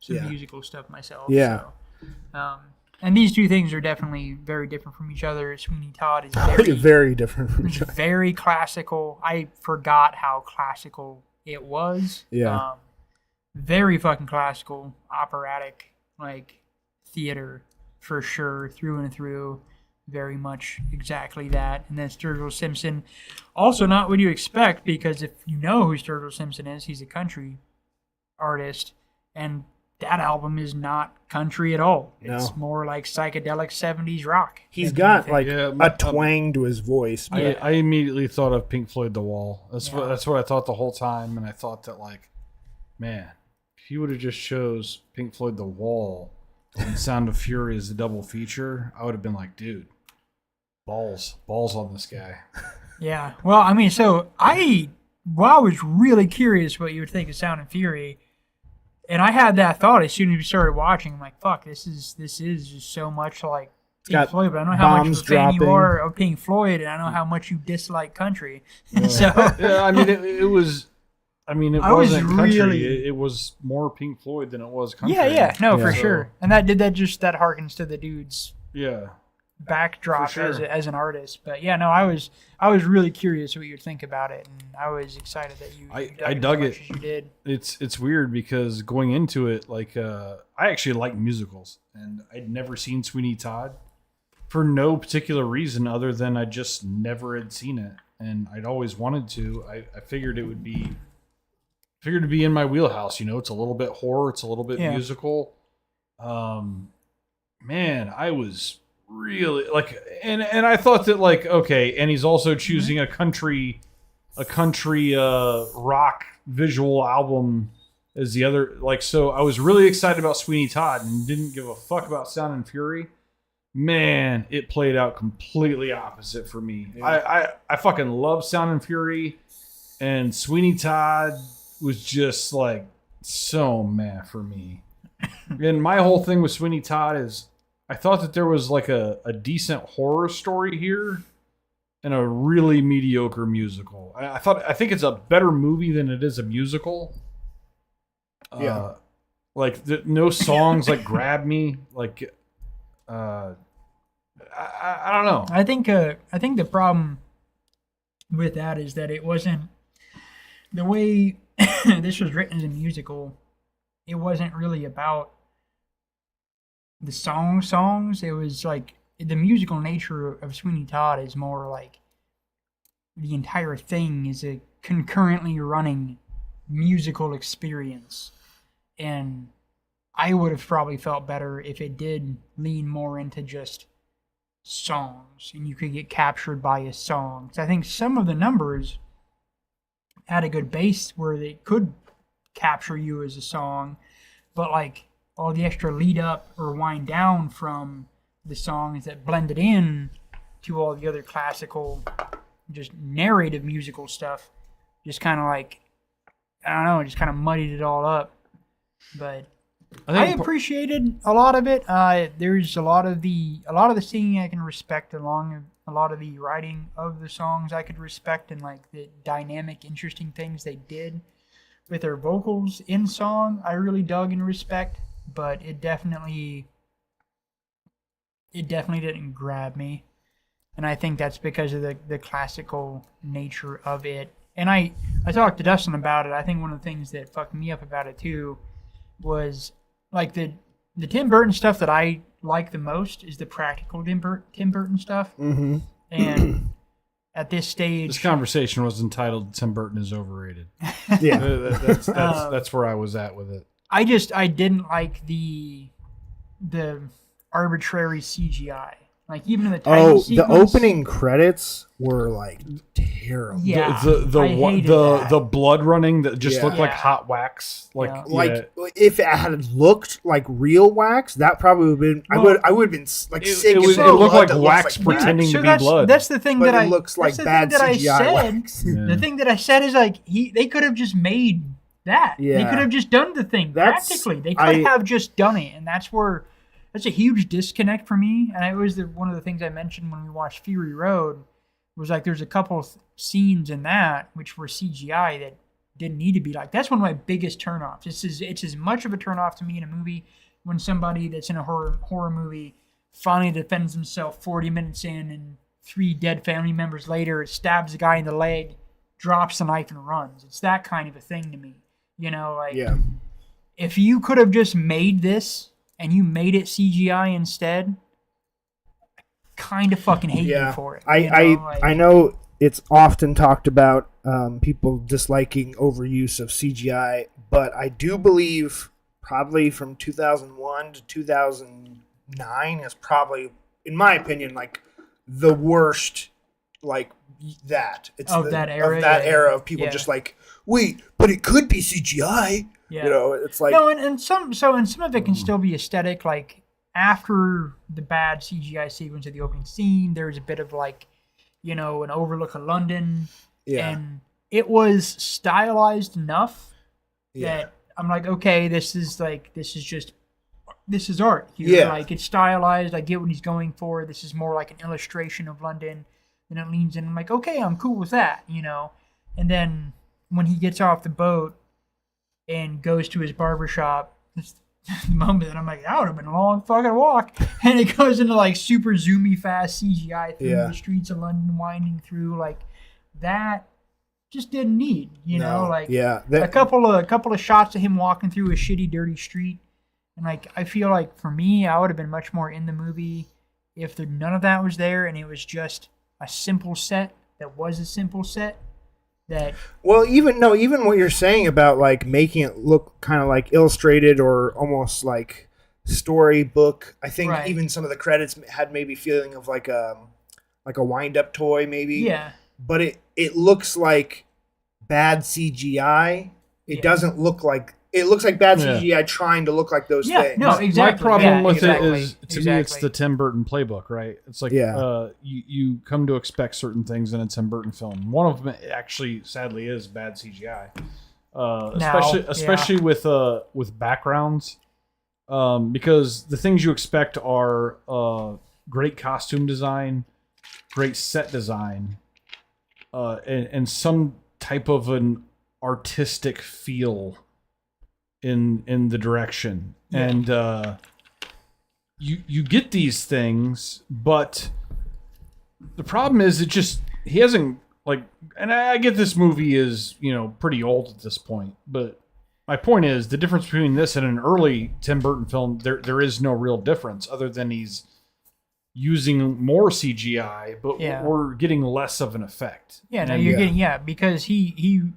some musical stuff myself. Yeah. So, and these two things are definitely very different from each other. Sweeney Todd is very different from each other. Very classical. I forgot how classical it was. Yeah. Very fucking classical, operatic, like theater for sure, through and through. Very much exactly that. And then Sturgill Simpson, also not what you expect, because if you know who Sturgill Simpson is, he's a country artist, and that album is not country at all. It's more like psychedelic 70s rock. He's got like a twang to his voice. I immediately thought of Pink Floyd The Wall. That's what I thought the whole time, and I thought that, like, man, if you would have just chose Pink Floyd The Wall and Sound of Fury as a double feature, I would have been like, dude, balls on this guy. Yeah. Well, I mean, so I was really curious what you would think of Sound and Fury. And I had that thought as soon as we started watching. I'm like, fuck, this is just so much like Pink Floyd, but I know how much of a fan you are of Pink Floyd, and I know how much you dislike country. So I mean, it wasn't country. It was more Pink Floyd than it was country. For sure. And that harkens to the dude's backdrop as an artist. But yeah, no, I was really curious what you'd think about it, and I was excited that I dug it. As you did. It's weird because going into it, like I actually like musicals, and I'd never seen Sweeney Todd for no particular reason other than I just never had seen it, and I'd always wanted to. I figured it would be to be in my wheelhouse. You know, it's a little bit horror, it's a little bit musical. Man, I was really like, and I thought that, like, okay, and he's also choosing a country rock visual album as the other, like, so I was really excited about Sweeney Todd and didn't give a fuck about Sound and Fury. Man, it played out completely opposite for me. I fucking love Sound and Fury, and Sweeney Todd was just like so meh for me. And my whole thing with Sweeney Todd is I thought that there was like a decent horror story here and a really mediocre musical. I think it's a better movie than it is a musical. Like no songs like grab me. Like I don't know. I think the problem with that is that it wasn't the way this was written as a musical. It wasn't really about the songs. It was like the musical nature of Sweeney Todd is more like the entire thing is a concurrently running musical experience. And I would have probably felt better if it did lean more into just songs, and you could get captured by a song. So I think some of the numbers had a good base where they could capture you as a song, but like all the extra lead up or wind down from the songs that blended in to all the other classical, just narrative musical stuff, just kind of like, I don't know, just kind of muddied it all up. But I appreciated a lot of it. There's a lot of the singing I can respect, along a lot of the writing of the songs I could respect, and like the dynamic, interesting things they did with their vocals in song, I really dug and respect. But it definitely didn't grab me, and I think that's because of the classical nature of it. And I talked to Dustin about it. I think one of the things that fucked me up about it too was like the Tim Burton stuff that I like the most is the practical Tim Burton stuff. Mm-hmm. And at this stage, this conversation was entitled "Tim Burton is overrated." Yeah, that's where I was at with it. I didn't like the arbitrary CGI. Like even in the title sequence, the opening credits were like terrible. Yeah, the blood running that just looked like hot wax. Like if it had looked like real wax, that probably would have been. I would have been like sick. It looked like wax pretending to be blood. That's the thing but it looks like bad CGI wax. The thing that I said is like they could have just made that. Yeah. They could have just done the thing practically. They could have just done it, and that's a huge disconnect for me. And it was one of the things I mentioned when we watched Fury Road was like there's a couple scenes in that which were CGI that didn't need to be like. That's one of my biggest turnoffs. It's as much of a turnoff to me in a movie when somebody that's in a horror movie finally defends himself 40 minutes in, and 3 dead family members later, it stabs the guy in the leg, drops the knife, and runs. It's that kind of a thing to me. You know, like if you could have just made this and you made it CGI instead, I kind of fucking hate you for it. I know it's often talked about people disliking overuse of CGI, but I do believe probably from 2001 to 2009 is probably, in my opinion, like the worst, like that. It's that era? That era of people just like, wait, but it could be CGI. Yeah. You know, it's like and some of it can still be aesthetic. Like after the bad CGI sequence of the opening scene, there's a bit of like, you know, an overlook of London, and it was stylized enough that I'm like, okay, this is art here. Yeah. Like it's stylized. I get what he's going for. This is more like an illustration of London. And it leans in. I'm like, okay, I'm cool with that, you know. And then when he gets off the boat and goes to his barbershop, it's the moment that I'm like, that would have been a long fucking walk. And it goes into like super zoomy fast CGI through the streets of London, winding through like that. Just didn't need, you know, like a couple of shots of him walking through a shitty, dirty street. And like, I feel like for me, I would have been much more in the movie if none of that was there and it was just a simple set that was a simple set. Even what you're saying about like making it look kind of like illustrated or almost like storybook, I think even some of the credits had maybe feeling of like a wind up toy maybe. Yeah. But it looks like bad CGI. It doesn't look like. It looks like bad CGI trying to look like those things. No, exactly. My problem with it is, to me, it's the Tim Burton playbook, right? It's like you come to expect certain things in a Tim Burton film. One of them actually, sadly, is bad CGI, especially with backgrounds, because the things you expect are great costume design, great set design, and some type of an artistic feel in the direction, and you get these things, but the problem is he hasn't like, and I get this movie is, you know, pretty old at this point, but my point is the difference between this and an early Tim Burton film, there is no real difference other than he's using more CGI, but we're getting less of an effect. Because he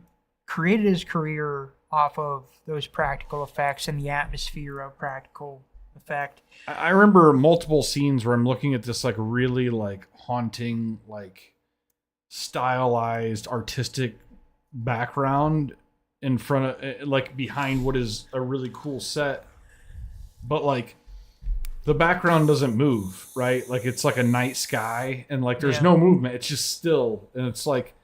created his career off of those practical effects and the atmosphere of practical the fact. I remember multiple scenes where I'm looking at this like really like haunting, like stylized, artistic background in front of, like behind what is a really cool set, but like the background doesn't move, right? Like it's like a night sky and like there's no movement. It's just still, and it's like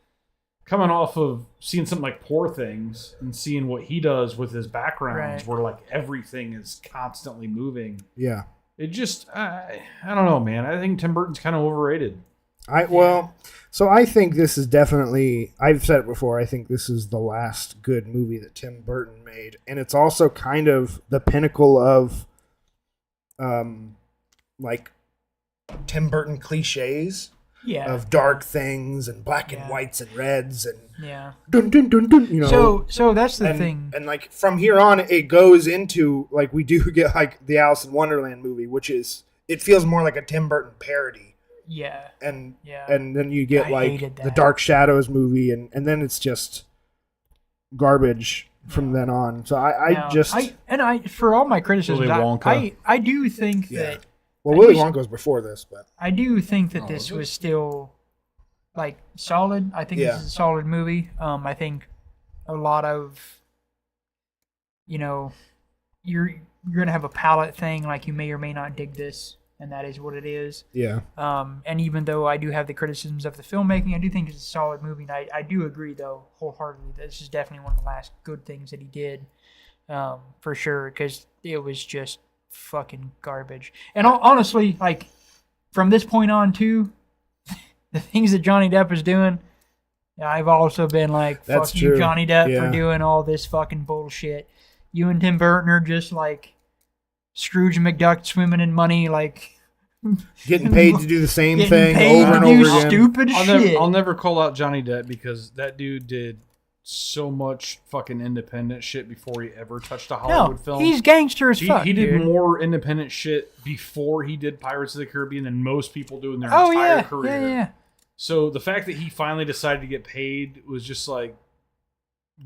coming off of seeing something like Poor Things and seeing what he does with his backgrounds, where like everything is constantly moving. Yeah. It just, I don't know, man. I think Tim Burton's kind of overrated. So I think this is definitely, I've said it before, I think this is the last good movie that Tim Burton made. And it's also kind of the pinnacle of, like, Tim Burton cliches. Yeah. Of dark things and black and whites and reds and dun dun dun dun, you know. So that's the thing. And like from here on, it goes into like we do get like the Alice in Wonderland movie, which is it feels more like a Tim Burton parody. Yeah. And then you get like the Dark Shadows movie, and then it's just garbage from then on. So I for all my criticisms, I do think that. Well, Willy Wonka was before this, but I do think that this was still like solid. I think this is a solid movie. I think a lot of, you're gonna have a palate thing. Like you may or may not dig this, and that is what it is. Yeah. And even though I do have the criticisms of the filmmaking, I do think it's a solid movie. And I do agree, though, wholeheartedly, that this is definitely one of the last good things that he did, for sure, because it was just fucking garbage. And honestly, like, from this point on, too, the things that Johnny Depp is doing, I've also been like, fuck you, Johnny Depp, for doing all this fucking bullshit. You and Tim Burton are just like Scrooge McDuck swimming in money, like getting paid to do the same thing over and over again. Stupid shit. I'll never call out Johnny Depp because that dude did so much fucking independent shit before he ever touched a Hollywood film. He's gangster as fuck. He did more independent shit before he did Pirates of the Caribbean than most people do in their entire career. Yeah. So the fact that he finally decided to get paid was just like,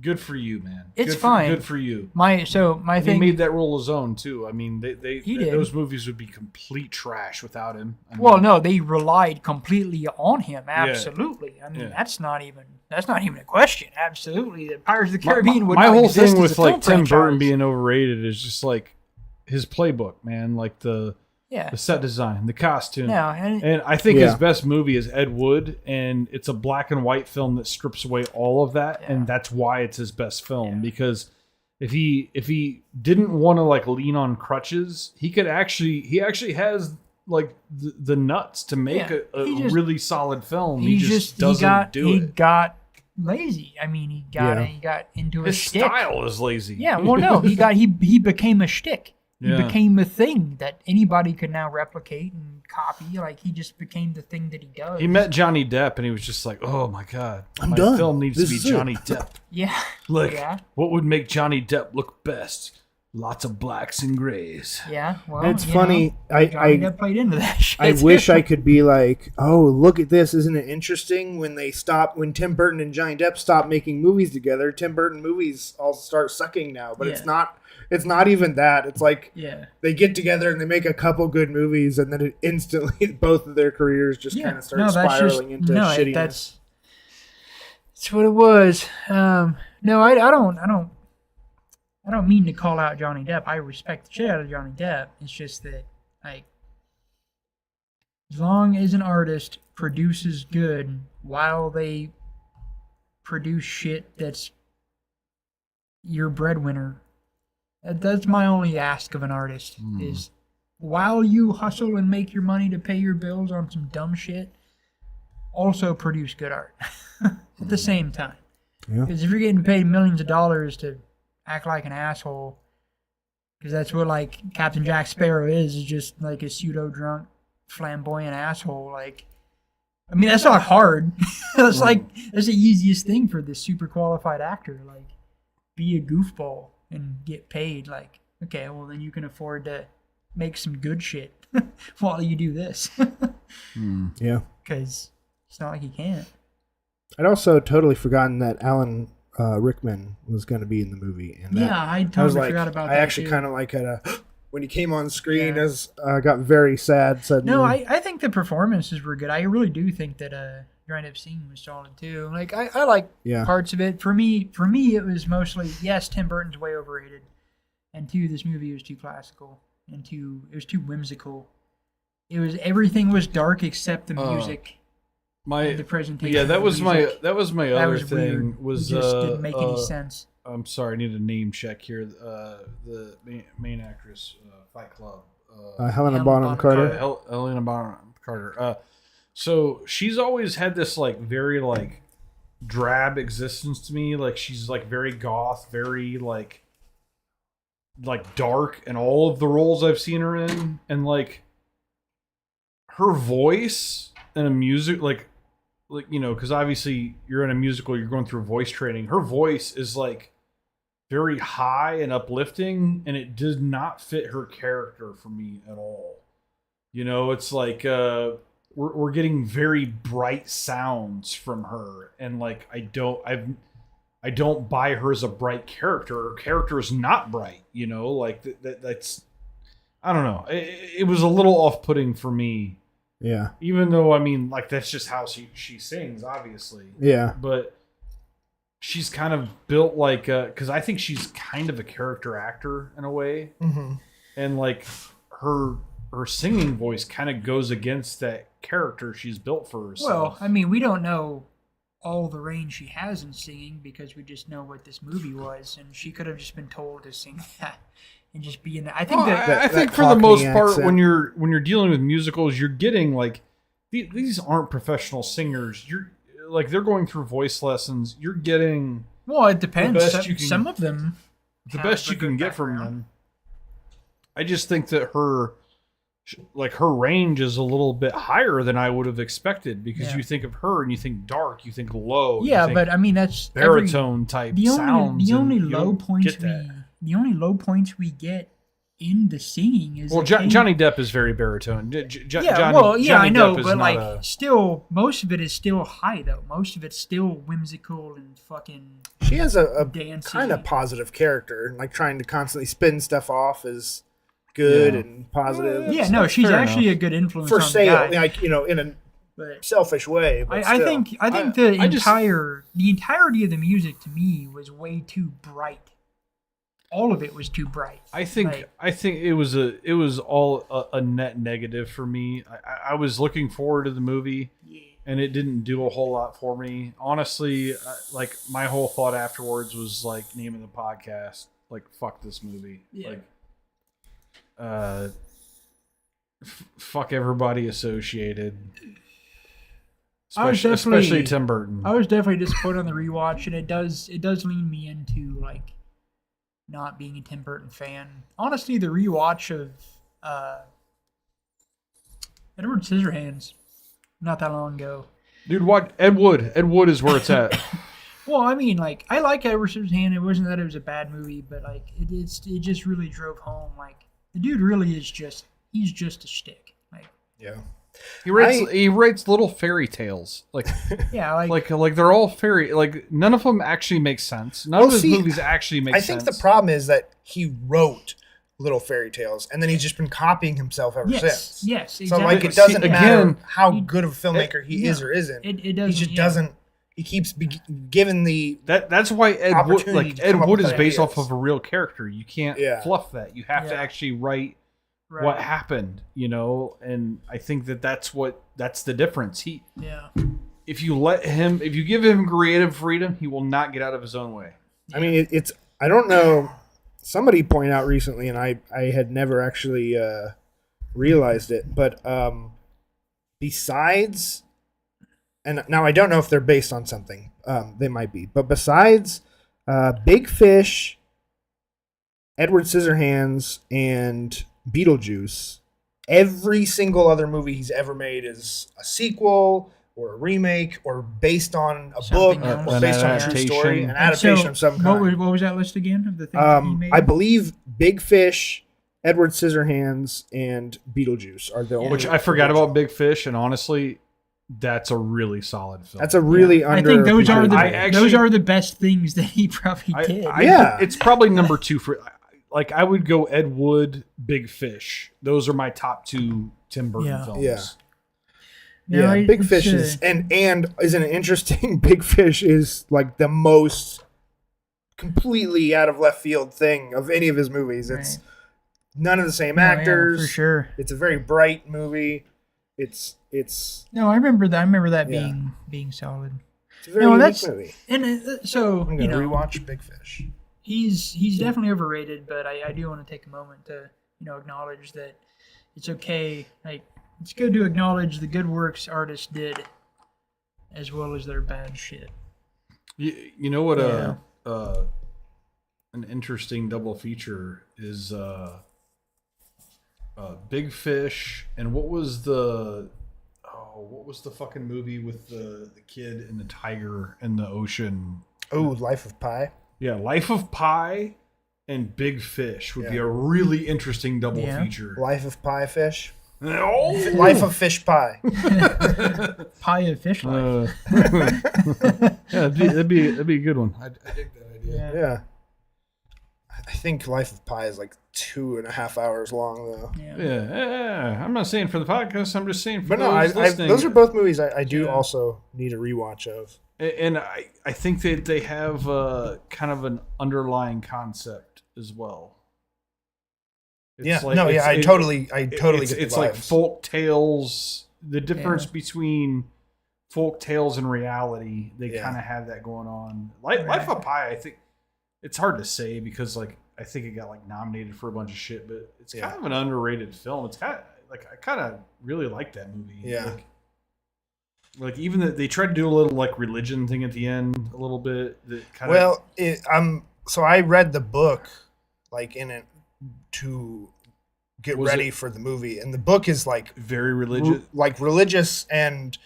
good for you, man. It's fine. Good for you. My thing. He made that role his own too. I mean, those movies would be complete trash without him. No, they relied completely on him. Absolutely. Yeah. I mean, that's not even a question. Absolutely, the Pirates of the Caribbean would. My not whole exist thing as with a like film Tim franchise. Burton being overrated is just like his playbook, man. Like the set design, the costume. And I think his best movie is Ed Wood, and it's a black and white film that strips away all of that, and that's why it's his best film. Because if he didn't want to like lean on crutches, he actually has like the nuts to make a really solid film. He just doesn't do it. He got lazy. I mean, he got into his shtick. style is lazy. Yeah, well, no, he became a shtick. He became a thing that anybody could now replicate and copy. Like, he just became the thing that he does. He met Johnny Depp, and he was just like, oh, my God. My done. film needs to be Johnny Depp. Yeah. Like, what would make Johnny Depp look best? Lots of blacks and grays. Yeah, well, it's funny. Johnny Depp played into that shit. I wish I could be like, oh, look at this. Isn't it interesting? When Tim Burton and Johnny Depp stop making movies together, Tim Burton movies all start sucking now. But it's not even that. It's like they get together and they make a couple good movies, and then it instantly both of their careers just kind of start spiraling into shittiness. That's what it was. I don't mean to call out Johnny Depp. I respect the shit out of Johnny Depp. It's just that, like, as long as an artist produces good while they produce shit that's your breadwinner, that's my only ask of an artist, is while you hustle and make your money to pay your bills on some dumb shit, also produce good art at the same time. Because if you're getting paid millions of dollars to act like an asshole, because that's what like Captain Jack Sparrow is just like a pseudo drunk flamboyant asshole. Like, I mean, that's not hard. That's the easiest thing for this super qualified actor. Like, be a goofball and get paid. Like, okay, well then you can afford to make some good shit while you do this. Because it's not like you can't. I'd also totally forgotten that Alan Rickman was going to be in the movie. And I totally forgot about that. I actually kind of like had a when he came on screen, got very sad suddenly. No, I think the performances were good. I really do think that Grind Up Scene was solid too. Like I like parts of it. For me, it was mostly yes, Tim Burton's way overrated, and two, this movie was too classical, and it was too whimsical. Everything was dark except the music. The presentation. Yeah, that was my other thing. Weird. Was it just didn't make any sense. I'm sorry, I need a name check here. The main actress, Fight Club. Helena Bonham Carter. Helena Bonham Carter. So she's always had this like very like drab existence to me. Like she's like very goth, very like dark in all of the roles I've seen her in, and like her voice and a music like because obviously you're in a musical, you're going through voice training. Her voice is like very high and uplifting, and it did not fit her character for me at all. It's like we're getting very bright sounds from her, and like I don't buy her as a bright character. Her character is not bright, like that's I don't know. It was a little off-putting for me. Yeah. Even though, I mean, like, that's just how she sings, obviously. Yeah. But she's kind of built like, because I think she's kind of a character actor in a way. Mm-hmm. And, like, her singing voice kind of goes against that character she's built for herself. Well, I mean, we don't know all the range she has in singing because we just know what this movie was, and she could have just been told to sing that. And just be in that. I think I think for the most part, when you're dealing with musicals, you're getting like these aren't professional singers. You're like they're going through voice lessons. You're getting it depends. Some of them the best you can get from them. I just think that her range is a little bit higher than I would have expected because you think of her and you think dark, you think low. Yeah, but I mean that's baritone type sounds. The only low points we get in the singing is Johnny Depp is very baritone. Johnny I know, Depp but like still, most of it is still high though. Most of it's still whimsical and fucking. She has a kind of positive character, like trying to constantly spin stuff off as good and positive. Yeah, no, she's actually a good influence for on sale, the guy. like in a selfish way. But I think the entirety of the music to me was way too bright. All of it was too bright. I think it was all a net negative for me. I was looking forward to the movie, and it didn't do a whole lot for me. Honestly, like my whole thought afterwards was like naming the podcast like "fuck this movie." Yeah. Like, fuck everybody associated. Especially Tim Burton. I was definitely disappointed on the rewatch, and it does lean me into like not being a Tim Burton fan. Honestly, the rewatch of Edward Scissorhands not that long ago. Dude, what Ed Wood? Ed Wood is where it's at. Well, I mean, like I like Edward Scissorhands. It wasn't that it was a bad movie, but like it just really drove home. Like the dude really is he's just a shtick. Like he writes little fairy tales. Like like they're all fairy. Like none of them actually make sense. None of his movies actually make sense. I think the problem is that he wrote little fairy tales, and then he's just been copying himself ever since. Yes, exactly. So like it doesn't matter how good of a filmmaker he is or isn't. It doesn't. He just doesn't. He keeps given the that's why Ed Wood is based off of a real character. You can't fluff that. You have to actually write what happened, and I think that's the difference. If you give him creative freedom, he will not get out of his own way. I mean, I don't know. Somebody pointed out recently, and I had never actually realized it, but besides. And now I don't know if they're based on something. They might be. But besides Big Fish, Edward Scissorhands, and Beetlejuice, every single other movie he's ever made is a sequel or a remake or based on a book or based on a true story, an adaptation of some kind. What was that list again of the things that he made? I believe Big Fish, Edward Scissorhands, and Beetlejuice are the only. Which I forgot about Big Fish, and honestly, that's a really solid film. That's a really under. I think those are the best things that he probably did. It's probably number 2 for. like I would go Ed Wood, Big Fish. Those are my top 2 Tim Burton films. Yeah. No, yeah, Big Fish is and isn't it interesting? Big Fish is like the most completely out of left field thing of any of his movies. It's none of the same actors. Yeah, for sure. It's a very bright movie. It's No, I remember that. I remember that being solid. It's a very unique movie. And so I'm gonna rewatch Big Fish. He's definitely overrated, but I do want to take a moment to acknowledge that it's okay. Like, it's good to acknowledge the good works artists did, as well as their bad shit. You know what? An interesting double feature is Big Fish, and what was the fucking movie with the kid and the tiger in the ocean? Oh, Life of Pi. Yeah, Life of Pi and Big Fish would be a really interesting double feature. Life of Pi Fish. Oh! Life of Fish Pie. Pie of fish life. Yeah, that'd be a good one. I dig that idea. Yeah. I think Life of Pi is like 2.5 hours long, though. Yeah. I'm not saying for the podcast. I'm just saying for those are both movies I do also need a rewatch of. And I think that they have kind of an underlying concept as well. It's I totally get the it's vibes. like folk tales. The difference between folk tales and reality, they kind of have that going on. Life of Pi, I think it's hard to say because I think it got nominated for a bunch of shit, but it's kind of an underrated film. It's kind of I kind of really like that movie. Yeah. Like even that they tried to do a little religion thing at the end a little bit. That kind so I read the book to get ready for the movie, and the book is very religious, religious and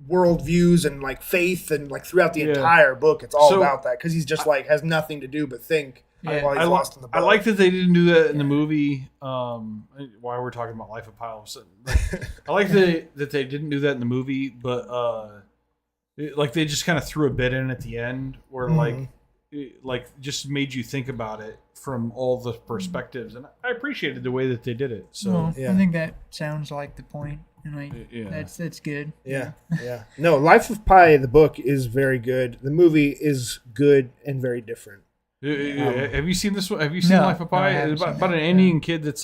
worldviews and faith and throughout the entire book it's all about that because he's just has nothing to do but think while he's lost in the book. I like that they didn't do that in the movie. Why we're talking about Life of Pi all of a sudden. I like that they didn't do that in the movie, but they just kind of threw a bit in at the end where just made you think about it from all the perspectives, and I appreciated the way that they did it. So I think that sounds like the point, and that's good. Yeah. No, Life of Pi, the book is very good. The movie is good and very different. Have you seen this one? Have you seen Life of Pi? It's about an Indian kid that's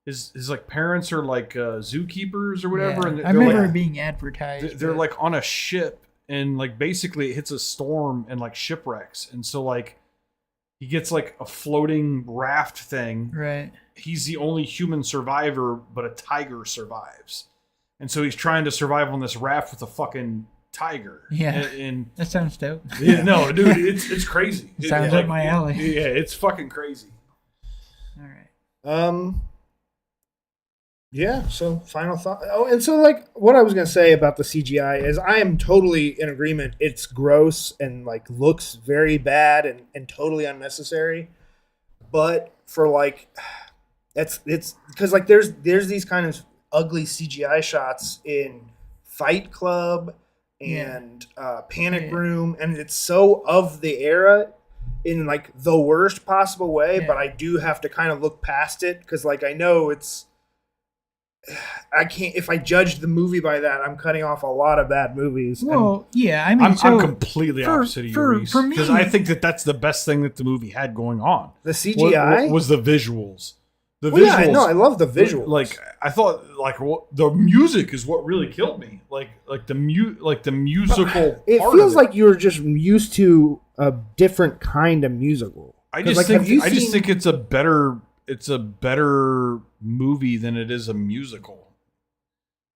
his parents are zookeepers or whatever. And I remember it being advertised. They're on a ship. And basically it hits a storm and shipwrecks, and so he gets a floating raft thing. Right. He's the only human survivor, but a tiger survives, and so he's trying to survive on this raft with a fucking tiger. Yeah, and that sounds dope. Yeah, no, dude, it's crazy. Sounds like my alley. Yeah, it's fucking crazy. All right. Yeah, so final thought. Oh, and so what I was going to say about the CGI is I am totally in agreement. It's gross and looks very bad and totally unnecessary. But for it's because there's these kind of ugly CGI shots in Fight Club and Panic Room, and it's so of the era in the worst possible way, but I do have to kind of look past it because I know I can't. If I judge the movie by that, I'm cutting off a lot of bad movies. Well, I'm completely opposite of you, Reese, because I think that's the best thing that the movie had going on. The CGI was the visuals. The visuals. Yeah, no, I love the visuals. I thought, the music is what really killed me. The musical. It feels like you were just used to a different kind of musical. I just think it's a better. It's a better movie than it is a musical.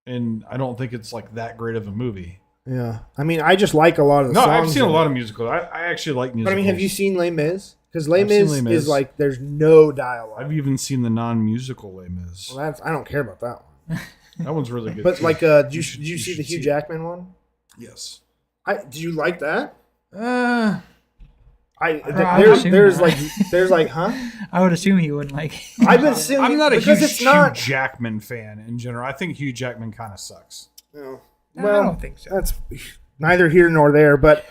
And I don't think it's that great of a movie. Yeah. I mean, I just like a lot of the songs. No, I've seen a lot of musicals. I actually like musicals. But I mean, have you seen Les Mis? Because Les Mis is there's no dialogue. I've even seen the non-musical Les Mis. Well, I don't care about that one. That one's really good. But did you see the Hugh Jackman one? Yes. Did you like that? I would assume he wouldn't like it. I'm not a huge Hugh Jackman fan in general. I think Hugh Jackman kind of sucks. No. Well, I don't think so. That's neither here nor there, but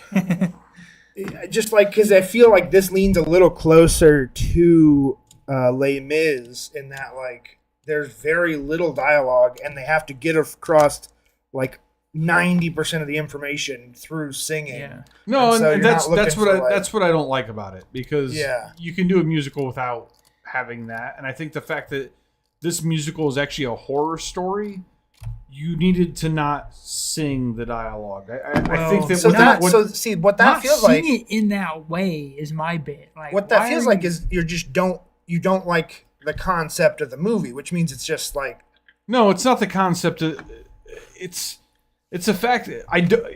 just like because I feel like this leans a little closer to Les Mis in that like there's very little dialogue and they have to get across like 90% of the information through singing. Yeah. No, so and you're that's not looking for, like- that's what I don't like about it, because Yeah. you can do a musical without having that. And I think the fact that this musical is actually a horror story, you needed to not sing the dialogue. I think that So Not- what that Not feels seeing like. it in that way is my bit. Like What that why feels are like you- is you don't like the concept of the movie, which means it's just like no, it's not the concept. It's a fact.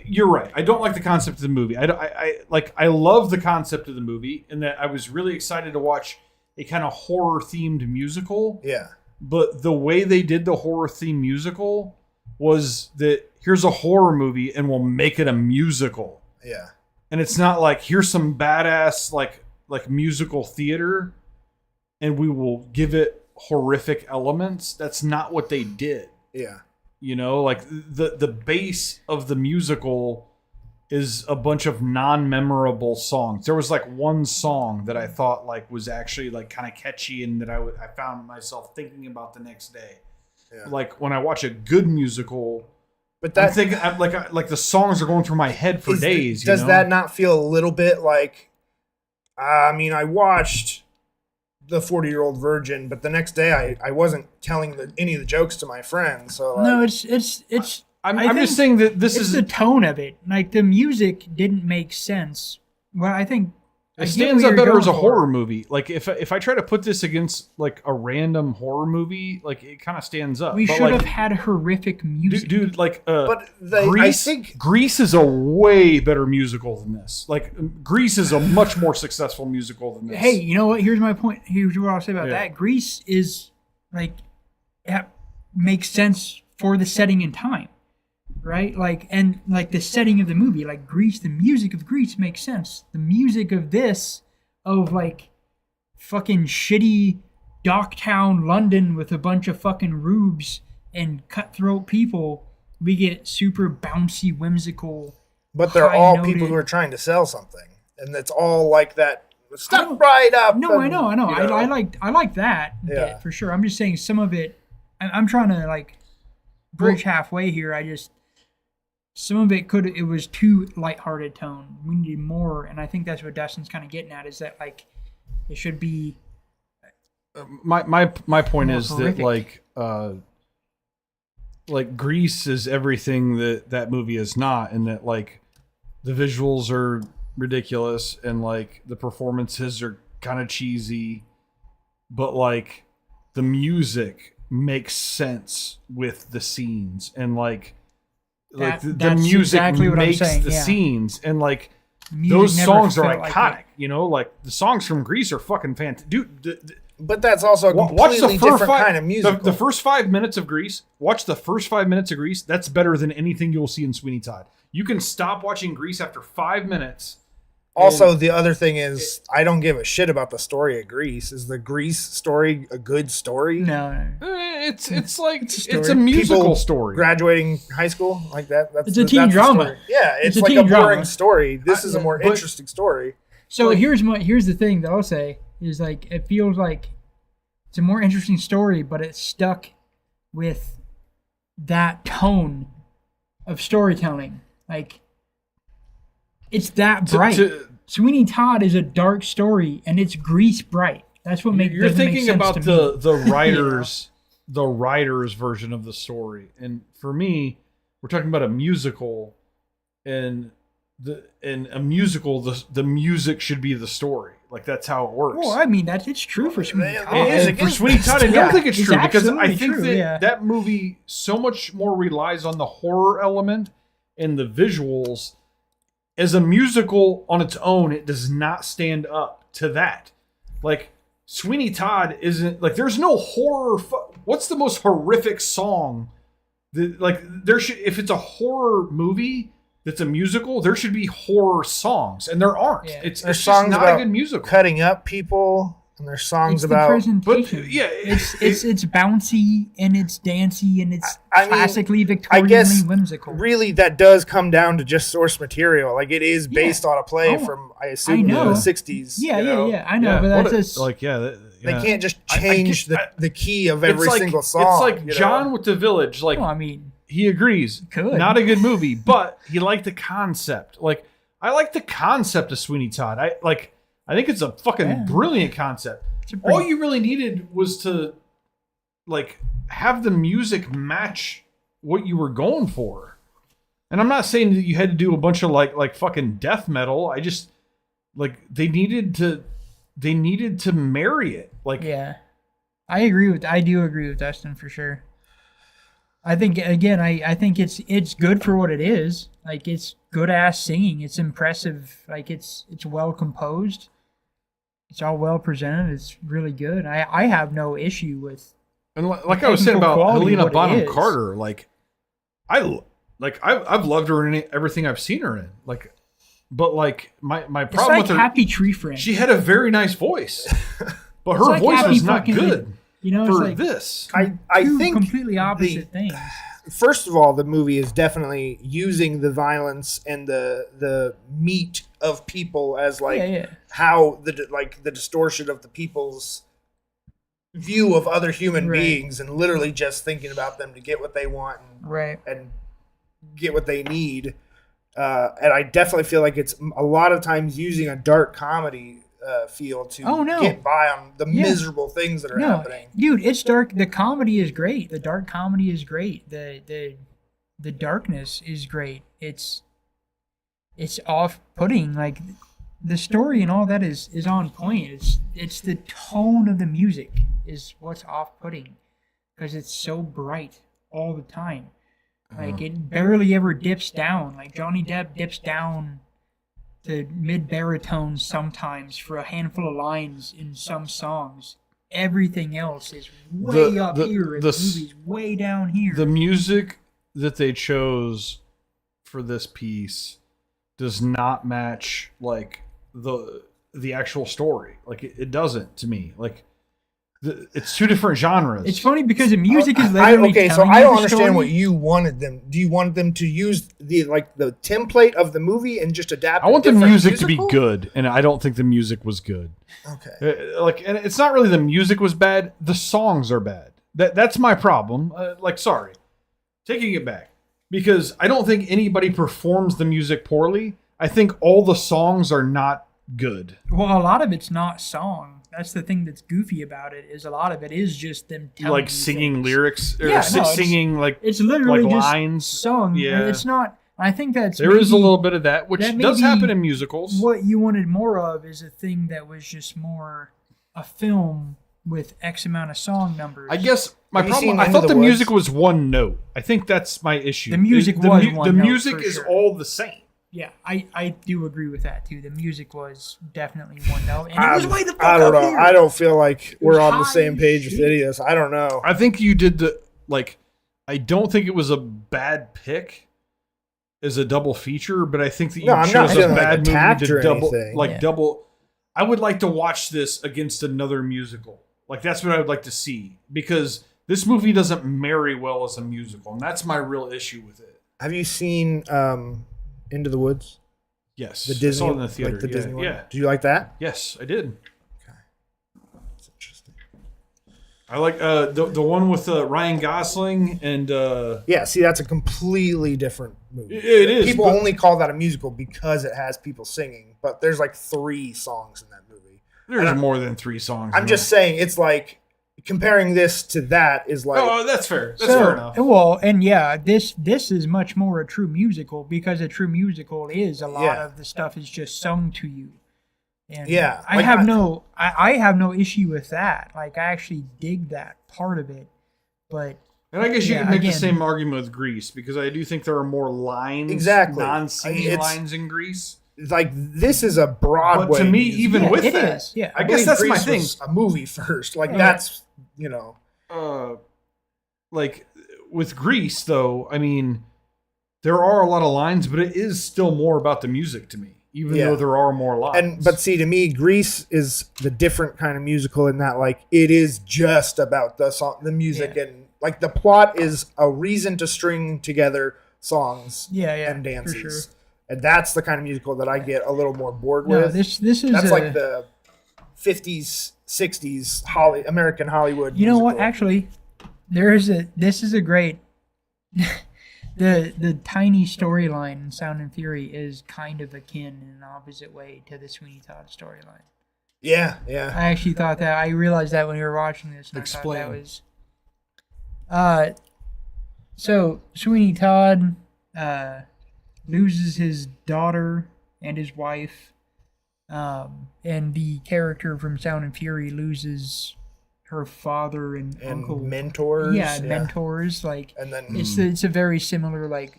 You're right. I don't like the concept of the movie. I love the concept of the movie, and that I was really excited to watch a kind of horror themed musical. yeah. But the way they did the horror themed musical was that here's a horror movie and we'll make it a musical. Yeah. And it's not like here's some badass like musical theater and we will give it horrific elements. That's not what they did. Yeah. You know, like the base of the musical is a bunch of non-memorable songs. There was like one song that I thought like was actually like kind of catchy and that I found myself thinking about the next day. Yeah. Like when I watch a good musical, But I'm that thinking like the songs are going through my head for days. Does you know? that not feel a little bit like? I mean, I watched the 40-Year-Old Virgin, but the next day I wasn't telling any of the jokes to my friends. So like, No, it's. I'm I think just saying that this it's is the tone of it. Like the music didn't make sense. Well, I think I it get stands what up you're better going as a for. horror movie. Like if I try to put this against like a random horror movie, like it kind of stands up. We But, should like, have had horrific music. dude, like but Grease, I think Grease is a way better musical than this. Like Grease is a much more successful musical than this. Hey, you know what? Here's my point. Here's what I'll say about Yeah. that. Grease is like it makes sense for the setting and time, right? Like and like the setting of the movie, like Grease, the music of Grease makes sense. The music of this, of like fucking shitty Docktown London with a bunch of fucking rubes and cutthroat people, we get super bouncy, whimsical. but they're all high-noted- people who are trying to sell something, and it's all like that. I Step don't- right up. No, I and, know. you I like that Yeah. bit for sure. I'm just saying some of it. I'm trying to like bridge halfway here. Some of it it was too lighthearted tone. We needed more, and I think that's what Dustin's kind of getting at is that like it should be. my point More is horrific. that like Grease is everything that movie is not, and that like the visuals are ridiculous and like the performances are kind of cheesy, but like the music makes sense with the scenes, and like the That's music exactly what I'm makes saying, the yeah. scenes, and like Music those never songs are felt like iconic. that. You know, like the songs from Grease are fucking fantastic, dude. But that's also a Watch completely different kind of music. The first 5 minutes of Grease. Watch the first 5 minutes of Grease. That's better than anything you'll see in Sweeney Todd. You can stop watching Grease after 5 minutes. Also, the other thing is, I don't give a shit about the story of Grease. Is the Grease story a good story? No. It's like It's a story. it's a musical People story. Graduating high school like that. That's It's a teen that's the drama. story. Yeah, it's It's a like teen a boring drama. story. This is a more but- interesting story. So here's the thing that I'll say is like it feels like it's a more interesting story, but it's stuck with that tone of storytelling. Like it's that bright. Sweeney Todd is a dark story, and it's Grease bright. That's what makes. You're doesn't make thinking sense about to me. the writers the writer's version of the story, and for me, we're talking about a musical, and a musical, the music should be the story. Like that's how it works. Well, I mean it's true for Sweeney Todd. And for Sweeney Todd, I don't think it's true because I absolutely think true, that yeah. that movie so much more relies on the horror element and the visuals. As a musical on its own, it does not stand up to that. Like Sweeney Todd isn't like there's no horror. What's the most horrific song? Like there should, if it's a horror movie that's a musical, there should be horror songs, and there aren't. Yeah. It's There's just songs not about a good musical. Cutting up people. And there's songs it's the about. presentation. But, yeah, it's bouncy and it's dancey and it's I mean, classically I Victorianly guess whimsical. really that does come down to just source material. Like it is based on a play from I assume the know. 60s. Yeah, you know? I know, but that's just They can't just change the key of every single song. It's like John with the Village. Like, well, I mean, he agrees. Could. Not a good movie, but he liked the concept. Like, I like the concept of Sweeney Todd. I think it's a fucking brilliant concept. All you really needed was to, like, have the music match what you were going for. And I'm not saying that you had to do a bunch of like fucking death metal. I just like they needed to marry it. Like, yeah, I do agree with Dustin for sure. I think again, I think it's good for what it is. Like it's good ass singing. It's impressive. Like it's well composed. It's all well presented. It's really good. I have no issue with. And like I was saying about Helena Bonham Carter, I've loved her in everything I've seen her in. Like, but like my problem with her, Happy Tree Friend. She had a very nice voice, but her voice was not good. For like this, I think completely opposite things. First of all, the movie is definitely using the violence and the meat of people as how the distortion of the people's view of other human beings and literally just thinking about them to get what they want and get what they need. And I definitely feel like it's a lot of times using a dark comedy feel to get by on the miserable things that are happening. Dude, it's dark. The comedy is great. The dark comedy is great. The darkness is great. It's off-putting. Like the story and all that is on point. It's the tone of the music is what's off-putting because it's so bright all the time. Like it barely ever dips down. Like Johnny Depp dips down to mid-baritone sometimes for a handful of lines in some songs. Everything else is way up here, and the movie's way down here. The music that they chose for this piece does not match like the actual story. Like it doesn't to me. Like it's two different genres. It's funny because the music is literally so I don't understand what you wanted them. Do you want them to use the template of the movie and just adapt? I want the music to be good, and I don't think the music was good. Okay. And it's not really the music was bad. The songs are bad. That's my problem. Sorry, taking it back because I don't think anybody performs the music poorly. I think all the songs are not good. Well, a lot of it's not song. That's the thing that's goofy about it. Is a lot of it is just them telling singing things. Lyrics or singing it's literally just lines. Sung. Yeah, it's not. I think there is a little bit of that, which does happen in musicals. What you wanted more of is a thing that was just more a film with X amount of song numbers. I guess my problem. I thought the music was one note. I think that's my issue. The music was one note. The music is sure. all the same. Yeah, I do agree with that too. The music was definitely one note, and it was way the fuck I don't up know. here. I don't feel like we're on the same page with any of this. I don't know. I think you did I don't think it was a bad pick as a double feature, but I think that you chose a bad movie to double. I would like to watch this against another musical. Like that's what I would like to see because this movie doesn't marry well as a musical, and that's my real issue with it. Have you seen Into the Woods? Yes, the Disney, I saw it in the theater. Like the Disney one? Yeah. Did you like that? Yes, I did. Okay, that's interesting. I like the one with Ryan Gosling and yeah. See, that's a completely different movie. It is. People only call that a musical because it has people singing, but there's like 3 songs in that movie. There's more than 3 songs. I'm just saying, it's like comparing this to that is like. Oh, that's fair. That's fair enough. Well, and yeah, this is much more a true musical because a true musical is a lot of the stuff is just sung to you. And I have no issue with that. Like I actually dig that part of it, but. And I guess you could make the same argument with Grease because I do think there are more lines, non-singing lines in Grease. Like this is a Broadway. But to me, even with that, I guess that's my thing. A movie first, like that's like with Grease though. I mean, there are a lot of lines, but it is still more about the music to me. even though there are more lines. But see, to me, Grease is the different kind of musical in that, like, it is just about the song, the music, and like the plot is a reason to string together songs and dances. For sure. And that's the kind of musical that I get a little more bored with. This is like the 50s, 60s American Hollywood. You know musical. what? Actually, this is a great. The tiny storyline in Sound and Fury is kind of akin in an opposite way to the Sweeney Todd storyline. Yeah. I actually thought that. I realized that when we were watching this. And Explain. I thought that was. So Sweeney Todd loses his daughter and his wife, and the character from Sound and Fury loses her father and uncle, mentors. Mentors. Like, and then it's a very similar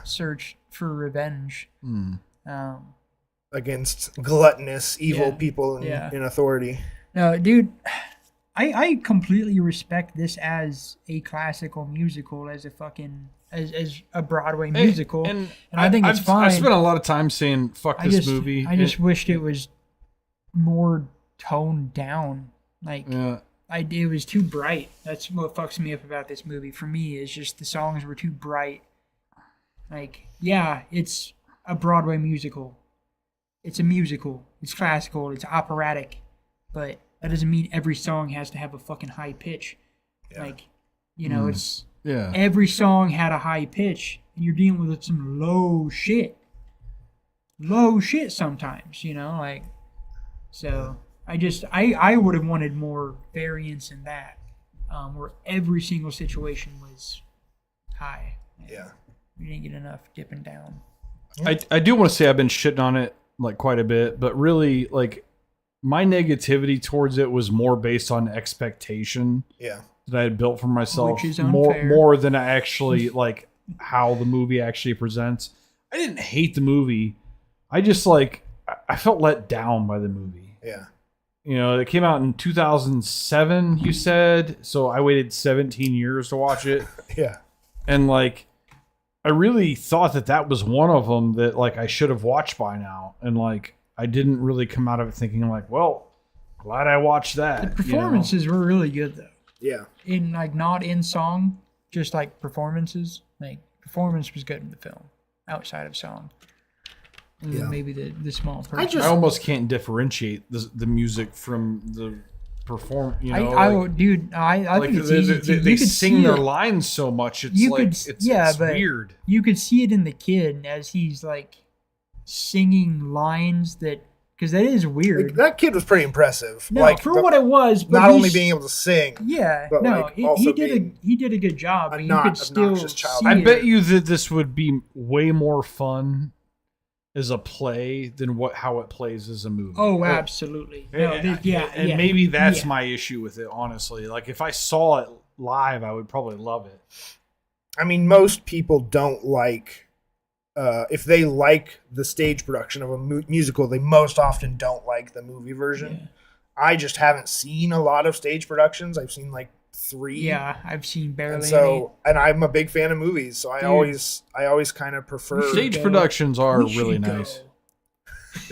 search for revenge. Against gluttonous, evil people in authority. No, dude, I completely respect this as a classical musical, as a Broadway musical, and I think it's fine. I spent a lot of time saying "fuck this movie." I just wished it was more toned down. Like, it was too bright. That's what fucks me up about this movie. For me, is just the songs were too bright. Like, yeah, it's a Broadway musical. It's a musical. It's classical. It's operatic. But that doesn't mean every song has to have a fucking high pitch. Yeah. Like, it's... Yeah. Every song had a high pitch, and you're dealing with some low shit. Low shit sometimes, like... So... I would have wanted more variance in that, where every single situation was high. Yeah. We didn't get enough dipping down. I do want to say I've been shitting on it like quite a bit, but really, like, my negativity towards it was more based on expectation. Yeah. That I had built for myself, which is unfair. more than I actually like how the movie actually presents. I didn't hate the movie. I just I felt let down by the movie. Yeah. It came out in 2007, you said. So I waited 17 years to watch it. Yeah. And, I really thought that was one of them that, I should have watched by now. And, I didn't really come out of it thinking, well, glad I watched that. The performances were really good, though. Yeah. In, not in song, just, performances. Performance was good in the film, outside of song. And maybe the small person. I almost can't differentiate the music from the perform. I think it's easy. They sing their lines so much. It's weird. You could see it in the kid as he's singing lines because that is weird. That kid was pretty impressive. No, for what it was, but not only being able to sing. Yeah, but he did a good job. But you could still see I bet you that this would be way more fun as a play than how it plays as a movie. Oh, absolutely. Maybe that's my issue with it, honestly. If I saw it live, I would probably love it. I mean, most people don't if they like the stage production of a musical, they most often don't like the movie version. Yeah. I just haven't seen a lot of stage productions. I've seen 3. Yeah, I've seen barely any. And I'm a big fan of movies, so I always kind of prefer stage productions are really nice.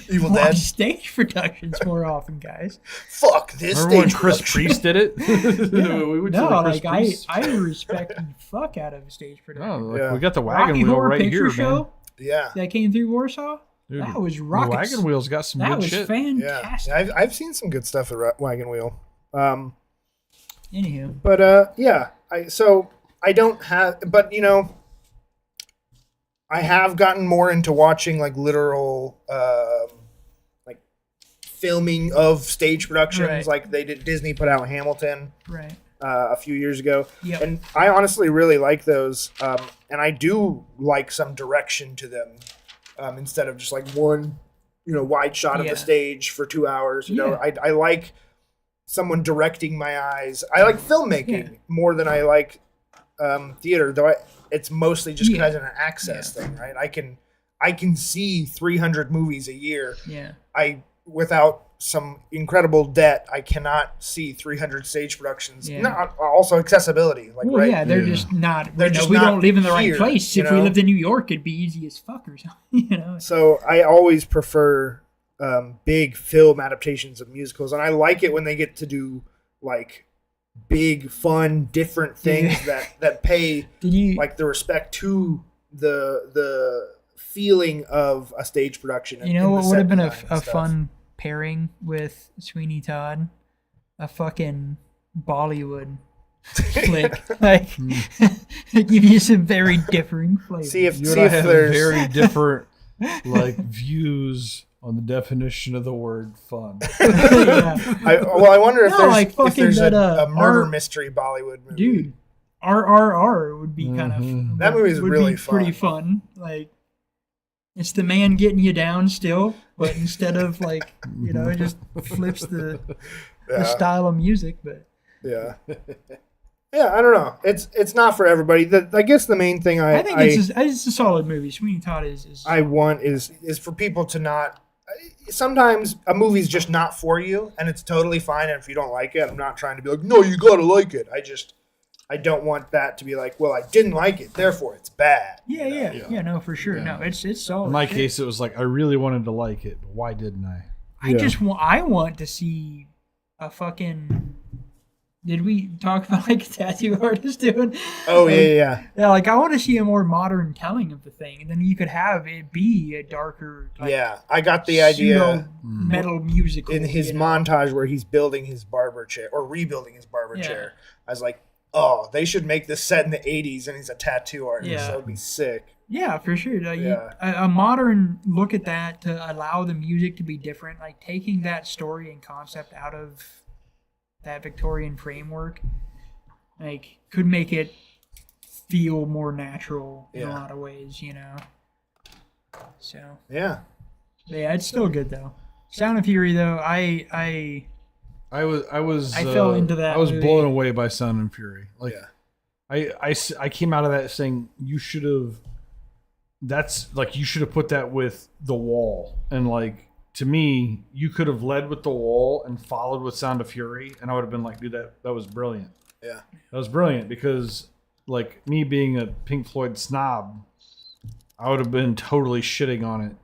Evil Dead stage productions more often, guys. Fuck this. Remember when Chris Priest did it? I respect the fuck out of a stage production. We got the Wagon Wheel Horror right Picture here, Show, man. Yeah, that came through Warsaw. Dude, that was rockets. The Wagon Wheel's got some good shit. That was fantastic. Yeah, I've seen some good stuff at Wagon Wheel. Anywho, but I don't have, but I have gotten more into watching literal filming of stage productions, like they did. Disney put out Hamilton, right, a few years ago, and I honestly really like those, and I do like some direction to them, instead of just one, wide shot of the stage for 2 hours. I like someone directing my eyes. I like filmmaking more than I like theater, though. It's mostly just because of an access thing, right? I can see 300 movies a year. Yeah. without some incredible debt, I cannot see 300 stage productions. Yeah. Not also accessibility, like Well, right. yeah, they're just not. They're You know, just we not don't live in the right here, place. you If we know? lived in New York, it'd be easy as fuck or something. You know. So I always prefer big film adaptations of musicals, and I like it when they get to do like big, fun, different things that pay like the respect to the feeling of a stage production. You know what would have been a stuff. fun pairing with Sweeney Todd? A fucking Bollywood flick. Like, give you some very differing flavors. See if have there's very different like views on the definition of the word fun. Yeah. I wonder if No, there's like if fucking there's that, a murder art- mystery Bollywood movie. Dude, RRR would be kind of That movie is would really be pretty fun. Like, it's the man getting you down still, but instead of like, you know, it just flips the style of music. But yeah, I don't know. It's not for everybody. I guess the main thing I think it's a solid movie. Sweeney Todd is I want is for people to not. Sometimes a movie's just not for you, and it's totally fine. And if you don't like it, I'm not trying to be like, no, you gotta like it. I don't want that to be like, well, I didn't like it, therefore it's bad. Yeah, no, for sure. Yeah. No, it's solid. In my case, it was like I really wanted to like it, but why didn't I? I want to see a fucking. Did we talk about like a tattoo artist doing? Oh like, yeah. Yeah, like I want to see a more modern telling of the thing, and then you could have it be a darker. Like, Yeah, I got the idea metal musical in his montage where he's building his barber chair or rebuilding his barber chair. I was like, oh, they should make this set in the 80s, and he's a tattoo artist. Yeah. That would be sick. Yeah, for sure. A modern look at that to allow the music to be different, like taking that story and concept out of that Victorian framework, like could make it feel more natural in a lot of ways, you know. So yeah, it's still good though. Sound of Fury though, I fell into that. I was movie. blown away by Sound and Fury. Like, I came out of that saying you should have. That's like you should have put that with The Wall, and like to me, you could have led with The Wall and followed with Sound of Fury, and I would have been like, dude, that was brilliant. Yeah, that was brilliant because like me being a Pink Floyd snob, I would have been totally shitting on it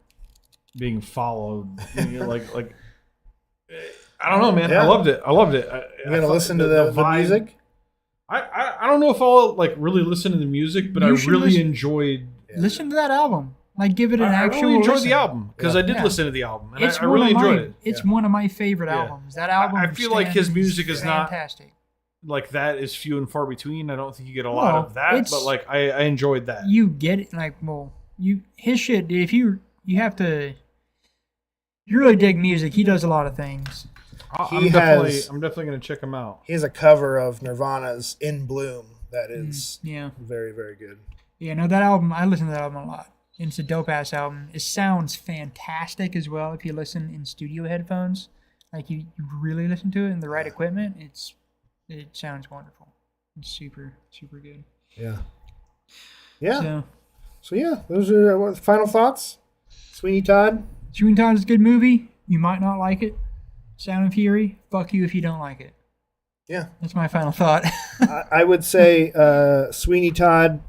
being followed. You know, like I don't know, man. Yeah. I loved it. You gonna listen to the music? I don't know if I'll like really listen to the music, but I really enjoyed. Listen to that album. Like, give it an actual. I really enjoyed listen. the album because I did listen to the album, and It's I really enjoyed it. It's one of my favorite albums. That album. I feel like his music is not fantastic. Like that is few and far between. I don't think you get a lot of that, but like I enjoyed that. You get it, like his shit. If you have to, if you really dig music, he does a lot of things. I'm definitely gonna check him out. He has a cover of Nirvana's "In Bloom" that is very, very good. Yeah, no, that album. I listen to that album a lot. And it's a dope ass album. It sounds fantastic as well if you listen in studio headphones. Like you really listen to it in the right equipment. It sounds wonderful. It's super, super good. Yeah. Yeah. So yeah, those are final thoughts. Sweeney Todd. Sweeney Todd is a good movie. You might not like it. Sound and Fury. Fuck you if you don't like it. Yeah. That's my final thought. I would say Sweeney Todd.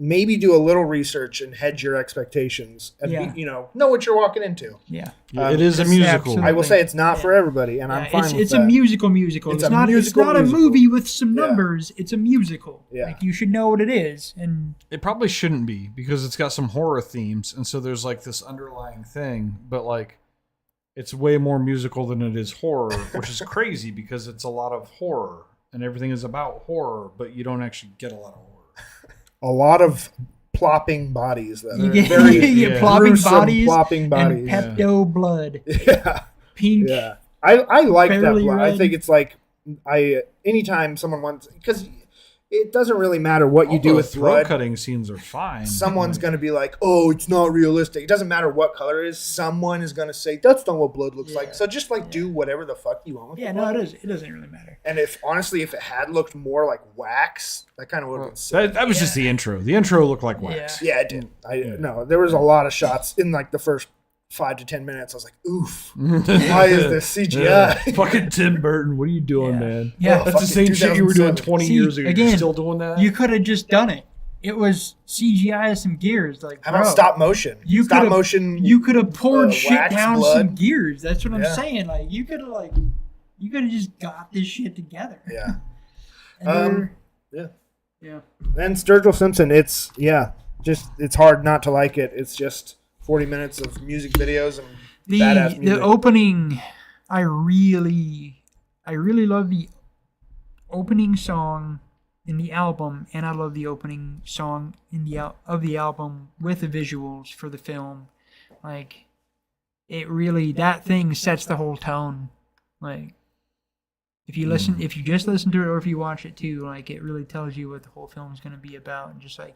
Maybe do a little research and hedge your expectations and know what you're walking into. Yeah. It is a musical. Absolutely. I will say it's not for everybody, and I'm fine with it's that. a musical. It's not a movie with some numbers. It's a musical. Yeah. Like you should know what it is. And it probably shouldn't be because it's got some horror themes, and so there's like this underlying thing, but like it's way more musical than it is horror, which is crazy because it's a lot of horror and everything is about horror, but you don't actually get a lot of horror. A lot of plopping bodies. That you are get, very you get plopping bodies, and Pepto blood. Yeah, pink. Yeah, I like that blood. Red. I think it's like anytime someone wants, because it doesn't really matter what you do with throat blood. Cutting scenes are fine. Someone's going to be like, "Oh, it's not realistic." It doesn't matter what color it is. Someone is going to say, "That's not what blood looks like." So just do whatever the fuck you want with Yeah, the blood. no, it doesn't really matter. And if it had looked more like wax, that kind of would have been sick. That was just the intro. The intro looked like wax. Yeah, it did. No, there was a lot of shots in like the first 5 to 10 minutes, I was like, oof, why is this CGI? Yeah. Fucking Tim Burton, what are you doing, man? Yeah. That's the same shit you were doing 20 years ago. Again, You're still doing that? You could have just done it. It was CGI some gears. Like, how about stop motion? You could have poured shit down blood. some gears. That's what I'm saying. Like, you could have just got this shit together. Yeah. Yeah. And Sturgill Simpson, it's hard not to like it. It's just 40 minutes of music videos and badass music. The opening, I really love the opening song in the album, and I love the opening song of the album with the visuals for the film. Like, that thing sets the whole tone. Like, if you just listen to it, or if you watch it too, like, it really tells you what the whole film is going to be about, and just like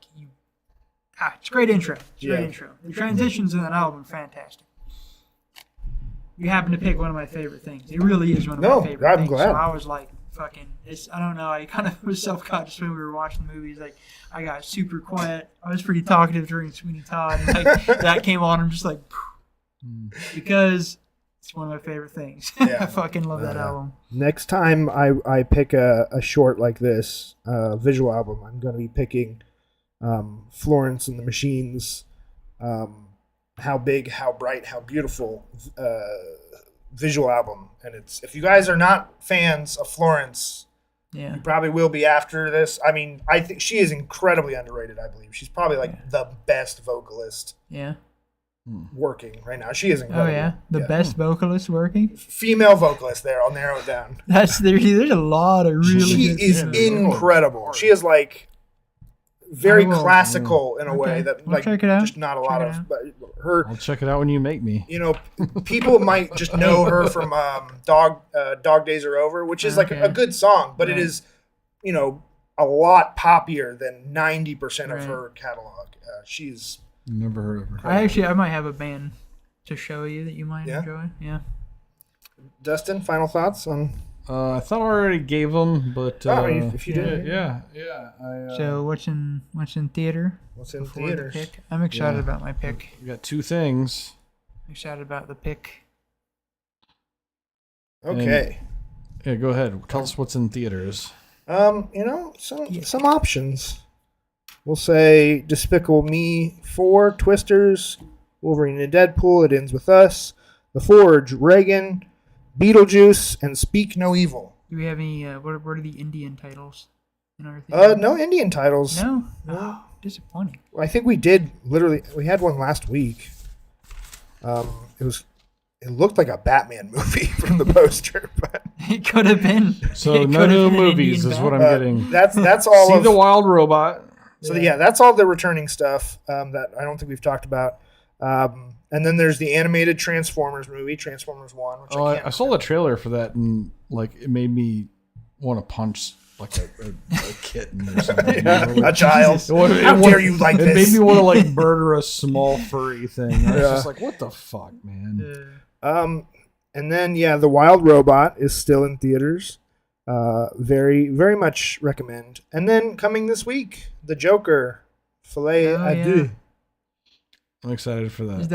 it's a great intro. Great intro. The transitions in that album are fantastic. You happen to pick one of my favorite things. It really is one of my favorite things. Glad. So I was like, I don't know. I kind of was self-conscious when we were watching the movies. Like, I got super quiet. I was pretty talkative during Sweeney Todd. And, like, that came on. I'm just like, because it's one of my favorite things. Yeah. I fucking love that album. Next time I pick a short like this, visual album, I'm going to be picking Florence and the Machine's How Big, How Bright, How Beautiful visual album. And it's, if you guys are not fans of Florence, you probably will be after this. I mean, I think she is incredibly underrated. I believe she's probably like the best vocalist working right now. She is incredible. Oh yeah, the best vocalist working, female vocalist. There, I'll narrow it down. There's a lot of really. She is incredible. She is like very classical in a way that like just not a lot of. But her, I'll check it out when you make me. You know, people might just know her from Dog Days Are Over, which is like a good song, but it is, you know, a lot poppier than 90% of her catalog. She's never heard of her. I might have a band to show you that you might enjoy. Yeah. Dustin, final thoughts on? I thought I already gave them, but if you did, so what's in theater? What's in theaters? Pick? I'm excited about my pick. We got two things. I'm excited about the pick. Okay. Go ahead. Tell us what's in theaters. You know, some options. We'll say Despicable Me 4, Twisters, Wolverine and Deadpool, It Ends With Us, The Forge, Reagan, Beetlejuice, and Speak No Evil. Do we have any, what are the Indian titles in our theater? No Indian titles. No? Oh, disappointing. I think we did, we had one last week. It looked like a Batman movie from the poster, but it could have been. So no new movies is what I'm getting. That's all. See the Wild Robot. So that's all the returning stuff that I don't think we've talked about. And then there's the animated Transformers movie, Transformers 1. Which I saw the trailer for that, and like it made me want to punch like a kitten or something. A child. How dare you like this? It made me want to like murder a small furry thing. I was just like, what the fuck, man? And then the Wild Robot is still in theaters. Very, very much recommend. And then coming this week, The Joker, Filet à Deux. I'm excited for that. Is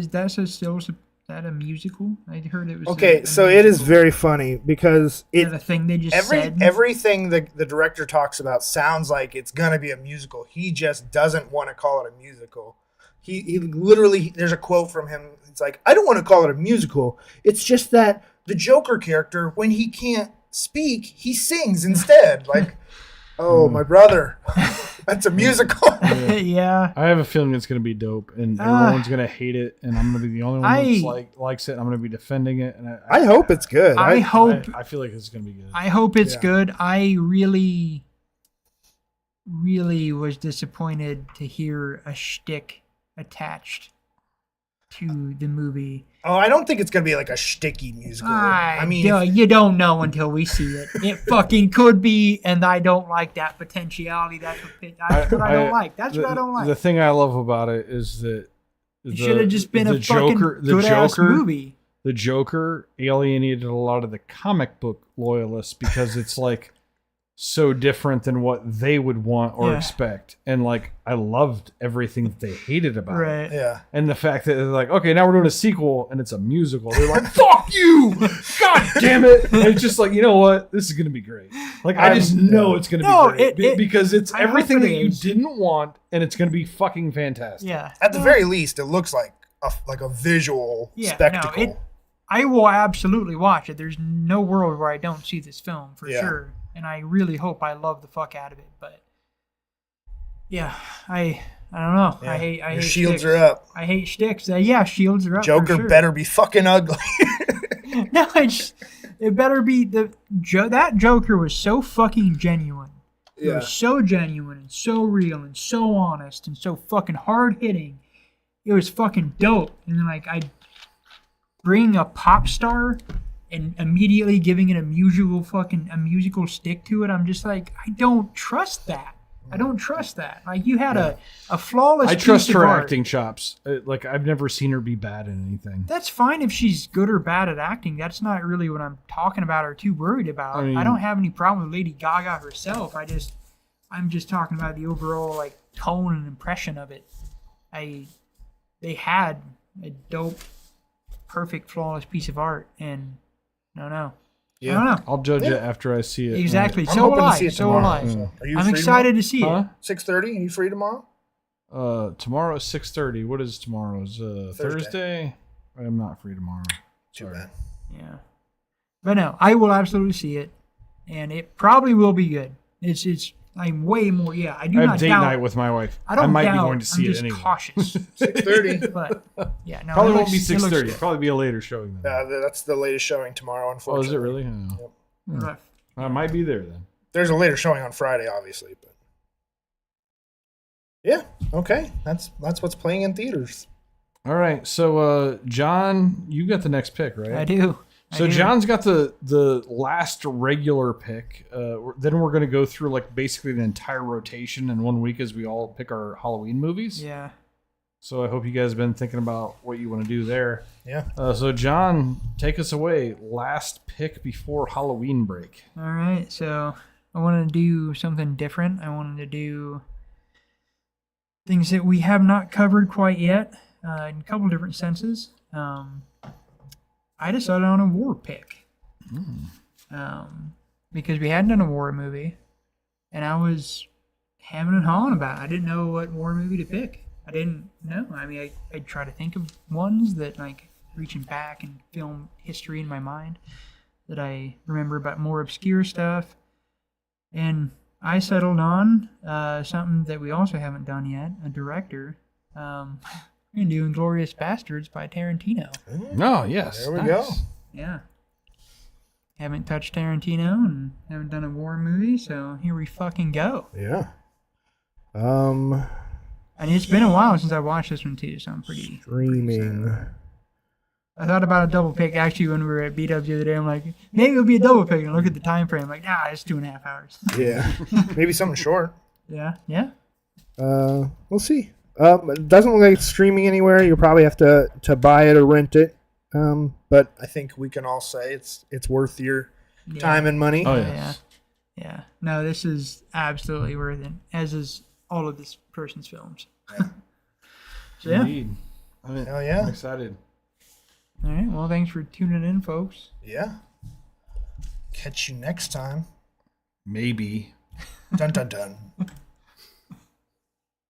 that a musical? I heard it was. Okay, so it is very funny because the thing they just said. Everything the director talks about sounds like it's gonna be a musical. He just doesn't want to call it a musical. He literally, there's a quote from him. It's like, I don't want to call it a musical. It's just that the Joker character, when he can't speak, he sings instead. Like, oh, my brother, that's a musical. Yeah. I have a feeling it's going to be dope, and everyone's going to hate it, and I'm going to be the only one that likes it. I'm going to be defending it, and I hope it's good. I feel like it's going to be good. I hope it's good. I really, really was disappointed to hear a shtick attached to the movie. Oh, I don't think it's going to be like a shticky musical. I mean, you don't know until we see it. It fucking could be, and I don't like that potentiality. That's what I don't like. That's what I don't like. The thing I love about it is that it should have just been a fucking good-ass movie. The Joker alienated a lot of the comic book loyalists because it's like so different than what they would want or Yeah. expect. And like, I loved everything that they hated about it. Right. Yeah. And the fact that they're like, okay, now we're doing a sequel and it's a musical. They're like, fuck you! God damn it! And it's just like, you know what? This is going to be great. Like, I just know it's going to be great. Because it's I hope everything it that you is. didn't want and it's going to be fucking fantastic. Yeah. At the very least, it looks like a visual spectacle. No, I will absolutely watch it. There's no world where I don't see this film for sure. And I really hope I love the fuck out of it. But yeah, I don't know. Yeah. I hate Your sticks. shields are up. I hate sticks. Yeah, shields are up. Joker for sure. better be fucking ugly. No, it better be that Joker was so fucking genuine. It was so genuine and so real and so honest and so fucking hard hitting. It was fucking dope. And then like I bring a pop star and immediately giving it a musical stick to it. I'm just like, I don't trust that. I don't trust that. Like you had a flawless. I trust piece of her art. acting chops. Like, I've never seen her be bad in anything. That's fine if she's good or bad at acting. That's not really what I'm talking about or too worried about. I mean- I don't have any problem with Lady Gaga herself. I'm just talking about the overall like tone and impression of it. They had a dope, perfect, flawless piece of art, and I don't know. Yeah. I don't know. I'll judge it after I see it. Exactly. I'm So will hoping to I. see it So will tomorrow. I. So. Are you I'm free excited to see Huh? it. 6:30. Are you free tomorrow? Tomorrow is 6:30. What is tomorrow's Thursday? I'm not free tomorrow. Too Sorry. bad. Yeah. But no, I will absolutely see it, and it probably will be good. I'm way more. Yeah, I do I not have date doubt. night with my wife. I don't might doubt. be going to see I'm it just anyway. cautious. 6:30. But yeah, no, Probably it won't be looks- it looks 6:30. good. Probably be a later showing then. That's the latest showing tomorrow, Oh, unfortunately. is it really? Oh. Right. I might be there then. There's a later showing on Friday, obviously, but yeah, okay. That's what's playing in theaters. All right. So, John, you got the next pick, right? I do. So John's got the last regular pick. Then we're going to go through like basically the entire rotation in 1 week as we all pick our Halloween movies. Yeah. So I hope you guys have been thinking about what you want to do there. Yeah. So John, take us away. Last pick before Halloween break. All right. So I wanted to do something different. I wanted to do things that we have not covered quite yet in a couple different senses. I decided on a war pick because we hadn't done a war movie, and I was hemming and hawing about it. I didn't know what war movie to pick. I didn't know. I mean, I'd try to think of ones that, like, reaching back and film history in my mind that I remember about more obscure stuff. And I settled on something that we also haven't done yet, a director. We're going to do Inglourious Bastards by Tarantino. Oh, yes. There we go. Yeah. Haven't touched Tarantino and haven't done a war movie, so here we fucking go. Yeah. And it's been a while since I watched this one too, so I'm pretty Streaming. I thought about a double pick actually when we were at B-Dubs the other day. I'm like, maybe it'll be a double pick, and look at the time frame. I'm like, nah, it's 2.5 hours. Yeah. Maybe something short. Yeah. We'll see. It doesn't look like it's streaming anywhere. You'll probably have to buy it or rent it. But I think we can all say it's worth your time and money. Oh, Yeah. yes. Yeah. No, this is absolutely worth it, as is all of this person's films. So yeah. Indeed. Hell yeah. I'm excited. All right. Well, thanks for tuning in, folks. Yeah. Catch you next time. Maybe. Dun dun dun.